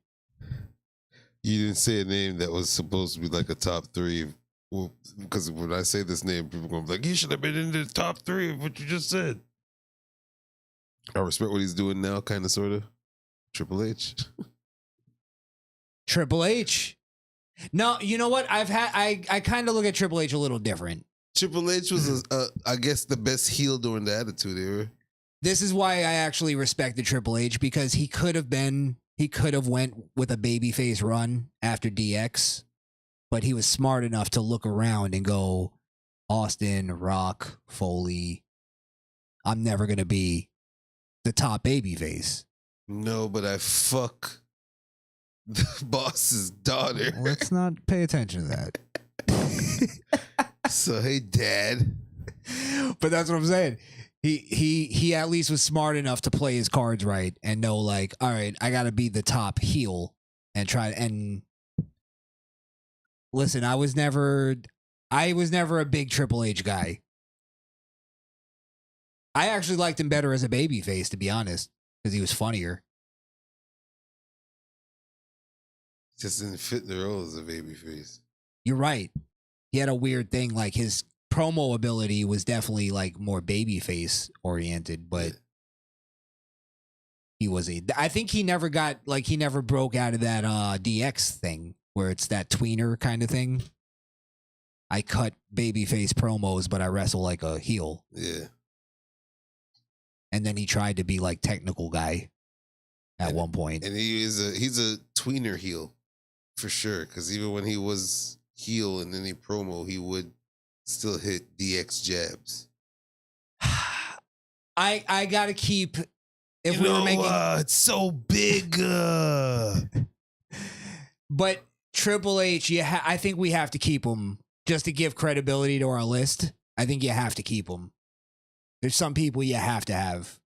S5: You didn't say a name that was supposed to be like a top 3. Well, because when I say this name, people are going to be like, he should have been in the top 3 of what you just said. I respect what he's doing now, kind of, sort of. Triple H.
S4: Triple H. No, you know what? I kind of look at Triple H a little different.
S5: Triple H was, I guess, the best heel during the Attitude Era.
S4: This is why I actually respected Triple H, because he could have went with a babyface run after DX, but he was smart enough to look around and go, Austin, Rock, Foley, I'm never going to be the top babyface.
S5: No, but I fuck the boss's daughter.
S4: Let's not pay attention to that.
S5: So, hey, Dad.
S4: But that's what I'm saying. He at least was smart enough to play his cards right and know, like, all right, I got to be the top heel and try. And listen, I was never a big Triple H guy. I actually liked him better as a babyface, to be honest, because he was funnier.
S5: Just didn't fit the role as a babyface.
S4: You're right. He had a weird thing, like his promo ability was definitely like more babyface oriented, but I think he never broke out of that DX thing where it's that tweener kind of thing. I cut babyface promos, but I wrestle like a heel.
S5: Yeah.
S4: And then he tried to be like technical guy at one point.
S5: And he's a tweener heel for sure. Because even when he was heel in any promo, he would still hit DX jabs.
S4: I gotta keep. If
S5: you
S4: we
S5: know,
S4: were making,
S5: it's so big.
S4: But Triple H, I think we have to keep him just to give credibility to our list. I think you have to keep him. There's some people you have to have.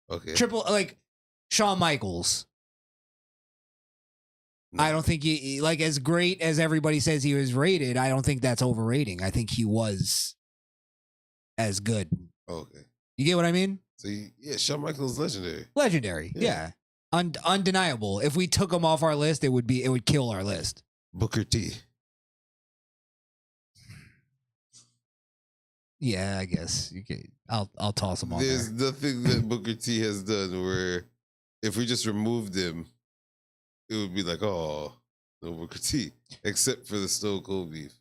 S5: Okay.
S4: Like Shawn Michaels.
S5: No.
S4: I don't think he, like, as great as everybody says he was rated, I don't think that's overrating. I think he was as good.
S5: Okay.
S4: You get what I mean?
S5: So Shawn Michaels legendary.
S4: Legendary. Yeah. Undeniable. If we took him off our list, it would kill our list.
S5: Booker T.
S4: Yeah, I guess you can. I'll toss him on there.
S5: There's nothing that Booker T has done where if we just removed him, it would be like, oh, no Booker T, except for the Stone Cold beef.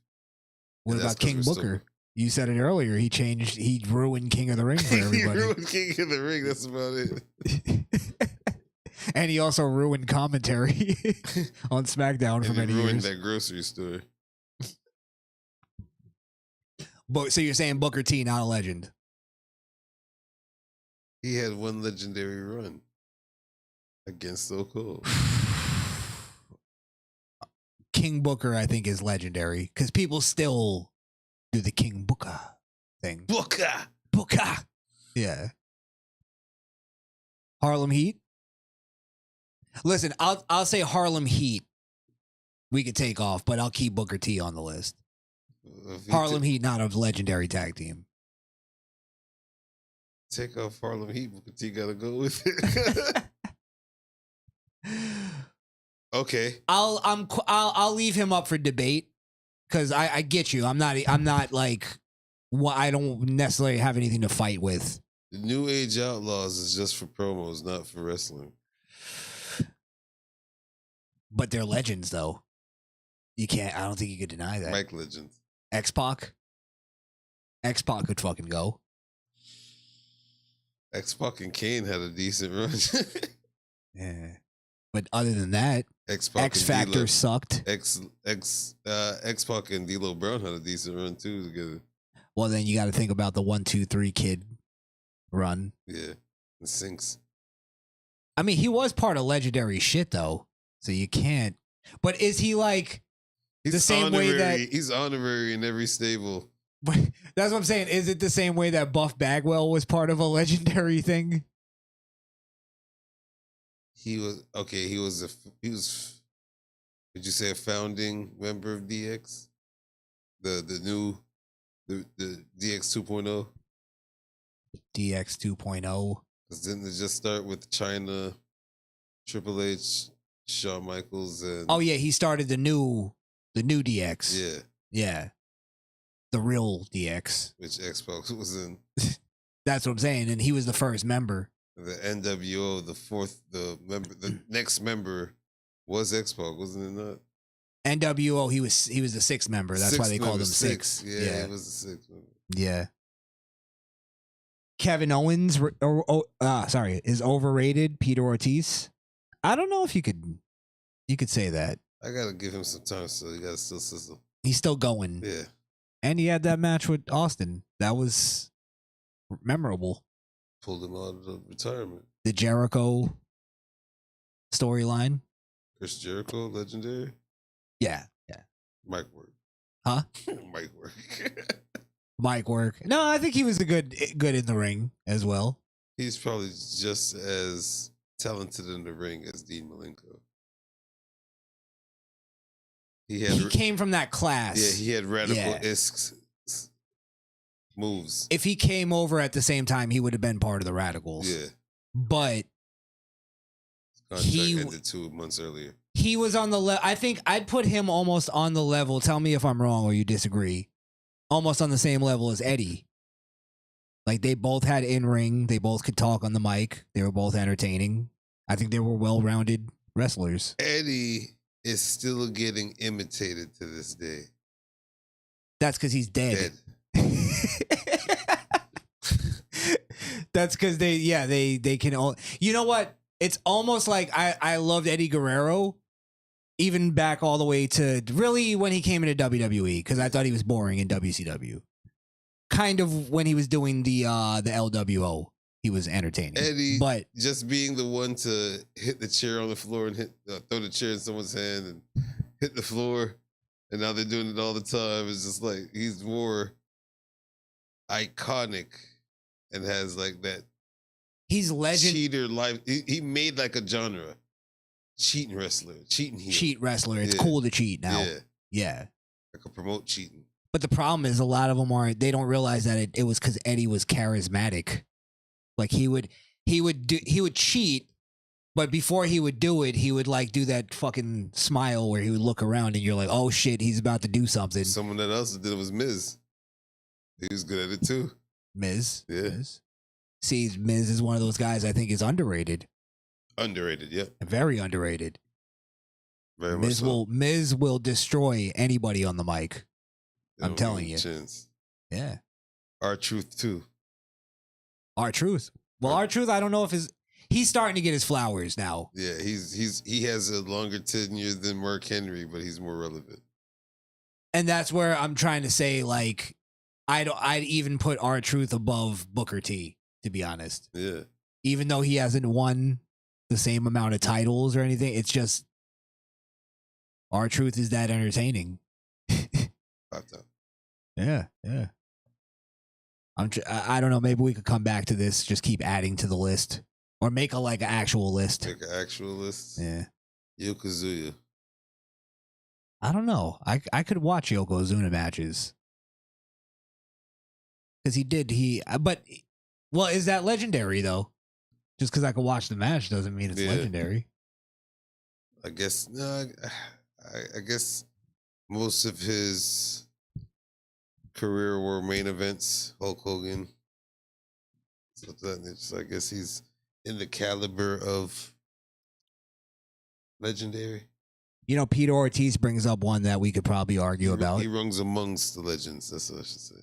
S4: What about King Booker? You said it earlier. He ruined King of the Ring for everybody.
S5: He ruined King of the Ring. That's about it.
S4: And he also ruined commentary on SmackDown for many
S5: ruined
S4: years.
S5: that grocery store.
S4: But so you're saying Booker T not a legend?
S5: He had one legendary run against Stone Cold.
S4: King Booker, I think, is legendary because people still do the King Booker thing. Booker. Yeah. Harlem Heat. Listen, I'll say Harlem Heat. We could take off, but I'll keep Booker T on the list. Harlem Heat, not a legendary tag team.
S5: Take off Harlem Heat, Booker T gotta go with it. Okay.
S4: I'll leave him up for debate because I get you. I'm not like I don't necessarily have anything to fight with.
S5: The New Age Outlaws is just for promos, not for wrestling.
S4: But they're legends, though. I don't think you could deny that.
S5: Mike Legends.
S4: X-Pac could fucking go.
S5: X-Pac and Kane had a decent run.
S4: Yeah. But other than that,
S5: X-Pac
S4: X-Factor sucked.
S5: X-Pac and D'Lo Brown had a decent run too together.
S4: Well, then you got to think about the 1, 2, 3 kid run.
S5: Yeah. The Sinks.
S4: I mean, he was part of legendary shit, though. So you can't. But is he like the same way that
S5: he's honorary in every stable?
S4: That's what I'm saying. Is it the same way that Buff Bagwell was part of a legendary thing?
S5: He was okay. He was. Would you say a founding member of DX? The DX 2.0.
S4: DX 2.0.
S5: Because didn't it just start with China, Triple H, Shawn Michaels, and
S4: Oh yeah, he started the new DX.
S5: yeah,
S4: Yeah. The real DX.
S5: which X-Pac was in.
S4: That's what I'm saying. And he was the first member.
S5: The NWO, the next member Was X-Pac, wasn't it not?
S4: NWO, he was the sixth member. That's why they called him six.
S5: Yeah, it was the sixth member.
S4: Yeah. Kevin Owens, is overrated. Peter Ortiz. I don't know if you could say that.
S5: I gotta give him some time, so he gotta still sizzle.
S4: He's still going.
S5: Yeah.
S4: And he had that match with Austin. That was memorable.
S5: Pulled him out of the retirement.
S4: The Jericho storyline.
S5: Chris Jericho, legendary.
S4: Yeah.
S5: Mike work.
S4: Huh?
S5: Mike work.
S4: Mike work. No, I think he was good in the ring as well.
S5: He's probably just as talented in the ring as Dean Malenko. He
S4: came from that class.
S5: Yeah, he had radical-esque moves.
S4: If he came over at the same time, he would have been part of the Radicals.
S5: Yeah.
S4: But
S5: contract ended 2 months earlier.
S4: He was on the level. I think I'd put him almost on the level. Tell me if I'm wrong or you disagree. Almost on the same level as Eddie. Like they both had in-ring. They both could talk on the mic. They were both entertaining. I think they were well-rounded wrestlers.
S5: Eddie is still getting imitated to this day.
S4: That's because he's dead. That's because they can all. You know what? It's almost like I loved Eddie Guerrero, even back all the way to really when he came into WWE because I thought he was boring in WCW. Kind of when he was doing the LWO, he was entertaining.
S5: Eddie,
S4: but
S5: just being the one to hit the chair on the floor and throw the chair in someone's hand and hit the floor, and now they're doing it all the time. It's just like he's more iconic and has like that.
S4: He's legend.
S5: Cheater life. He made like a genre. Cheating wrestler. Cheating heel.
S4: Cheat wrestler. It's cool to cheat now. Yeah.
S5: I could promote cheating.
S4: But the problem is a lot of them they don't realize that it was because Eddie was charismatic. Like he would cheat, but before he would do it, he would like do that fucking smile where he would look around and you're like, oh shit, he's about to do something.
S5: Someone that else did it was Miz. He was good at it too.
S4: Miz?
S5: Yeah.
S4: Miz? See, Miz is one of those guys I think is underrated.
S5: Underrated, yep.
S4: Very underrated.
S5: Very much so.
S4: Miz will destroy anybody on the mic. I'm telling you.
S5: Chance.
S4: Yeah.
S5: R-Truth too.
S4: R-Truth. Well, R-Truth, I don't know if he's starting to get his flowers now.
S5: Yeah, he has a longer tenure than Mark Henry, but he's more relevant.
S4: And that's where I'm trying to say, like, I'd even put R-Truth above Booker T, to be honest.
S5: Yeah.
S4: Even though he hasn't won the same amount of titles or anything, it's just R-Truth is that entertaining. Yeah. I don't know. Maybe we could come back to this. Just keep adding to the list, or make an actual list.
S5: Make an actual list.
S4: Yeah.
S5: Yokozuna.
S4: I don't know. I could watch Yokozuna matches because well, is that legendary though? Just because I could watch the match doesn't mean it's legendary.
S5: I guess no. I guess most of his career were main events. Hulk Hogan. So I guess he's in the caliber of legendary.
S4: You know, Peter Ortiz brings up one that we could probably argue about.
S5: He rungs amongst the legends. That's what I should say.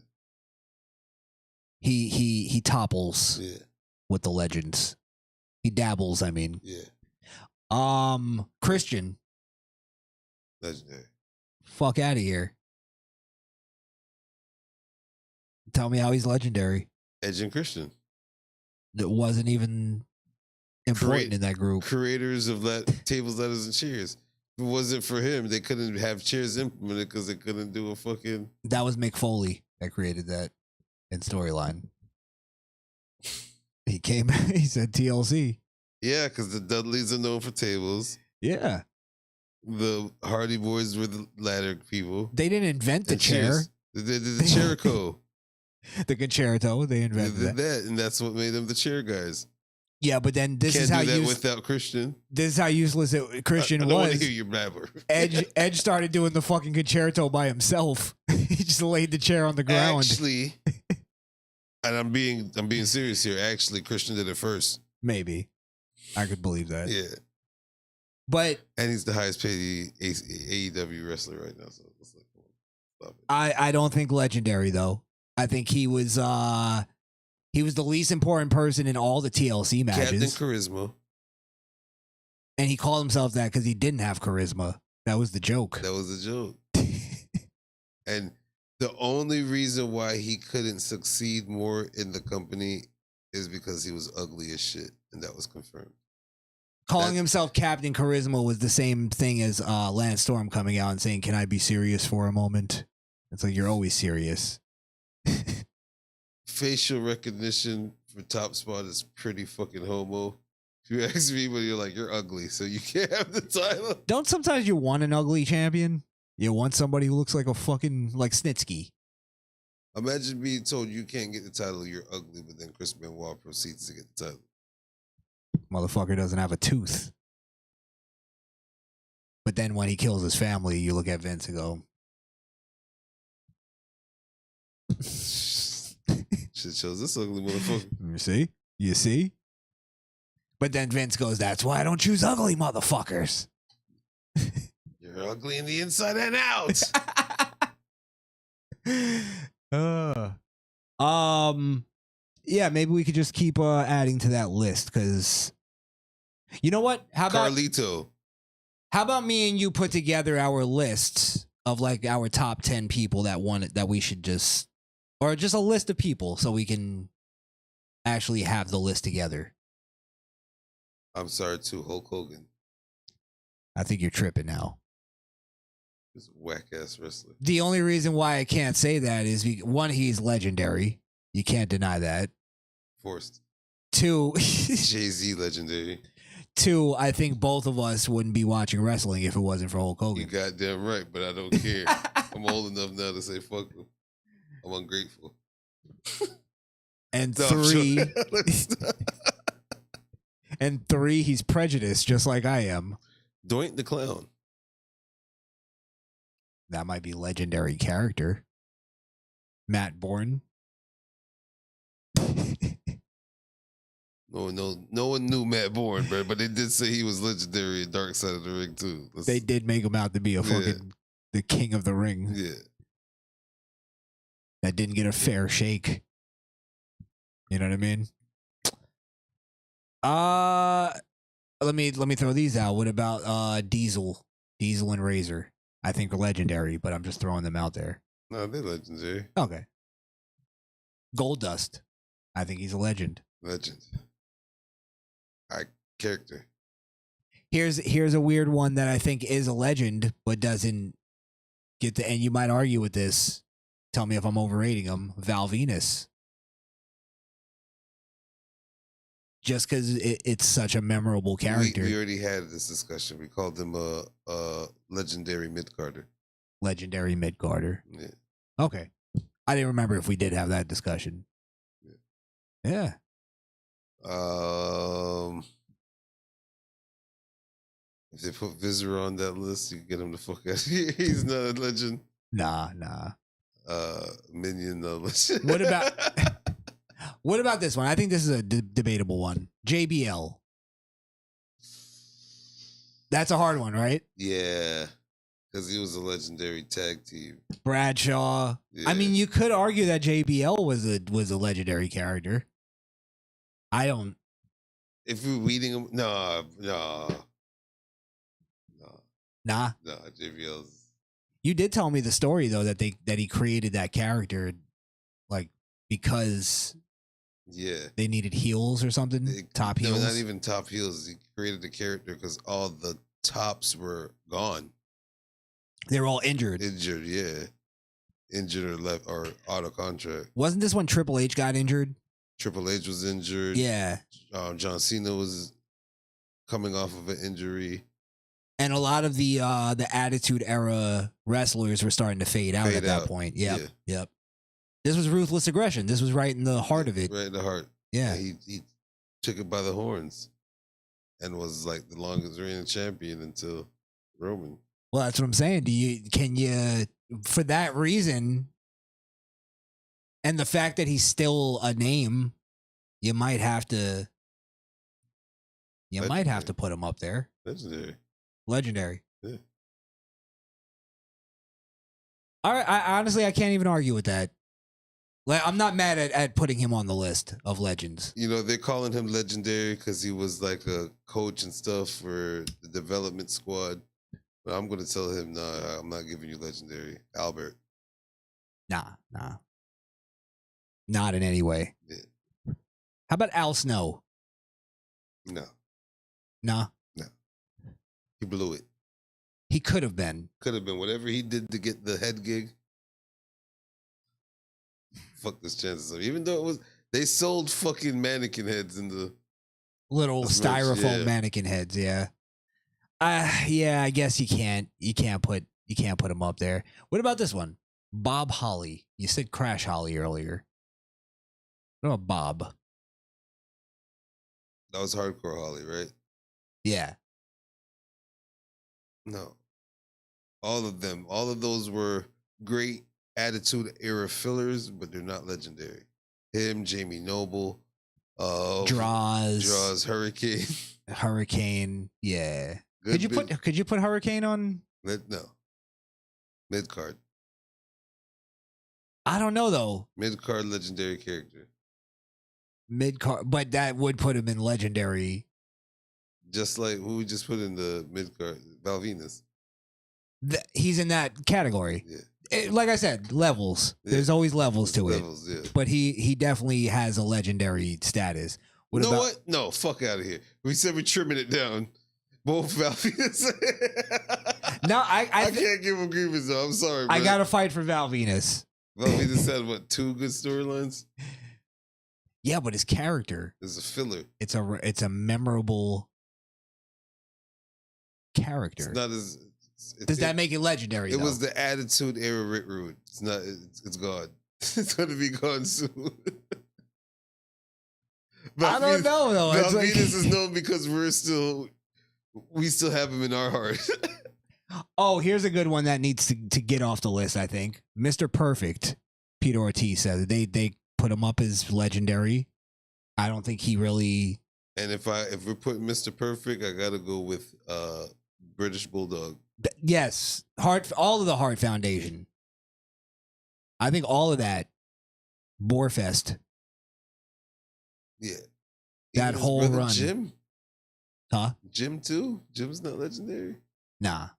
S4: He topples with the legends. He dabbles, I mean.
S5: Yeah.
S4: Christian.
S5: Legendary.
S4: Fuck out of here. Tell me how he's legendary.
S5: Edge and Christian.
S4: It wasn't even important in that group.
S5: Creators of tables, ladders, and chairs. If it wasn't for him, they couldn't have chairs implemented because they couldn't do a fucking.
S4: That was Mick Foley that created that in storyline. He came, he said TLC.
S5: Yeah, because the Dudleys are known for tables.
S4: Yeah.
S5: The Hardy Boys were the ladder people.
S4: They didn't invent the chair.
S5: They did the Cherico.
S4: The concerto, they invented
S5: they did that, and that's what made them the chair guys.
S4: Yeah, but then this
S5: Can't
S4: is how
S5: do that without Christian.
S4: This is how useless Christian
S5: I
S4: was.
S5: don't want to hear your blabber.
S4: Edge started doing the fucking concerto by himself. He just laid the chair on the ground.
S5: Actually, and I'm being serious here. Actually, Christian did it first.
S4: Maybe I could believe that.
S5: Yeah,
S4: But
S5: And he's the highest paid AEW wrestler right now. So it's like, stop it.
S4: I don't think legendary though. I think he was the least important person in all the TLC matches.
S5: Captain Charisma.
S4: And he called himself that because he didn't have charisma. That was the joke.
S5: That was a joke. And the only reason why he couldn't succeed more in the company is because he was ugly as shit. And that was confirmed.
S4: Calling himself Captain Charisma was the same thing as Lance Storm coming out and saying, "Can I be serious for a moment?" It's like, you're always serious.
S5: Facial recognition for top spot is pretty fucking homo. If you ask me, but you're like, you're ugly, so you can't have the title.
S4: Don't sometimes you want an ugly champion? You want somebody who looks like a fucking, like Snitsky.
S5: Imagine being told you can't get the title, you're ugly, but then Chris Benoit proceeds to get the title.
S4: Motherfucker doesn't have a tooth. But then when he kills his family, you look at Vince and go,
S5: Shit shows this ugly motherfucker.
S4: You see? But then Vince goes, "That's why I don't choose ugly motherfuckers."
S5: You're ugly in the inside and out.
S4: Yeah, maybe we could just keep adding to that list because you know what? How about me and you put together our list of like our top 10 people that we should just, or just a list of people so we can actually have the list together.
S5: I'm sorry too, Hulk Hogan.
S4: I think you're tripping now.
S5: He's a whack ass wrestler.
S4: The only reason why I can't say that is one, he's legendary. You can't deny that.
S5: Forced.
S4: Two,
S5: Jay-Z legendary.
S4: Two, I think both of us wouldn't be watching wrestling if it wasn't for Hulk Hogan.
S5: You goddamn right, but I don't care. I'm old enough now to say fuck him. I'm ungrateful.
S4: And
S5: No,
S4: three,
S5: sure.
S4: and three, he's prejudiced just like I am.
S5: Doink the Clown.
S4: That might be legendary character. Matt Bourne.
S5: No one knew Matt Bourne, bro, but they did say he was legendary in Dark Side of the Ring too.
S4: They did make him out to be a fucking the king of the ring.
S5: Yeah.
S4: That didn't get a fair shake. You know what I mean? Let me throw these out. What about Diesel and Razor? I think are legendary, but I'm just throwing them out there.
S5: No, they're legendary.
S4: Okay. Goldust. I think he's a legend.
S5: Legend. Character.
S4: Here's a weird one that I think is a legend, but doesn't get the, and you might argue with this. Tell me if I'm overrating him. Val Venus. Just because it's such a memorable character.
S5: We already had this discussion. We called him a legendary mid-carder.
S4: Legendary mid-carder.
S5: Yeah.
S4: Okay. I didn't remember if we did have that discussion. Yeah.
S5: If they put Visor on that list, you get him the fuck out of here. He's not a legend.
S4: Nah.
S5: Minion, no legend.
S4: What about this one? I think this is a debatable one. JBL. That's a hard one, right?
S5: Yeah. Because he was a legendary tag team.
S4: Bradshaw. Yeah. I mean, you could argue that JBL was a legendary character. I don't.
S5: If you're reading him, no.
S4: Nah.
S5: No, JBL's.
S4: You did tell me the story though that he created that character, like because they needed heels or something. Top heels.
S5: No, not even top heels. He created the character because all the tops were gone.
S4: They were all injured.
S5: Injured, yeah. Injured or left or out of contract.
S4: Wasn't this when Triple H got injured?
S5: Triple H was injured.
S4: Yeah.
S5: John Cena was coming off of an injury.
S4: And a lot of the Attitude Era wrestlers were starting to fade out at that point. Yep. Yeah. Yep. This was Ruthless Aggression. This was right in the heart of it.
S5: Right in the heart.
S4: Yeah.
S5: He took it by the horns and was like the longest reigning champion until Roman.
S4: Well, that's what I'm saying. Can you, for that reason, and the fact that he's still a name, you might have to put him up there.
S5: Legendary.
S4: Legendary.
S5: Yeah.
S4: All right. I can't even argue with that. Like, I'm not mad at putting him on the list of legends.
S5: You know, they're calling him legendary because he was like a coach and stuff for the development squad. But I'm going to tell him, nah, I'm not giving you legendary. Albert.
S4: Nah. Not in any way.
S5: Yeah.
S4: How about Al Snow?
S5: No.
S4: Nah.
S5: No. He blew it.
S4: He could have been.
S5: Could have been whatever he did to get the head gig. Fuck his chances of. Even though they sold fucking mannequin heads in the
S4: Little
S5: That's much,
S4: styrofoam
S5: yeah.
S4: mannequin heads, yeah. Yeah, I guess you can't put him up there. What about this one? Bob Holly. You said Crash Holly earlier. What about Bob?
S5: that was hardcore Holly, right?
S4: Yeah.
S5: No. All of them. All of those were great Attitude Era fillers, but they're not legendary. Him, Jamie Noble,
S4: Draws,
S5: Hurricane.
S4: Hurricane. Yeah.
S5: Good
S4: Could you put Hurricane on?
S5: No. Mid card.
S4: I don't know though.
S5: Mid card legendary character.
S4: Mid card, but that would put him in legendary.
S5: Just like who we just put in the mid card, Val Venus.
S4: He's in that category.
S5: Yeah.
S4: Like I said, levels.
S5: Yeah.
S4: There's always levels to
S5: Levels,
S4: it.
S5: yeah.
S4: But he definitely has a legendary status.
S5: You know what? No, fuck out of here. We said we're trimming it down. Both Val Venus.
S4: No,
S5: I can't give him grievance though. I'm sorry,
S4: I
S5: bro.
S4: gotta fight for Val Venus.
S5: Val Venus had what, 2 good storylines?
S4: Yeah, but his character,
S5: It's a filler.
S4: it's a memorable character.
S5: It's not as.
S4: Does that make it legendary?
S5: It
S4: though?
S5: was the Attitude Era Rick Rude. It's not. It's gone. It's gonna be gone soon.
S4: I don't know though.
S5: Val
S4: It's like-
S5: Venus is known because we still have him in our heart.
S4: Oh, here's a good one that needs to get off the list. I think Mr. Perfect. Peter Ortiz says they put him up as legendary. I don't think he really.
S5: And if we're putting Mr. Perfect, I gotta go with British Bulldog.
S4: Yes, all of the Hart Foundation. I think all of that. Boarfest.
S5: Yeah.
S4: That
S5: Even his
S4: whole
S5: brother
S4: run.
S5: Jim?
S4: Huh?
S5: Jim too? Jim's not legendary?
S4: Nah.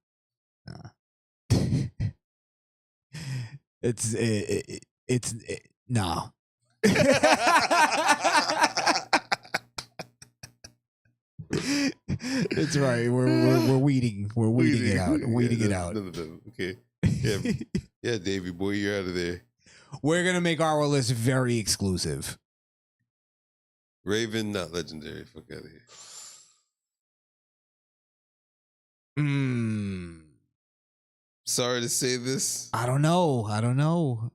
S4: It's no. It's right. We're weeding. We're weeding it out. Weeding it out.
S5: None of them. Okay. Yeah. Yeah, Davey boy, you're out of there.
S4: We're gonna make our list very exclusive.
S5: Raven, not legendary. Fuck out of here. Sorry to say this.
S4: I don't know.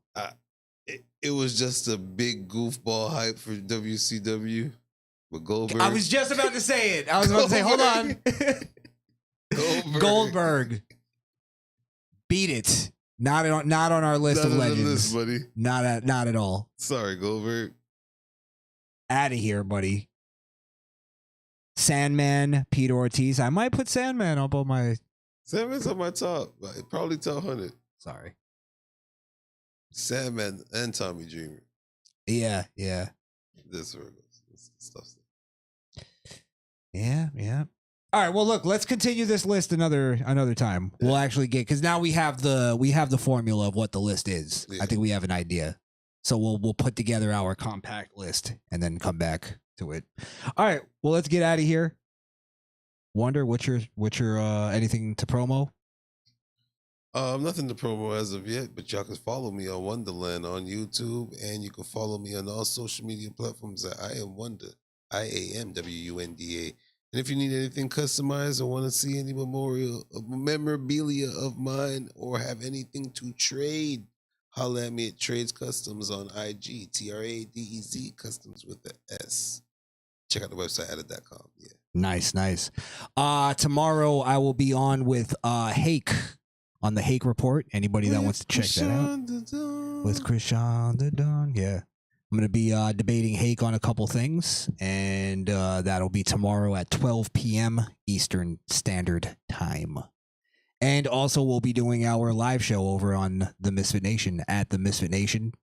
S5: It was just a big goofball hype for WCW. But Goldberg.
S4: I was just about to say it. I was about to say, hold on. Goldberg. Beat it. Not on our list of legends.
S5: List, buddy.
S4: Not at all.
S5: Sorry, Goldberg.
S4: Out of here, buddy. Sandman, Peter Ortiz. I might put Sandman up on my.
S5: Sandman's on my top. Probably top 100.
S4: Sorry.
S5: Sandman and Tommy Dreamer.
S4: Yeah.
S5: This where it goes. This stuff.
S4: Yeah. All right. Well, look. Let's continue this list another time. We'll actually get because now we have the formula of what the list is.
S5: Yeah.
S4: I think we have an idea. So we'll put together our compact list and then come back to it. All right. Well, let's get out of here. Wonder, what's your anything to promo?
S5: Nothing to promo as of yet, but y'all can follow me on Wonderland on YouTube, and you can follow me on all social media platforms at I Am Wonder, IAMWUNDA. And if you need anything customized or want to see any memorabilia of mine or have anything to trade, holla at me at Trades Customs on IG, TRADEZ Customs with the S. Check out the website, added.com. Yeah.
S4: Nice. Tomorrow I will be on with Hake on the Hake Report. Anybody that wants to check that out. With Crishaun the Don. Yeah. I'm going to be debating Hake on a couple things, and that'll be tomorrow at 12 p.m. Eastern Standard Time. And also, we'll be doing our live show over on the Misfit Nation at the Misfit Nation.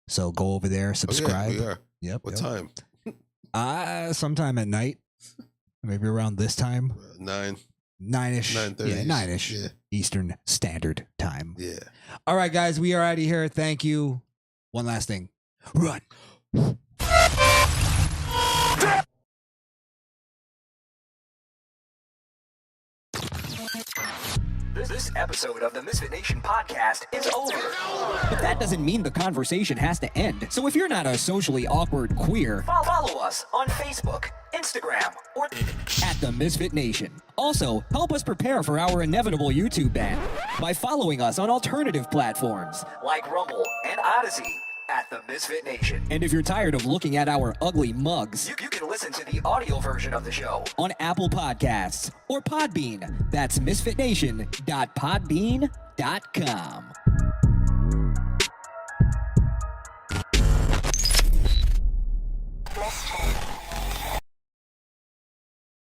S4: So go over there, subscribe.
S5: Oh, yeah, we are.
S4: Yep.
S5: What time?
S4: Sometime at night, maybe around this time.
S5: 9.
S4: 9-ish.
S5: 9:30.
S4: Yeah, 9-ish.
S5: Yeah.
S4: Eastern Standard Time.
S5: Yeah.
S4: All right, guys, we are out of here. Thank you. One last thing. Run.
S7: This episode of the Misfit Nation podcast is over. But that doesn't mean the conversation has to end. So if you're not a socially awkward queer, follow us on Facebook, Instagram, or at the Misfit Nation. Also, help us prepare for our inevitable YouTube ban by following us on alternative platforms like Rumble and Odyssey at the Misfit Nation. And if you're tired of looking at our ugly mugs, you can listen to the audio version of the show on Apple Podcasts or Podbean. That's misfitnation.podbean.com.
S8: Misfit.